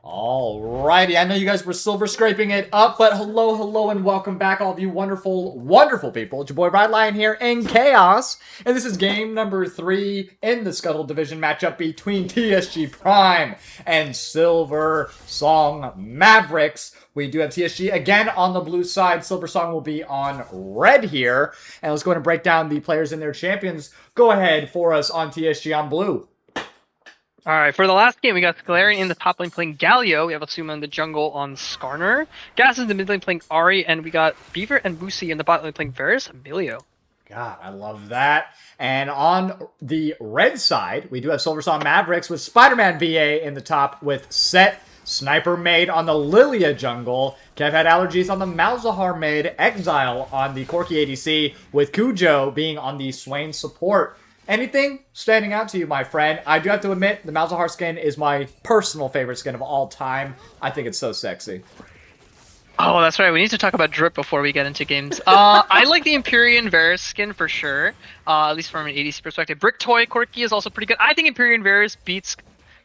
Alrighty, I know you guys were silver scraping it up, but hello, and welcome back, all of you wonderful, wonderful people. It's your boy Ride here in Chaos, and this is game number 3 in the Scuttle Division matchup between TSG Prime and Silversong Mavericks. We do have TSG again on the blue side. Silversong will be on red here, and let's go ahead and break down the players and their champions. Go ahead for us on TSG on blue.
All right, for the last game, we got Galarian in the top lane playing Galio. We have Atsuma in the jungle on Skarner. Gas in the mid lane playing Ari, and we got Beaver and Wusi in the bot lane playing Varus and Emilio.
God, I love that. And on the red side, we do have Silversong Mavericks with Spider-Man VA in the top with Set, Sniper Maid on the Lilia jungle. Kev had allergies on the Malzahar Maid, Exile on the Corki ADC, with Cujo being on the Swain support. Anything standing out to you, my friend? I do have to admit, the Malzahar skin is my personal favorite skin of all time. I think it's so sexy.
Oh, that's right. We need to talk about drip before we get into games. I like the Empyrean Varus skin for sure, at least from an ADC perspective. Brick Toy Corki is also pretty good. I think Empyrean Varus beats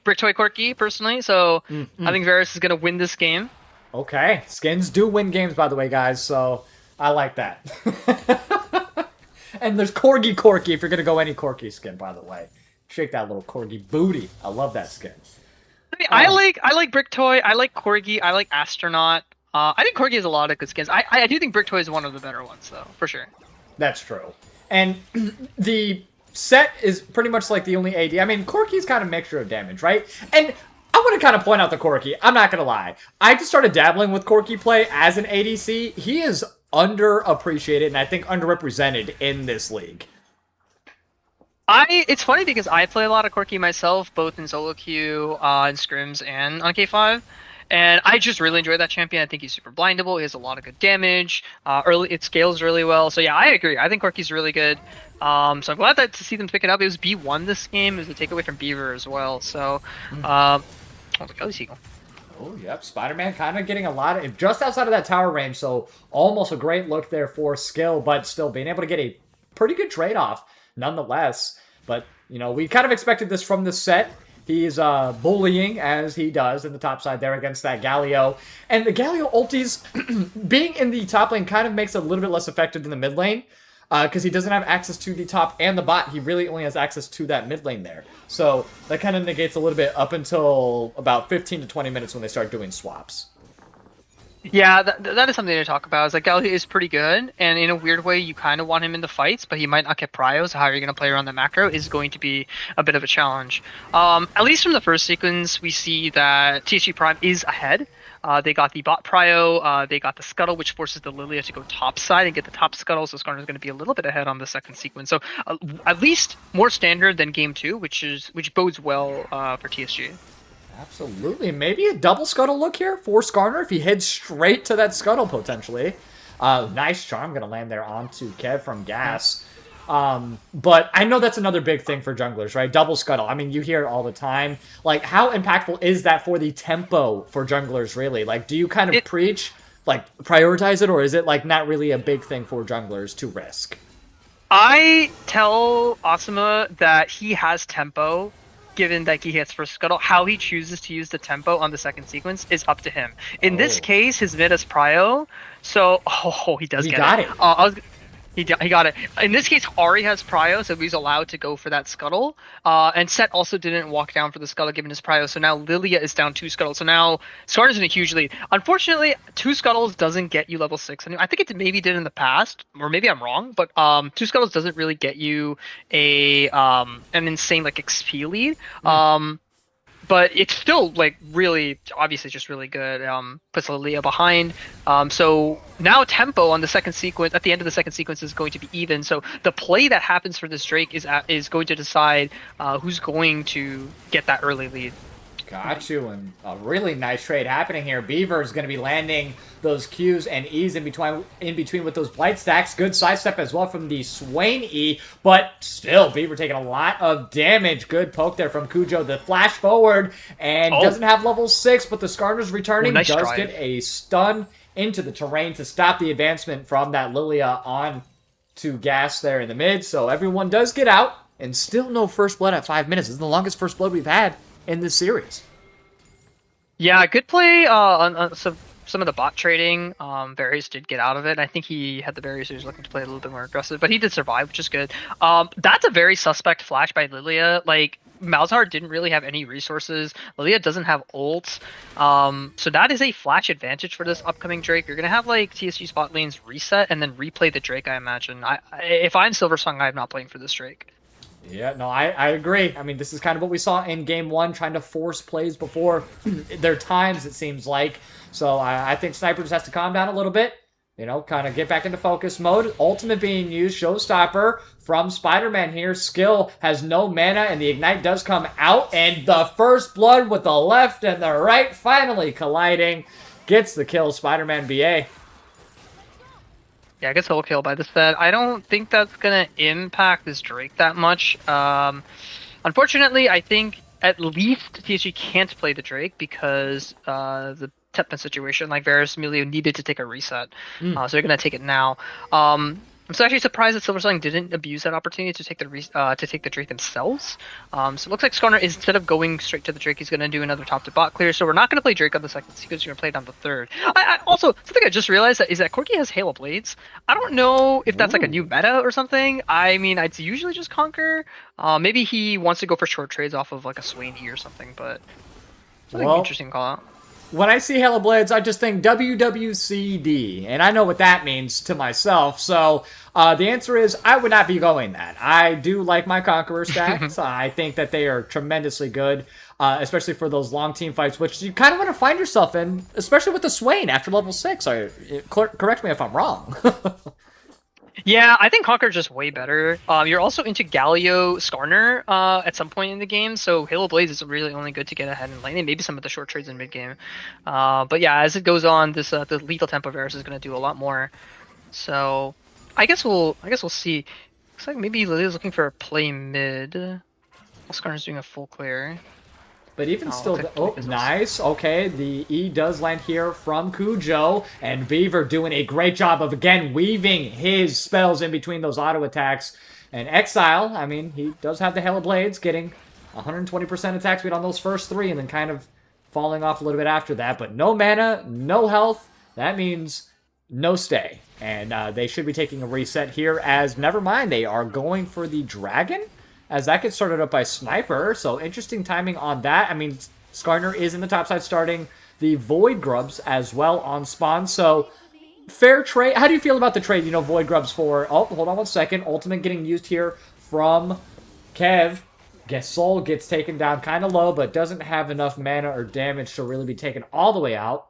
Brick Toy Corki, personally, so I think Varus is going to win this game.
Okay, skins do win games, by the way, guys. So I like that. And there's Corgi if you're gonna go any Corgi skin, by the way. Shake that little Corgi booty. I love that skin.
I mean,
Oh,
I like Brick Toy, I like Corgi, I like Astronaut. I think Corgi has a lot of good skins. I do think Brick Toy is one of the better ones though, for sure.
that's true. And the set is pretty much like the only AD. I mean, Corki's kind of a mixture of damage, right? And I want to kind of point out the Corki. I'm not going to lie. I just started dabbling with Corki play as an ADC. He is underappreciated and I think underrepresented in this league.
It's funny because I play a lot of Corki myself, both in solo queue, in scrims, and on K5. And I just really enjoy that champion. I think he's super blindable. He has a lot of good damage. It scales really well. So yeah, I agree. I think Corki's really good. So I'm glad to see them pick it up. It was B1 this game. It was a takeaway from Beaver as well. So, oh, the Gully Seagull.
Oh, yep. Spider-Man kind of getting a lot of... Just outside of that tower range, so almost a great look there for skill, but still being able to get a pretty good trade-off nonetheless. But, you know, we kind of expected this from this set. He's bullying, as he does, in the top side there against that Galio. And the Galio ultis, being in the top lane kind of makes it a little bit less effective than the mid lane. Because he doesn't have access to the top and the bot. He really only has access to that mid lane there. So that kind of negates a little bit up until about 15 to 20 minutes when they start doing swaps.
Yeah, that is something to talk about. Is like Galio is pretty good, and in a weird way, you kind of want him in the fights, but he might not get prio. So how you're going to play around the macro is going to be a bit of a challenge. At least from the first sequence, we see that TSG Prime is ahead. They got the bot prio, they got the Scuttle, which forces the Lilia to go top side and get the top Scuttle, so Skarner's going to be a little bit ahead on the second sequence. So at least more standard than game 2, which bodes well for TSG.
Absolutely. Maybe a double Scuttle look here for Skarner if he heads straight to that Scuttle, potentially. Nice charm going to land there onto Kev from Gas. But I know that's another big thing for junglers, right? Double Scuttle. I mean, you hear it all the time. Like, how impactful is that for the tempo for junglers, really? Like, do you kind of preach, like, prioritize it, or is it, like, not really a big thing for junglers to risk?
I tell Asuma that he has tempo, given that he hits first Scuttle. How he chooses to use the tempo on the second sequence is up to him. In this case, his mid is prio, so he does
He
get
got it.
He got it. In this case, Ari has prio, so he's allowed to go for that Scuttle. And Set also didn't walk down for the Scuttle given his prio, so now Lilia is down 2 Scuttles. So now Skarner's in a huge lead. Unfortunately, 2 Scuttles doesn't get you level 6. I think it maybe did in the past, or maybe I'm wrong, but 2 Scuttles doesn't really get you an insane like XP lead. But it's still like really, obviously, just really good. Puts Lilia behind. So now tempo on the second sequence, at the end of the second sequence, is going to be even. So the play that happens for this Drake is going to decide who's going to get that early lead.
Got you, and a really nice trade happening here. Beaver is going to be landing those Qs and Es in between with those Blight stacks. Good sidestep as well from the Swain E, but still, Beaver taking a lot of damage. Good poke there from Kujo. The flash forward, and doesn't have level 6, but the Skarner's returning.
Nice
does
drive.
get a stun into the terrain to stop the advancement from that Lilia on to Gas there in the mid, so everyone does get out, and still no first blood at 5 minutes. This is the longest first blood we've had in this series.
Yeah, good play on some of the bot trading. Varys did get out of it. I think he had the Varys who was looking to play a little bit more aggressive, but he did survive, which is good. That's a very suspect flash by Lilia. Like, Malzahar didn't really have any resources. Lilia doesn't have ults. So that is a flash advantage for this upcoming Drake. You're going to have, like, TSG spot lanes reset and then replay the Drake, I imagine. If I'm Silversong, I'm not playing for this Drake.
Yeah, no, I agree. I mean, this is kind of what we saw in Game 1, trying to force plays before their times, it seems like. So I think Sniper just has to calm down a little bit, you know, kind of get back into focus mode. Ultimate being used, Showstopper from Spider-Man here. Skill has no mana, and the Ignite does come out, and the first blood with the left and the right finally colliding. Gets the kill, Spider-Man BA.
Yeah, I guess he'll kill by this set. I don't think that's gonna impact this Drake that much. Unfortunately, I think at least TSG can't play the Drake because the Tepman situation, like Varys Emilio needed to take a reset. So they're gonna take it now. I'm so actually surprised that Silversong didn't abuse that opportunity to take the Drake themselves. So it looks like Skarner, instead of going straight to the Drake, he's going to do another top to bot clear. So we're not going to play Drake on the second sequence. We're going to play it on the third. I also, something I just realized is that Corki has Halo Blades. I don't know if that's like a new meta or something. I mean, it's usually just Conquer. Maybe he wants to go for short trades off of like a Swain E or something, but something interesting call out.
When I see Halo Blades, I just think WWCD, and I know what that means to myself, so the answer is I would not be going that. I do like my Conqueror stacks. I think that they are tremendously good, especially for those long team fights, which you kind of want to find yourself in, especially with the Swain after level 6. Correct me if I'm wrong.
Yeah, I think Conquer's just way better. You're also into Galio Skarner at some point in the game, so Halo Blaze is really only good to get ahead in lane, and maybe some of the short trades in mid game. But yeah, as it goes on, this the lethal tempo Varus is going to do a lot more. So I guess we'll see. Looks like maybe Lilia's looking for a play mid. While Skarner's doing a full clear.
But even still, nice. Okay, the E does land here from Kujo, and Beaver doing a great job of, again, weaving his spells in between those auto attacks. And Exile, I mean, he does have the Halo Blades, getting 120% attack speed on those first 3, and then kind of falling off a little bit after that. But no mana, no health, that means no stay. And they should be taking a reset here, as, never mind, they are going for the Dragon? As that gets started up by Sniper, so interesting timing on that. I mean, Skarner is in the top side starting the Void Grubs as well on spawn, so fair trade. How do you feel about the trade, Void Grubs for... Oh, hold on one second. Ultimate getting used here from Kev. Gasol gets taken down kind of low, but doesn't have enough mana or damage to really be taken all the way out.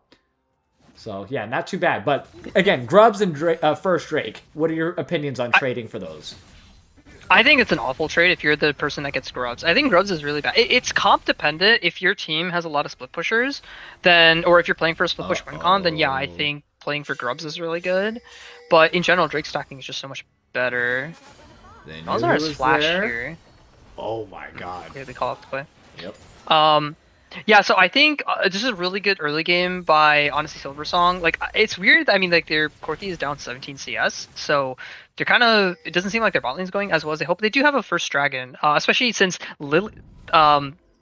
So, yeah, not too bad. But, again, Grubs and first Drake. What are your opinions on trading for those?
I think it's an awful trade if you're the person that gets Grubs. I think Grubs is really bad. It's comp dependent. If your team has a lot of split pushers, then, or if you're playing for a split push win con, then yeah, I think playing for Grubs is really good. But in general, Drake stacking is just so much better. Malzahar has flash here.
Oh my god.
Yeah, they call up to play.
Yep.
Yeah, so I think this is a really good early game by, honestly, Silversong. Like, it's weird. I mean, like, their Corki is down 17 CS, so they're kind of... It doesn't seem like their bot lane's going as well as they hope. They do have a first dragon, especially since Lilia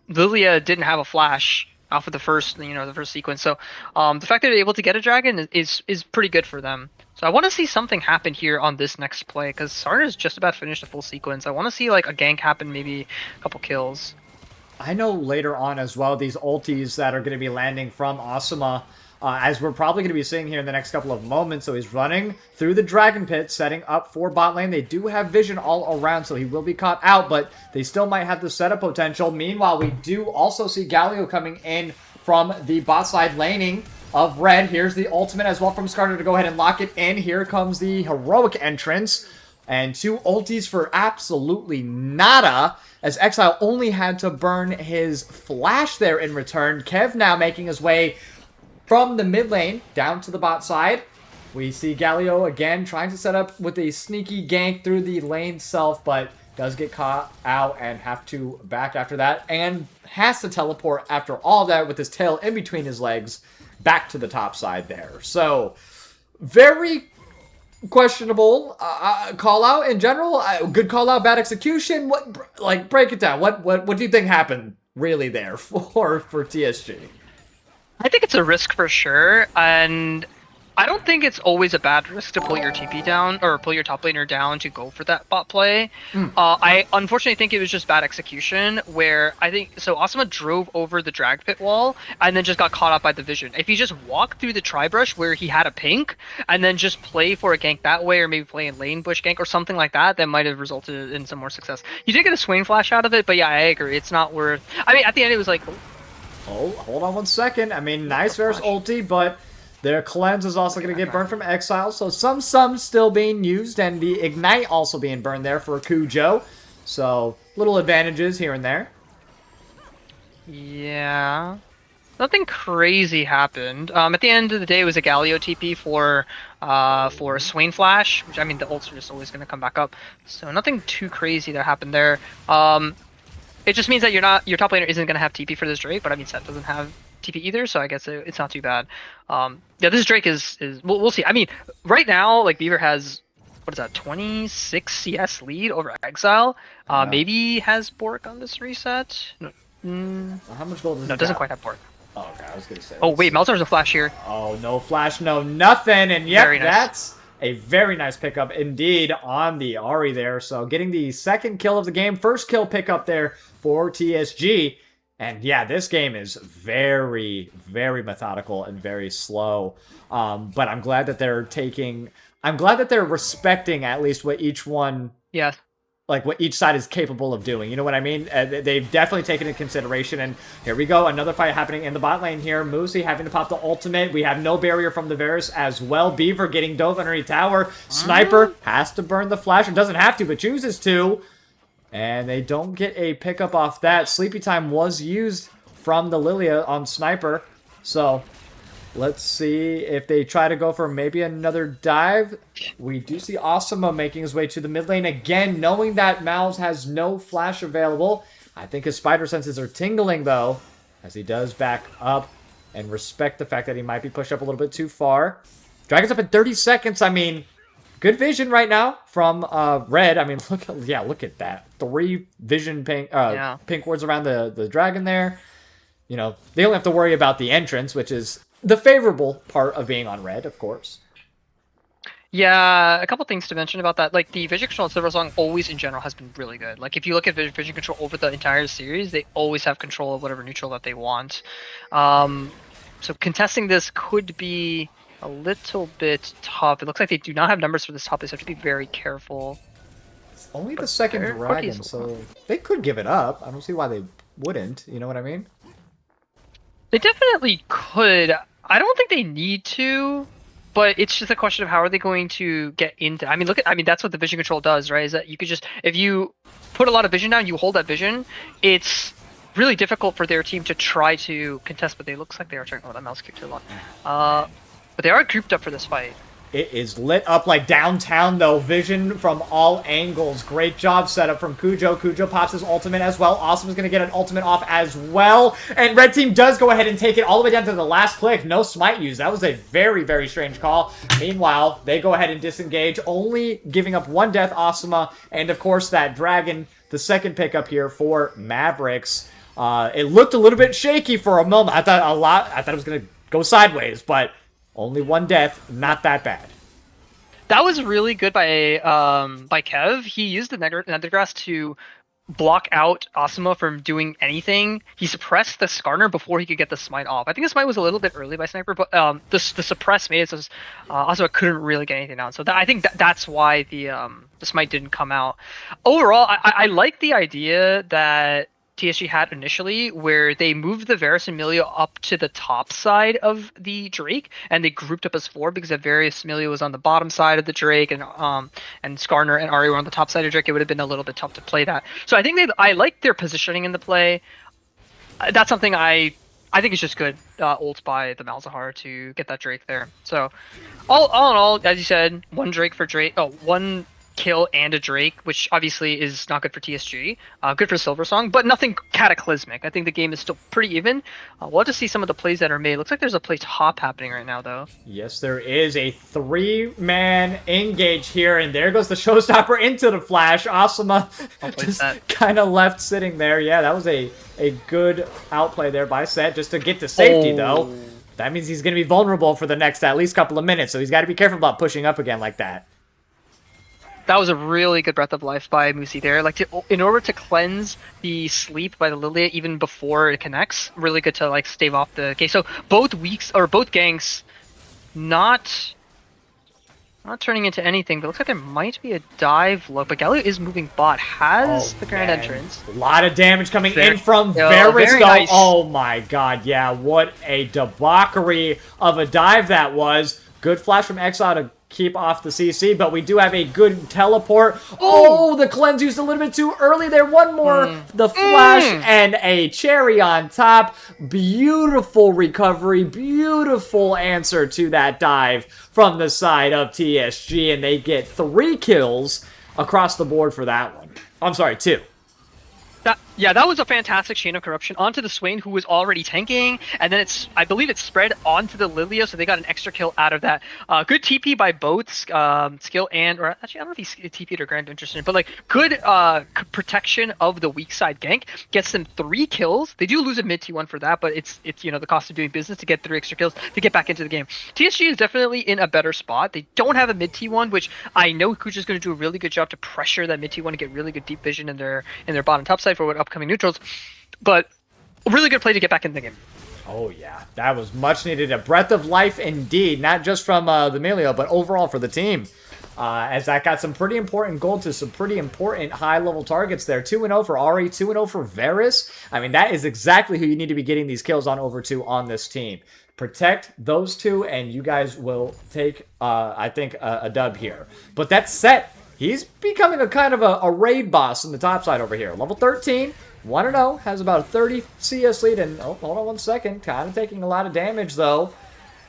didn't have a flash off of the first, the first sequence. So the fact that they're able to get a dragon is pretty good for them. So I want to see something happen here on this next play, because Sarna's just about finished a full sequence. I want to see, like, a gank happen, maybe a couple kills.
I know later on as well, these ultis that are going to be landing from Asuma, as we're probably going to be seeing here in the next couple of moments. So he's running through the Dragon Pit, setting up for bot lane. They do have vision all around, so he will be caught out, but they still might have the setup potential. Meanwhile, we do also see Galio coming in from the bot side laning of red. Here's the ultimate as well from Skarner to go ahead and lock it in. Here comes the heroic entrance. And 2 ultis for absolutely nada, as Exile only had to burn his flash there in return. Kev now making his way from the mid lane down to the bot side. We see Galio again trying to set up with a sneaky gank through the lane self, but does get caught out and have to back after that, and has to teleport after all that with his tail in between his legs back to the top side there. So, very questionable call out in general. Good call out, bad execution. What, break it down. What do you think happened really there for TSG?
I think it's a risk for sure, and I don't think it's always a bad risk to pull your TP down or pull your top laner down to go for that bot play. I unfortunately think it was just bad execution, where I think Asuma drove over the drag pit wall and then just got caught up by the vision. If he just walked through the tri-brush where he had a pink and then just play for a gank that way, or maybe play a lane bush gank or something like that, that might have resulted in some more success. You did get a Swain flash out of it, but yeah, I agree. It's not worth... I mean, at the end it was like...
Oh, hold on one second. I mean, nice Varus ulti, but their cleanse is also going to get burned from Exile, so some still being used, and the Ignite also being burned there for Kujo. So, little advantages here and there.
Yeah. Nothing crazy happened. At the end of the day, it was a Galio TP for a Swain Flash, which, I mean, the ults are just always going to come back up. So nothing too crazy that happened there. It just means that your top laner isn't going to have TP for this Drake, but I mean, Seth doesn't have TP either, so I guess it's not too bad. Yeah, this Drake is we'll see. I mean, right now, like, Beaver has what is that, 26 CS lead over Exile.
Yeah.
Maybe has Bork on this reset. No,
How much gold does
no,
he
it doesn't
got?
quite have Bork.
Oh, okay, I was gonna say.
Oh
let's
wait,
see.
Malzar's a flash here.
Oh, no flash, no nothing. And yep,
Very nice.
that's a very nice pickup indeed on the Ahri there. So getting the second kill of the game, first kill pickup there for TSG. And yeah, this game is very, very methodical and very slow. But I'm glad that I'm glad that they're respecting at least what each one
Yeah.
like what each side is capable of doing. You know what I mean? They've definitely taken into consideration. And here we go. Another fight happening in the bot lane here. Moosey having to pop the ultimate. We have no barrier from the Varus as well. Beaver getting dove underneath tower. Sniper has to burn the flash. Or doesn't have to, but chooses to. And they don't get a pickup off that. Sleepy time was used from the Lilia on Sniper. So let's see if they try to go for maybe another dive. We do see Asuma making his way to the mid lane again, knowing that Malz has no flash available. I think his spider senses are tingling, though, as he does back up and respect the fact that he might be pushed up a little bit too far. Dragon's up in 30 seconds. I mean, good vision right now from Red. I mean, look at that. 3 vision pink wards around the dragon there. You know, they only have to worry about the entrance, which is the favorable part of being on Red, of course.
Yeah, a couple things to mention about that. Like, the vision control on Silversong always, in general, has been really good. Like, if you look at vision control over the entire series, they always have control of whatever neutral that they want. So contesting this could be a little bit tough. It looks like they do not have numbers for this top. They have to be very careful.
It's only the second dragon, so they could give it up. I don't see why they wouldn't. You know what I mean?
They definitely could. I don't think they need to, but it's just a question of how are they going to get into. I mean, that's what the vision control does, right? Is that you could just, if you put a lot of vision down, you hold that vision, it's really difficult for their team to try to contest. But they looks like they are trying. Oh, that mouse kicked too long. But they are grouped up for this fight.
It is lit up like downtown, though. Vision from all angles. Great job setup from Kujo. Kujo pops his ultimate as well. Awesome is going to get an ultimate off as well. And Red Team does go ahead and take it all the way down to the last click. No smite used. That was a very, very strange call. Meanwhile, they go ahead and disengage, only giving up 1 death, Asuma. And, of course, that dragon, the second pickup here for Mavericks. It looked a little bit shaky for a moment. I thought it was going to go sideways, but only 1 death, not that bad.
That was really good by Kev. He used the Nethergrass to block out Asuma from doing anything. He suppressed the Skarner before he could get the smite off. I think the smite was a little bit early by Sniper, but the suppress made it so Asuma couldn't really get anything down. So I think that's why the smite didn't come out. Overall, I like the idea that TSG had initially, where they moved the Varus and Milio up to the top side of the Drake, and they grouped up as 4 because the Varus Milio was on the bottom side of the Drake, and Skarner and Ahri were on the top side of Drake. It would have been a little bit tough to play that. So I think I like their positioning in the play. That's something I think is just good ult by the Malzahar to get that Drake there. So all in all, as you said, 1 Drake for Drake. Oh, 1 kill and a Drake, which obviously is not good for TSG. Good for Silversong, but nothing cataclysmic. I think the game is still pretty even. We'll have to see some of the plays that are made. Looks like there's a play top happening right now, though.
Yes, there is a 3-man engage here, and there goes the showstopper into the flash. Asuma just kind of left sitting there. Yeah, that was a good outplay there by Set, just to get to safety, though. That means he's going to be vulnerable for the next at least couple of minutes, so he's got to be careful about pushing up again like that.
That was a really good breath of life by Moosey there. Like, in order to cleanse the sleep by the Lilia even before it connects, really good to like stave off the case. So both ganks not turning into anything, but it looks like there might be a dive look. But Galio is moving bot, has the grand entrance.
A lot of damage coming in from Varus, though. Nice. Oh my god, yeah, what a debauchery of a dive that was. Good flash from Exile to keep off the CC, but we do have a good teleport. Oh, the cleanse used a little bit too early there. One more, the flash and a cherry on top. Beautiful recovery, beautiful answer to that dive from the side of TSG, and they get 3 kills across the board for that one. I'm sorry, 2.
Yeah, that was a fantastic chain of corruption onto the Swain, who was already tanking, and then I believe it spread onto the Lilia, so they got an extra kill out of that. Good TP by both Skill or actually I don't know if he TP'd or Grand interested, but like good protection of the weak side gank gets them 3 kills. They do lose a mid T1 for that, but it's the cost of doing business to get 3 extra kills to get back into the game. TSG is definitely in a better spot. They don't have a mid T1, which I know Kuja's going to do a really good job to pressure that mid T1 to get really good deep vision in their bottom top side for what upcoming neutrals, but a really good play to get back in the game.
Oh yeah, that was much needed. A breath of life indeed, not just from the Melio, but overall for the team. As that got some pretty important gold to some pretty important high-level targets there. 2-0 for Ari, 2-0 for Varus. I mean, that is exactly who you need to be getting these kills on over to on this team. Protect those two, and you guys will take, I think, a dub here. But that set, he's becoming a kind of a raid boss in the top side over here. Level 13. 1-0, has about a 30 CS lead, and oh, hold on 1 second, kind of taking a lot of damage though,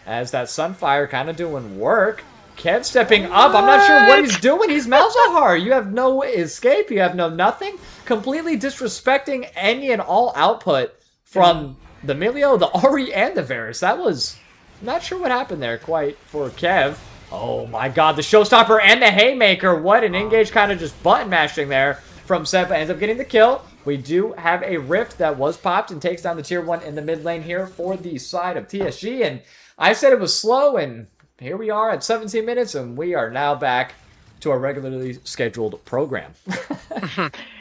as that Sunfire kind of doing work. Kev stepping up, I'm not sure what he's doing, he's Malzahar, you have no escape, you have no nothing, completely disrespecting any and all output from the Melio, the Ari, and the Varus. That was, not sure what happened there quite for Kev. Oh my god, the Showstopper and the Haymaker, what an engage kind of just button mashing there from Seb, ends up getting the kill. We do have a Rift that was popped and takes down the tier 1 in the mid lane here for the side of TSG. And I said it was slow, and here we are at 17 minutes, and we are now back to our regularly scheduled program.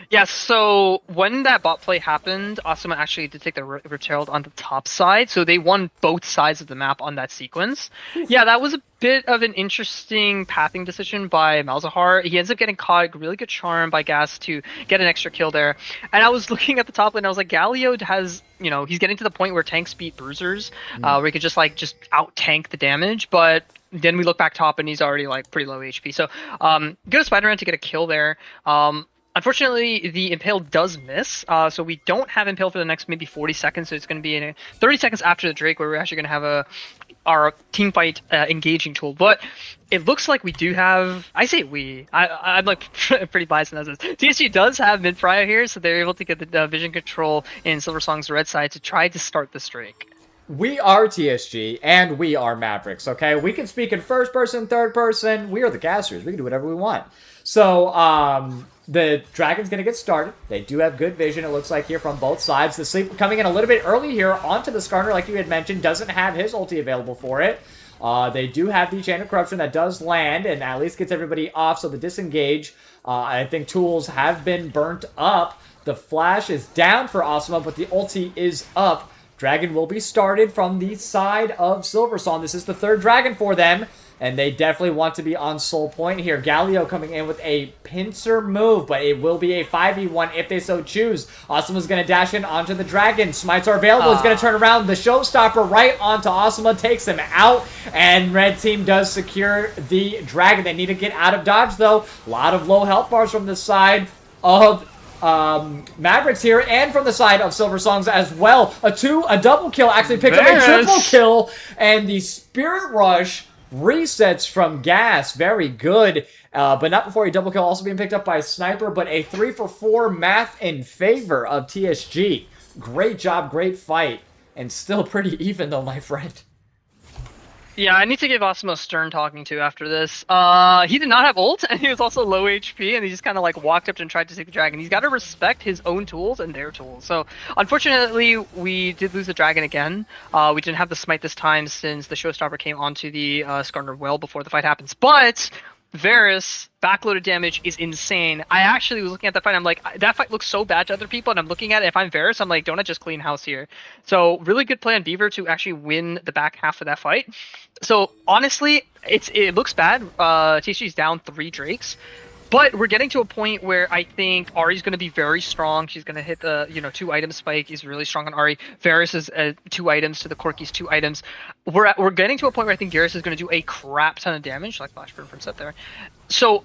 Yeah, so when that bot play happened, Asuma actually did take the Retailed on the top side, so they won both sides of the map on that sequence. Yeah, that was a bit of an interesting pathing decision by Malzahar. He ends up getting caught, really good charm by Gas to get an extra kill there. And I was looking at the top lane, I was like, Galio has, he's getting to the point where tanks beat bruisers, where he could just out-tank the damage, but then we look back top and he's already pretty low HP. So good Spider-Man to get a kill there. Unfortunately, the Impale does miss, so we don't have Impale for the next maybe 40 seconds, so it's going to be in 30 seconds after the Drake where we're actually going to have our team fight engaging tool. But it looks like we do have, I say we, I'm pretty biased in that sense. TSG does have mid-Fryer here, so they're able to get the vision control in Silversong's red side to try to start the streak.
We are TSG, and we are Mavericks, okay? We can speak in first person, third person. We are the casters. We can do whatever we want. So, the Dragon's going to get started. They do have good vision, it looks like, here from both sides. The Sleep coming in a little bit early here onto the Skarner, like you had mentioned, doesn't have his ulti available for it. They do have the Chain of Corruption that does land and at least gets everybody off, so the disengage, I think tools have been burnt up. The flash is down for Asuma, but the ulti is up. Dragon will be started from the side of Silversong. This is the 3rd Dragon for them, and they definitely want to be on Soul Point here. Galio coming in with a pincer move, but it will be a 5v1 if they so choose. Asuma's going to dash in onto the Dragon. Smites are available. He's going to turn around. The Showstopper right onto Asuma, takes him out, and Red Team does secure the Dragon. They need to get out of dodge, though. A lot of low health bars from the side of Mavericks here, and from the side of Silversongs as well. A double kill, actually picked up a triple kill, and the Spirit Rush resets from Gas. Very good, but not before a double kill also being picked up by Sniper, but a 3-for-4 math in favor of TSG. Great job, great fight, and still pretty even though, my friend.
Yeah, I need to give Asuma a stern talking to after this. He did not have ult, and he was also low HP, and he just kind of walked up and tried to take the Dragon. He's got to respect his own tools and their tools. So, unfortunately, we did lose the Dragon again. We didn't have the Smite this time since the Showstopper came onto the Skarner well before the fight happens. But Varus backloaded damage is insane. I actually was looking at that fight. I'm like, that fight looks so bad to other people, and I'm looking at it. If I'm Varus, I'm like, don't I just clean house here? So really good play on Beaver to actually win the back half of that fight. So honestly, it looks bad. TSG's down 3 Drakes. But we're getting to a point where I think Ari's going to be very strong. She's going to hit the 2-item spike. Is really strong on Ari. Varus is 2 items to the Corki's 2 items. We're getting to a point where I think Garrus is going to do a crap ton of damage, like Flash Burn from Set there. So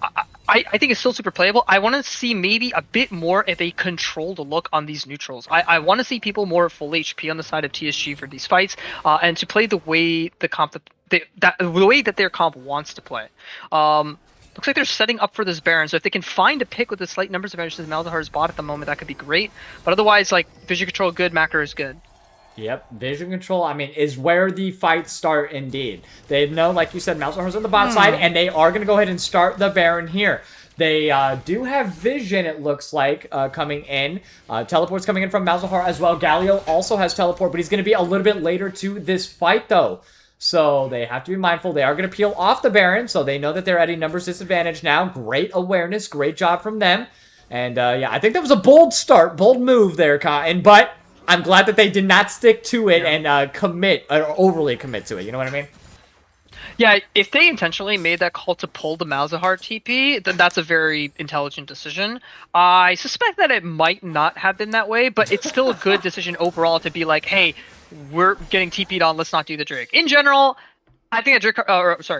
I think it's still super playable. I want to see maybe a bit more of a controlled look on these neutrals. I want to see people more full HP on the side of TSG for these fights, and to play the way the way that their comp wants to play. Looks like they're setting up for this Baron, so if they can find a pick with the slight numbers advantage that Malzahar's bought at the moment, that could be great. But otherwise, like, vision control good, macro is good.
Yep, vision control, I mean, is where the fights start indeed. They know, like you said, Malzahar's on the bot side, and they are going to go ahead and start the Baron here. They do have vision, it looks like, coming in. Teleport's coming in from Malzahar as well. Galio also has teleport, but he's going to be a little bit later to this fight, though. So they have to be mindful. They are going to peel off the Baron, so they know that they're at a numbers disadvantage now. Great awareness, great job from them. And yeah, I think that was a bold start, bold move there, Cotton. But I'm glad that they did not stick to it and commit, or overly commit to it. You know what I mean?
Yeah, if they intentionally made that call to pull the Malzahar TP, then that's a very intelligent decision. I suspect that it might not have been that way, but it's still a good decision overall to be like, hey, we're getting TP'd on, let's not do the Drake. In general, I think that Drake,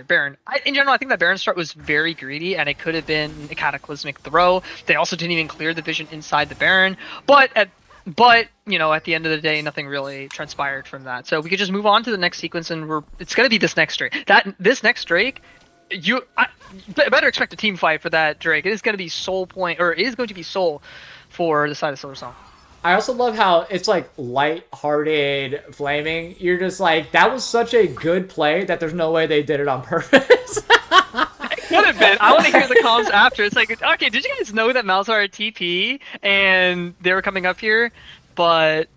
Baron. In general, I think that Baron start was very greedy, and it could have been a cataclysmic throw. They also didn't even clear the vision inside the Baron, but you know, at the end of the day, nothing really transpired from that. So we could just move on to the next sequence, and it's gonna be this next Drake. This next Drake, better expect a team fight for that Drake. It is going to be soul for the side of Silversong.
I also love how it's like light-hearted flaming. You're just like, that was such a good play that there's no way they did it on purpose.
Could have been. I want to hear the comms after. It's like, okay, did you guys know that Malzahar had TP and they were coming up here? But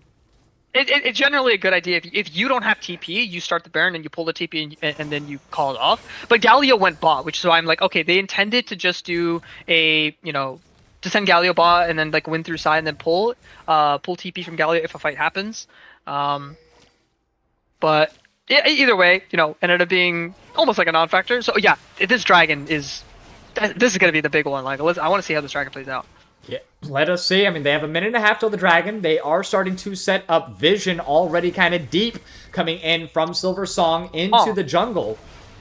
it's generally a good idea. If you don't have TP, you start the Baron and you pull the TP and then you call it off. But Galio went bot, which so I'm like, okay, they intended to just do to send Galio bot and then like win through side and then pull TP from Galio if a fight happens. But either way, ended up being almost like a non-factor. So yeah, this dragon is going to be the big one. Like, I want to see how this dragon plays out.
Yeah, let us see. I mean, they have a minute and a half till the dragon. They are starting to set up vision already kind of deep coming in from Silversong into the jungle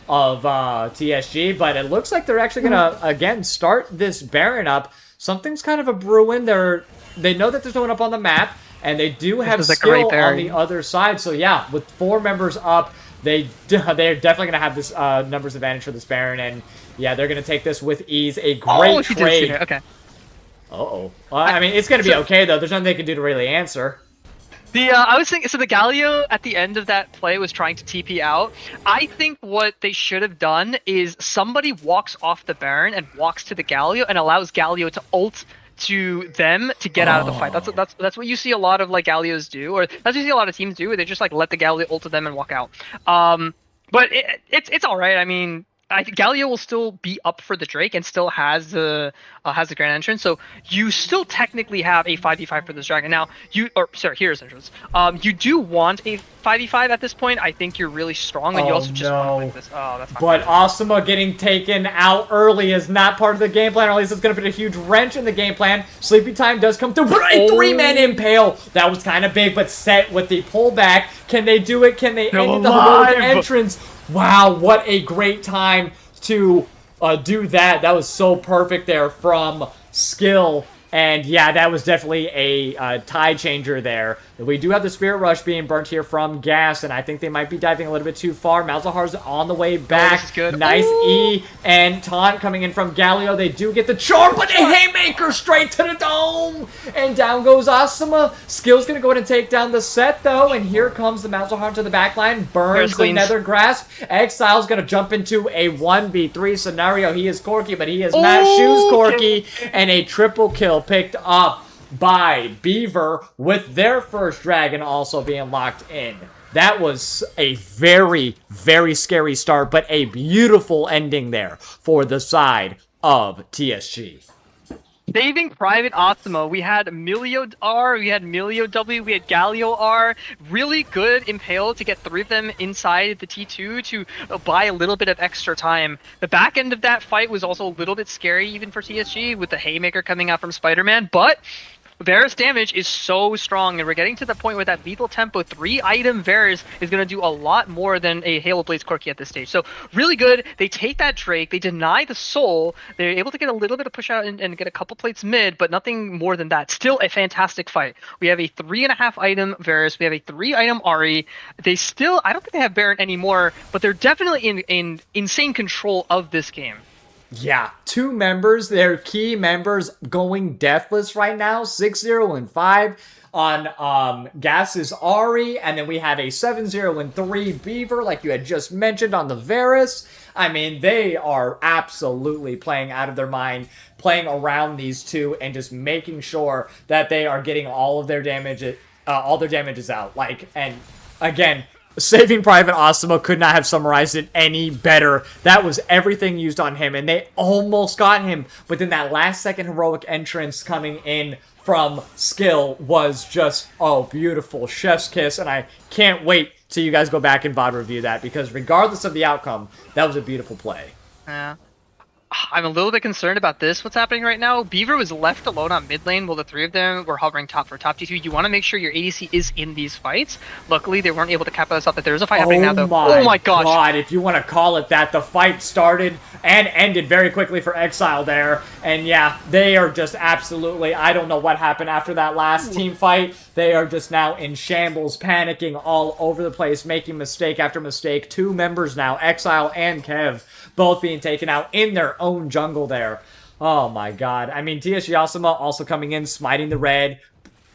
of TSG. But it looks like they're actually going to, again, start this Baron up. Something's kind of a brewing. They know that there's no one up on the map, and they do have skill on the other side. So yeah, with 4 members up, they're definitely going to have this numbers advantage for this Baron. And yeah, they're going to take this with ease. A great trade.
Okay.
Uh-oh. Well, I mean, it's going to be okay, though. There's nothing they can do to really answer.
I was thinking, so the Galio at the end of that play was trying to TP out. I think what they should have done is somebody walks off the Baron and walks to the Galio and allows Galio to ult to them to get out of the fight. That's what you see a lot of like Galios do, or that's what you see a lot of teams do, where they just like let the Galio ult to them and walk out. But it's all right. I mean, I think Galio will still be up for the Drake and still has the grand entrance, so you still technically have a 5v5 for this dragon. Now here's entrance. You do want a 5v5 at this point. I think you're really strong, and you also just want to win this. Oh, that's not
But
good.
Asuma getting taken out early is not part of the game plan, or at least it's going to put a huge wrench in the game plan. Sleepy time does come through, but a 3-man impale. That was kind of big, but set with the pullback. Can they do it? Can they end the heroic entrance? Wow, what a great time to do that. That was so perfect there from Skill. And yeah, that was definitely a tide changer there. We do have the Spirit Rush being burnt here from Gas, and I think they might be diving a little bit too far. Malzahar's on the way back.
This is good.
Nice E and taunt coming in from Galio. They do get the charm, but a haymaker straight to the dome. And down goes Asuma. Skill's going to go ahead and take down the set, though. And here comes the Malzahar to the backline. Burns the Nether Grasp. Exile's going to jump into a 1v3 scenario. He is Corky, but he is not Shoes Corky. And a triple kill picked up by Beaver with their first dragon also being locked in. That was a very, very scary start, but a beautiful ending there for the side of TSG.
Saving Private Asuma, we had Milio R, we had Milio W, we had Galio R. Really good Impale to get 3 of them inside the T2 to buy a little bit of extra time. The back end of that fight was also a little bit scary even for TSG with the Haymaker coming out from Spider-Man, but Varus damage is so strong, and we're getting to the point where that lethal tempo 3-item Varus is going to do a lot more than a Halo Blaze Corki at this stage. So really good. They take that Drake, they deny the soul, they're able to get a little bit of push out and get a couple plates mid, but nothing more than that. Still a fantastic fight. We have a 3.5-item Varus, we have a 3-item Ari. They still, I don't think they have Baron anymore, but they're definitely in insane control of this game.
Yeah, 2 members, their key members going deathless right now, 6-0 and 5 on Gas's Ari, and then we have a 7-0 and 3 Beaver, like you had just mentioned on the Varus. I mean, they are absolutely playing out of their mind, playing around these two, and just making sure that they are getting all their damages out. Like, and again, Saving Private Asuma could not have summarized it any better. That was everything used on him, and they almost got him. But then that last second heroic entrance coming in from Skill was just, oh, beautiful. Chef's kiss, and I can't wait till you guys go back and VOD review that, because regardless of the outcome, that was a beautiful play.
Yeah. I'm a little bit concerned about this, what's happening right now. Beaver was left alone on mid lane while the 3 of them were hovering top for top T2. You want to make sure your ADC is in these fights. Luckily, they weren't able to capitalize off that. There's a fight happening now, though. Oh my gosh.
God, if you want to call it that, the fight started and ended very quickly for Exile there. And yeah, they are just absolutely, I don't know what happened after that last team fight. They are just now in shambles, panicking all over the place, making mistake after mistake. 2 members now, Exile and Kev, both being taken out in their own jungle there. Oh my god. I mean, TSG Asuma also coming in, smiting the red,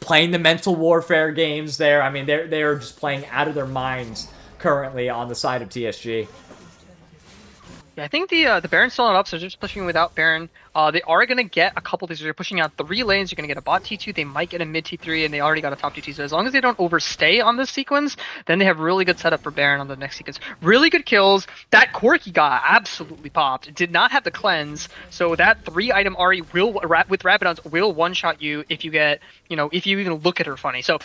playing the mental warfare games there. I mean, they're just playing out of their minds currently on the side of TSG.
Yeah, I think the Baron's still not up, so they're just pushing without Baron. They are going to get a couple of these. They're pushing out 3 lanes. You're going to get a bot T2. They might get a mid T3, and they already got a top T2. So as long as they don't overstay on this sequence, then they have really good setup for Baron on the next sequence. Really good kills. That Corki got absolutely popped. It did not have the cleanse, so that 3-item Ari will, with Rabidons, will one-shot you if you get, if you even look at her funny. So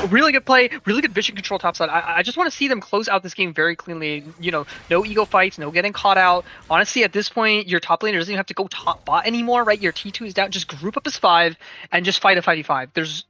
really good play, really good vision control topside. I just want to see them close out this game very cleanly. No ego fights, no getting caught out. Honestly, at this point, your top laner doesn't even have to go top bot anymore, right? Your T2 is down. Just group up as 5 and just fight a 5v5.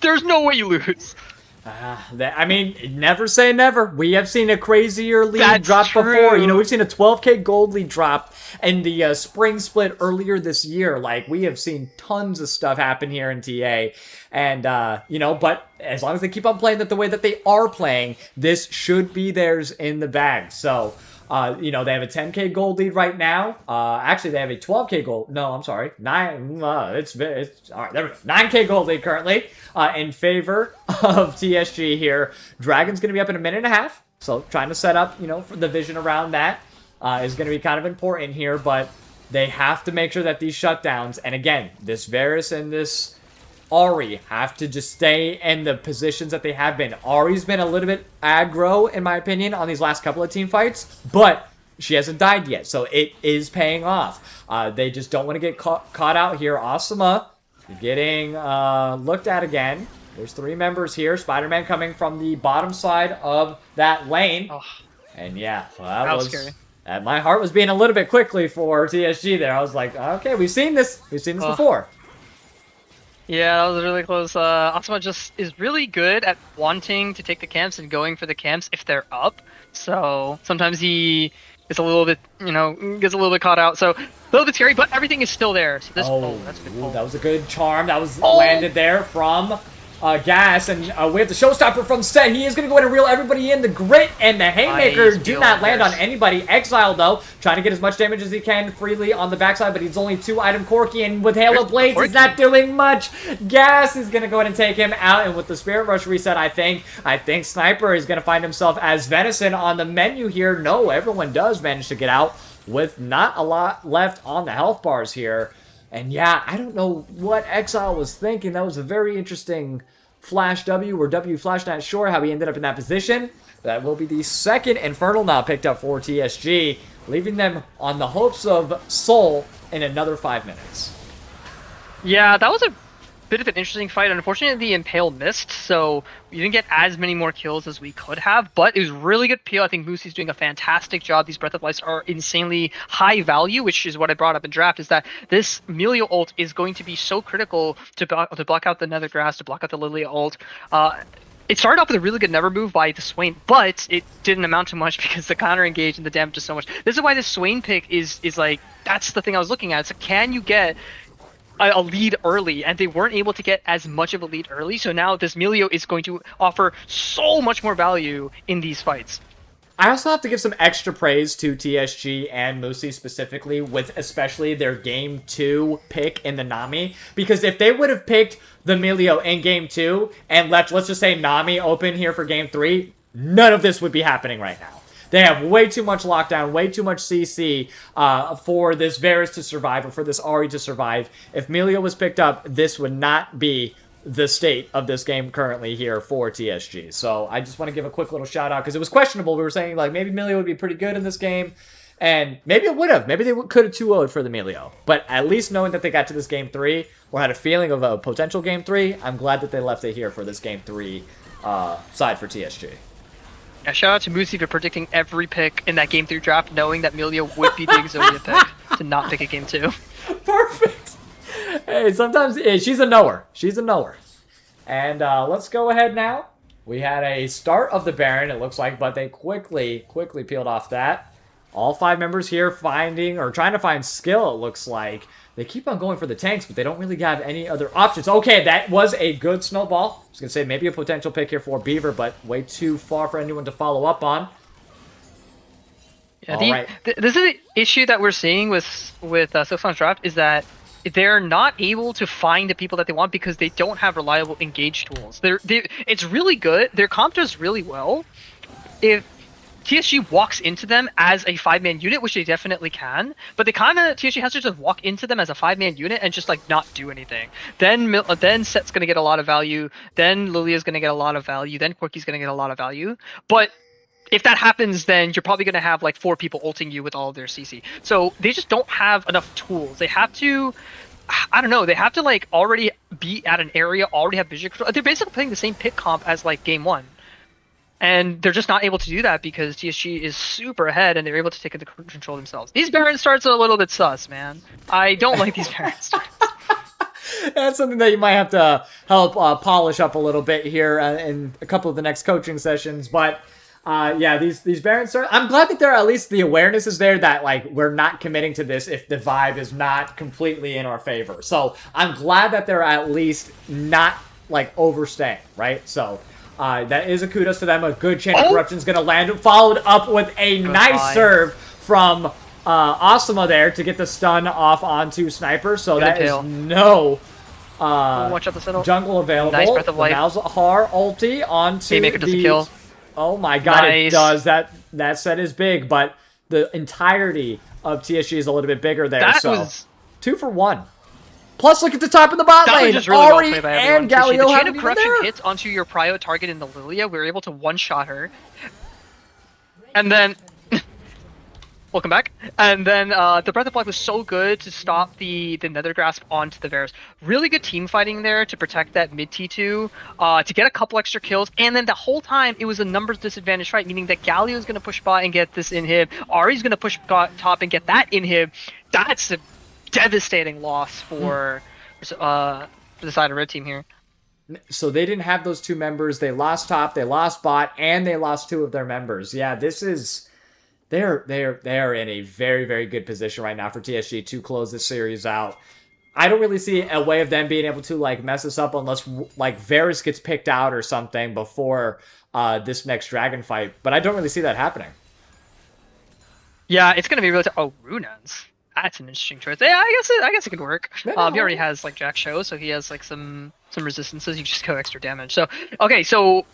There's no way you lose.
I mean, never say never. We have seen a crazier lead
That's
drop
true.
before. We've seen a 12k gold lead drop in the spring split earlier this year. Like, we have seen tons of stuff happen here in TA. And, but as long as they keep on playing the way that they are playing, this should be theirs in the bag. So, they have a 10k gold lead right now. Actually, they have a 12k gold. No, I'm sorry. 9. It's all right. There we go. 9k gold lead currently in favor of TSG here. Dragon's going to be up in a minute and a half. So trying to set up, for the vision around that is going to be kind of important here. But they have to make sure that these shutdowns, and again, this Varus and this Ari have to just stay in the positions that they have been. Ari's been a little bit aggro, in my opinion, on these last couple of team fights, but she hasn't died yet, so it is paying off. They just don't want to get caught out here. Asuma getting looked at again. There's 3 members here. Spider-Man coming from the bottom side of that lane.
Oh.
And yeah, well, that was
scary.
My heart was being a little bit quickly for TSG there. I was like, okay, we've seen this. We've seen this before.
Yeah, that was really close. Asuma just is really good at wanting to take the camps and going for the camps if they're up. So sometimes he gets a little bit, caught out. So a little bit scary, but everything is still there. So this, that's a good pull.
That was a good charm. That was landed there from Gas, and we have the showstopper from Set. He is going to go in and reel everybody in. The grit and the haymaker do not land on anybody. Exile, though, trying to get as much damage as he can freely on the backside, but he's only 2-item Corki, and with Halo Blades, he's not doing much. Gas is going to go in and take him out, and with the Spirit Rush reset, I think Sniper is going to find himself as Venison on the menu here. No, everyone does manage to get out with not a lot left on the health bars here. And yeah, I don't know what Exile was thinking. That was a very interesting Flash W or W Flash, not sure how he ended up in that position. That will be the second Infernal now picked up for TSG, leaving them on the hopes of Soul in another 5 minutes.
Yeah, that was a bit of an interesting fight. Unfortunately, the Impale missed, so we didn't get as many more kills as we could have, but it was really good peel. I think Moosey's doing a fantastic job. These Breath of Life are insanely high value, which is what I brought up in draft, is that this Milio ult is going to be so critical to block out the Nether Grass, to block out the Lilia ult. It started off with a really good Never move by the Swain, but it didn't amount to much because the counter engage and the damage is so much. This is why this Swain pick is like, that's the thing I was looking at. It's like, can you get a lead early, and they weren't able to get as much of a lead early, so now this Milio is going to offer so much more value in these fights.
I also have to give some extra praise to TSG and Musi specifically, with especially their Game 2 pick in the Nami. Because if they would have picked the Milio in Game 2 and left, let's just say, Nami open here for Game 3, none of this would be happening right now. They have way too much lockdown, way too much CC for this Varus to survive, or for this Ahri to survive. If Milio was picked up, this would not be the state of this game currently here for TSG. So I just want to give a quick little shout out, because it was questionable. We were saying, like, maybe Milio would be pretty good in this game, and maybe it would have. Maybe they could have 2-0'd for the Milio. But at least knowing that they got to this Game 3, or had a feeling of a potential Game 3, I'm glad that they left it here for this Game 3 side for TSG.
Yeah, shout out to Musi for predicting every pick in that Game 3 draft, knowing that Milio would be the Exodia pick to not pick a Game 2.
Perfect. Hey, sometimes she's a knower. She's a knower. And let's go ahead now. We had a start of the Baron, it looks like, but they quickly peeled off that. All 5 members here trying to find skill, it looks like. They keep on going for the tanks, but they don't really have any other options. Okay, that was a good snowball. I was going to say maybe a potential pick here for Beaver, but way too far for anyone to follow up on.
Yeah, this is the issue that we're seeing with Silversong's draft, is that they're not able to find the people that they want because they don't have reliable engage tools. It's really good. Their comp does really well if TSG walks into them as a 5-man unit, which they definitely can, but TSG has to just walk into them as a 5-man unit and just, like, not do anything. Then Set's gonna get a lot of value, then Lilia's gonna get a lot of value, then Corki's gonna get a lot of value. But if that happens, then you're probably gonna have, like, 4 people ulting you with all of their CC. So they just don't have enough tools. They have to, I don't know, they have to, like, already be at an area, already have vision control. They're basically playing the same pick comp as, like, Game 1. And they're just not able to do that because TSG is super ahead and they're able to take the control themselves. These Baron starts are a little bit sus, man. I don't like these Baron starts.
That's something that you might have to help polish up a little bit here in a couple of the next coaching sessions. But yeah, these Baron starts, I'm glad that at least the awareness is there that, like, we're not committing to this if the vibe is not completely in our favor. So I'm glad that they're at least not, like, overstaying, right? So that is a kudos to them. A good chain of corruption is going to land, followed up with a nice serve from Asuma there to get the stun off onto Sniper. So that is no
watch out the Scuttle.
Jungle available.
Nice Breath of Life.
Malzahar ulti onto
Haymaker does the kill.
Oh my god,
Nice.
It does. That set is big, but the entirety of TSG is a little bit bigger there.
That
so
was
2 for 1. Plus, look at the top of the bot
That
lane.
was just really well
Ahri
played by
and
everyone.
Galio
The chain
haven't
of
even
corruption
there.
hits onto your prio target in the Lilia. We were able to one-shot her. And then... Welcome back. And then the Breath of Life was so good to stop the Nether Grasp onto the Varus. Really good team fighting there to protect that mid T2, to get a couple extra kills. And then the whole time, it was a numbers disadvantage fight, meaning that Galio is going to push bot and get this inhib. Ahri's going to push top and get that inhib. That's a devastating loss for the side of red team here.
So they didn't have those 2 members. They lost top, they lost bot, and they lost 2 of their members. Yeah, this is... They're in a very, very good position right now for TSG to close this series out. I don't really see a way of them being able to, like, mess this up unless, like, Varus gets picked out or something before this next dragon fight. But I don't really see that happening.
Yeah, it's gonna be really tough. Oh, Runans. That's an interesting choice. Yeah, I guess it could work.
Yeah.
He already has, like, Jack Show, so he has, like, some resistances. You just go extra damage. So okay, so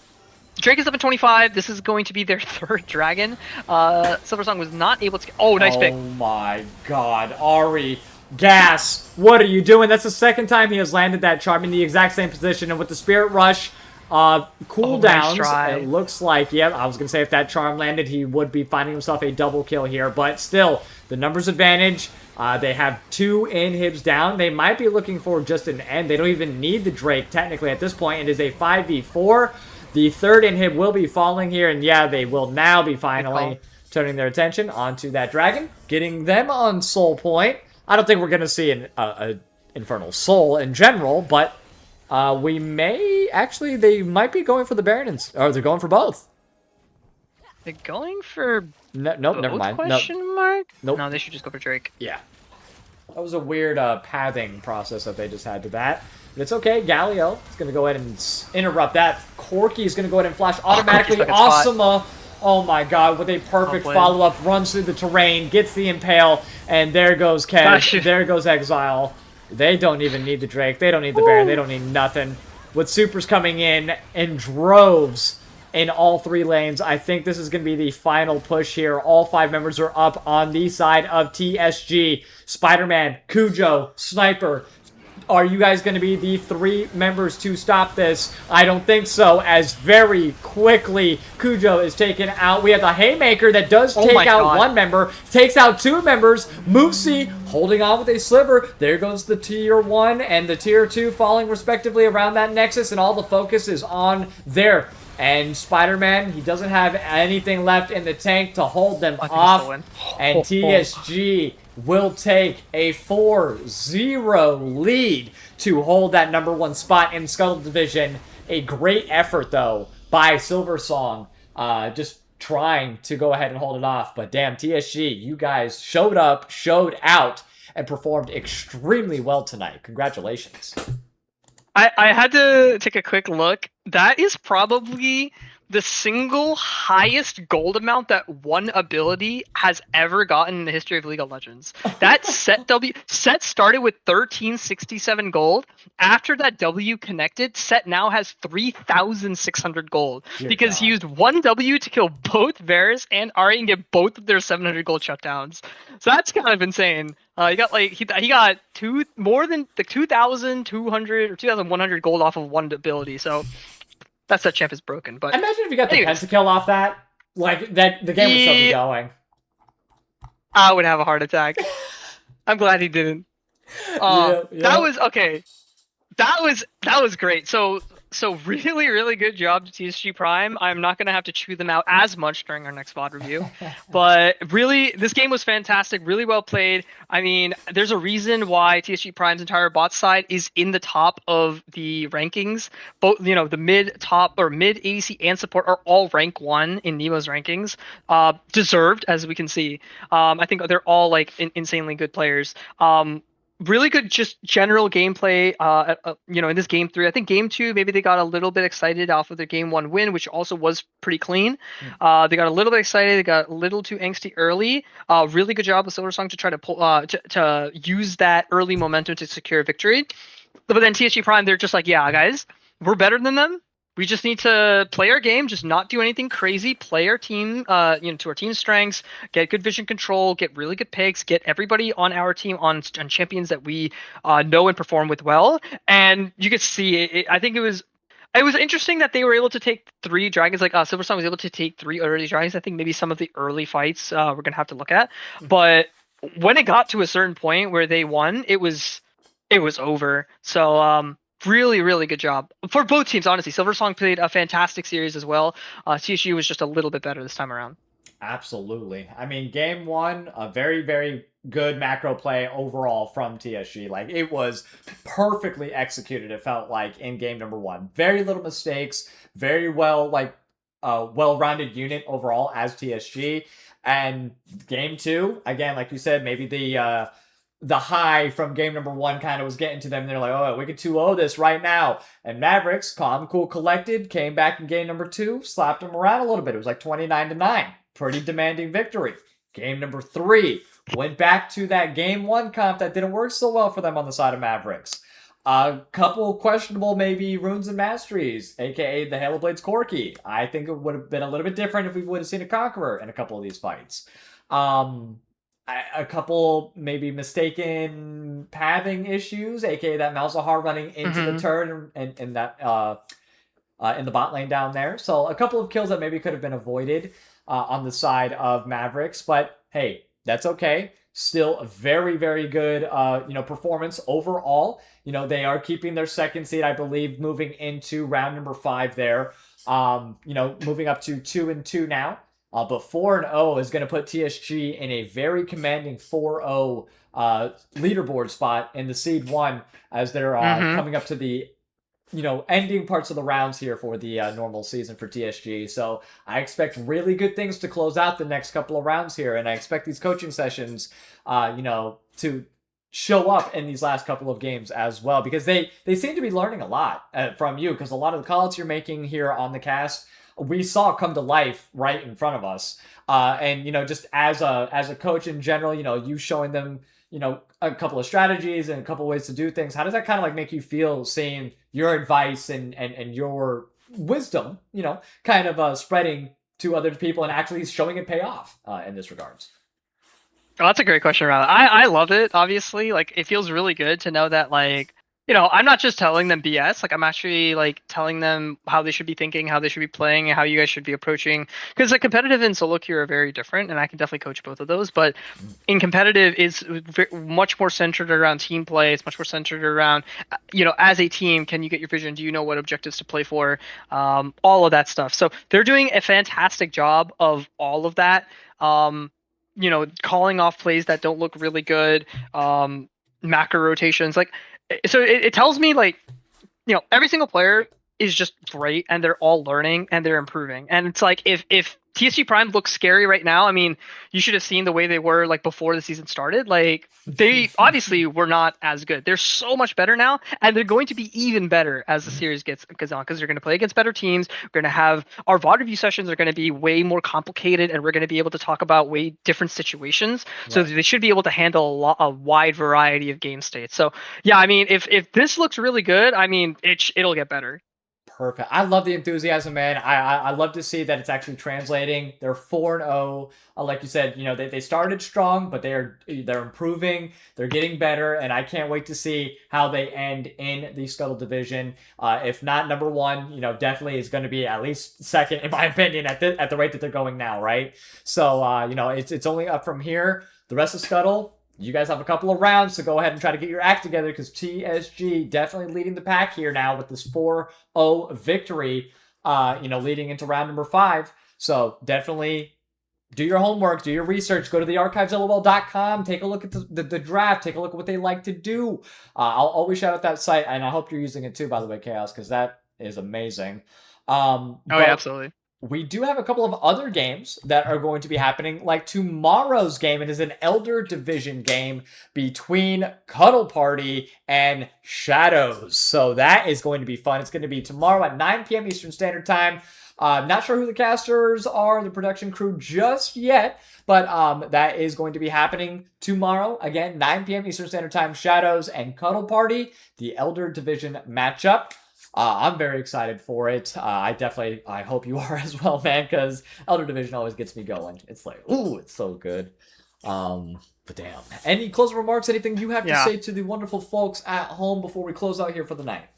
Drake is up at 25. This is going to be their 3rd dragon. Silversong was not able to get... Oh, nice pick.
Oh my god. Ahri, gas. What are you doing? That's the 2nd time he has landed that charm in the exact same position. And with the Spirit Rush cooldowns,
nice
it looks like... Yeah, I was going to say if that charm landed, he would be finding himself a double kill here. But still, the numbers advantage. They have 2 inhibs down. They might be looking for just an end. They don't even need the Drake, technically, at this point. It is a 5v4. The 3rd inhib will be falling here, and yeah, they will now be finally turning their attention onto that dragon, getting them on soul point. I don't think we're going to see an Infernal Soul in general, but we may... Actually, they might be going for the Barons, or they're going for both.
They're going for
Nope, never mind.
Question mark?
Nope.
No, they should just go for Drake.
Yeah. That was a weird pathing process that they just had to that. But it's okay. Galio is going to go ahead and interrupt that. Corki is going to go ahead and flash automatically.
Corki's fucking
Asuma Oh my god, with a perfect
played.
follow-up, runs through the terrain, gets the impale, and there goes Kez, there goes Exile. They don't even need the Drake, they don't need the Baron, they don't need nothing. With supers coming in droves in all 3 lanes, I think this is going to be the final push here. All 5 members are up on the side of TSG. Spider-Man, Cujo, Sniper, are you guys going to be the 3 members to stop this? I don't think so, as very quickly Cujo is taken out. We have the Haymaker that does take out 1 member, takes out 2 members. Moosey holding on with a sliver. There goes the tier 1 and the tier 2 falling respectively around that Nexus, and all the focus is on there. And Spider-Man, he doesn't have anything left in the tank to hold them off. And TSG will take a 4-0 lead to hold that number 1 spot in Scuttle Division. A great effort, though, by Silversong, just trying to go ahead and hold it off. But damn, TSG, you guys showed up, showed out, and performed extremely well tonight. Congratulations.
I had to take a quick look. That is probably the single highest gold amount that one ability has ever gotten in the history of League of Legends. That set started with 1367 gold. After that W connected, set now has 3,600 gold.
Dear
because
God.
he used 1 W to kill both Varus and Ari and get both of their 700 gold shutdowns. So that's kind of insane. He got like he got more than the 2,200 or 2,100 gold off of 1 ability. So that's that champ is broken. But
imagine if you got the pentakill off that. Like that, the game would still be going.
I would have a heart attack. I'm glad he didn't. That was okay. That was great. So really good job to TSG Prime. I'm not gonna have to chew them out as much during our next VOD review, but really this game was fantastic. Really well played. I mean, there's a reason why TSG Prime's entire bot side is in the top of the rankings. Both the mid, top, or mid ADC and support are all rank 1 in Nemo's rankings. Deserved, as we can see. I think they're all like insanely good players. Really good, just general gameplay. In this game 3, I think game 2 maybe they got a little bit excited off of their game 1 win, which also was pretty clean. They got a little bit excited. They got a little too angsty early. Really good job of Silversong to try to pull to use that early momentum to secure a victory. But then TSG Prime, they're just like, yeah, guys, we're better than them. We just need to play our game, just not do anything crazy, play our team, to our team's strengths, get good vision control, get really good picks, get everybody on our team on champions that we know and perform with well. And you could see, I think it was interesting that they were able to take 3 dragons, like Silversong was able to take 3 early dragons. I think maybe some of the early fights we're going to have to look at. But when it got to a certain point where they won, it was over. So, really good job for both teams, honestly. Silversong played a fantastic series as well. TSU was just a little bit better this time around.
Absolutely. I mean, game 1, a very good macro play overall from TSG. Like, it was perfectly executed, it felt like, in game number 1. Very little mistakes, very well, like, well-rounded unit overall as TSG. And game 2, again, like you said, maybe the high from game number 1 kind of was getting to them. They're like, oh, we could 2-0 this right now. And Mavericks, calm, cool, collected, came back in game number 2, slapped them around a little bit. It was like 29-9. Pretty demanding victory. Game number 3, went back to that game 1 comp that didn't work so well for them on the side of Mavericks. A couple questionable maybe runes and masteries, aka the Halo Blades Corki. I think it would have been a little bit different if we would have seen a Conqueror in a couple of these fights. A couple maybe mistaken pathing issues, aka that Malzahar running into the turret and that in the bot lane down there. So a couple of kills that maybe could have been avoided on the side of Mavericks, but hey, that's okay. Still a very good performance overall. They are keeping their 2nd seed, I believe, moving into round number 5 there. Moving up to 2-2 now. But 4-0 is going to put TSG in a very commanding 4-0 leaderboard spot in the Seed 1 as they're coming up to the ending parts of the rounds here for the normal season for TSG. So I expect really good things to close out the next couple of rounds here, and I expect these coaching sessions, to show up in these last couple of games as well, because they seem to be learning a lot from you, because a lot of the calls you're making here on the cast we saw come to life right in front of us. And just as a coach in general, you showing them a couple of strategies and a couple of ways to do things. How does that kind of like make you feel seeing your advice and your wisdom, kind of spreading to other people and actually showing it pay off in this regards?
Oh, that's a great question, Riley. I love it. Obviously, like it feels really good to know that I'm not just telling them BS. Like I'm actually like telling them how they should be thinking, how they should be playing, and how you guys should be approaching. Because like competitive and solo queue are very different, and I can definitely coach both of those. But in competitive, it's much more centered around team play. It's much more centered around, as a team, can you get your vision? Do you know what objectives to play for? All of that stuff. So they're doing a fantastic job of all of that. Calling off plays that don't look really good, macro rotations. Like, so it tells me like, every single player is just great and they're all learning and they're improving. And it's like if TSG Prime looks scary right now, I mean, you should have seen the way they were like before the season started. Like they obviously were not as good. They're so much better now, and they're going to be even better as the series goes on because they're going to play against better teams. We're going to have our VOD review sessions are going to be way more complicated, and we're going to be able to talk about way different situations. So
Right.
they should be able to handle a wide variety of game states. So yeah, I mean, if this looks really good, I mean, it'll get better.
Perfect. I love the enthusiasm, man. I love to see that it's actually translating. They're 4-0. Like you said, they started strong, but they're improving. They're getting better, and I can't wait to see how they end in the Scuttle division. If not number one, definitely is going to be at least second, in my opinion, at the rate that they're going now, right? So it's only up from here. The rest of Scuttle, you guys have a couple of rounds to go ahead and try to get your act together because TSG definitely leading the pack here now with this 4-0 victory, leading into round number 5. So definitely do your homework, do your research, go to the archivesLOL.com, take a look at the draft, take a look at what they like to do. I'll always shout out that site, and I hope you're using it too, by the way, Chaos, because that is amazing.
Oh yeah, absolutely.
We do have a couple of other games that are going to be happening, like tomorrow's game. It is an Elder Division game between Cuddle Party and Shadows. So that is going to be fun. It's going to be tomorrow at 9 p.m. Eastern Standard Time. Not sure who the casters are, the production crew just yet, but that is going to be happening tomorrow. Again, 9 p.m. Eastern Standard Time, Shadows and Cuddle Party, the Elder Division matchup. I'm very excited for it. I hope you are as well, man, because Elder Division always gets me going. It's like, ooh, it's so good. But damn. Any closing remarks, anything you have to say to the wonderful folks at home before we close out here for the night?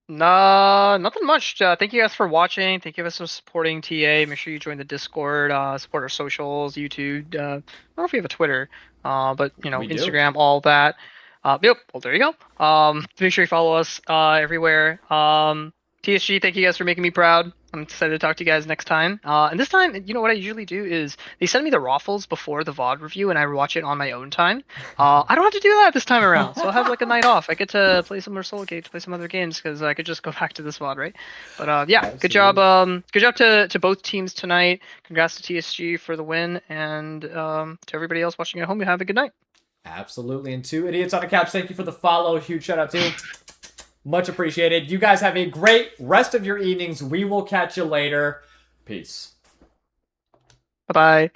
Nah, nothing much. Thank you guys for watching. Thank you guys for supporting TA. Make sure you join the Discord, support our socials, YouTube. I don't know if we have a Twitter, but
We do.
Instagram, all that. Yep. Well, there you go. Make sure you follow us everywhere. TSG, thank you guys for making me proud. I'm excited to talk to you guys next time. And this time, what I usually do is they send me the raffles before the VOD review, and I watch it on my own time. I don't have to do that this time around, so I'll have like a night off. I get to play some more solo games, play some other games, because I could just go back to this VOD, right? But yeah,
Absolutely.
good job. Good job to both teams tonight. Congrats to TSG for the win, and to everybody else watching at home, you have a good night.
Absolutely. And to Idiots on the Couch, thank you for the follow. Huge shout out to much appreciated. You guys have a great rest of your evenings. We will catch you later. Peace.
Bye bye.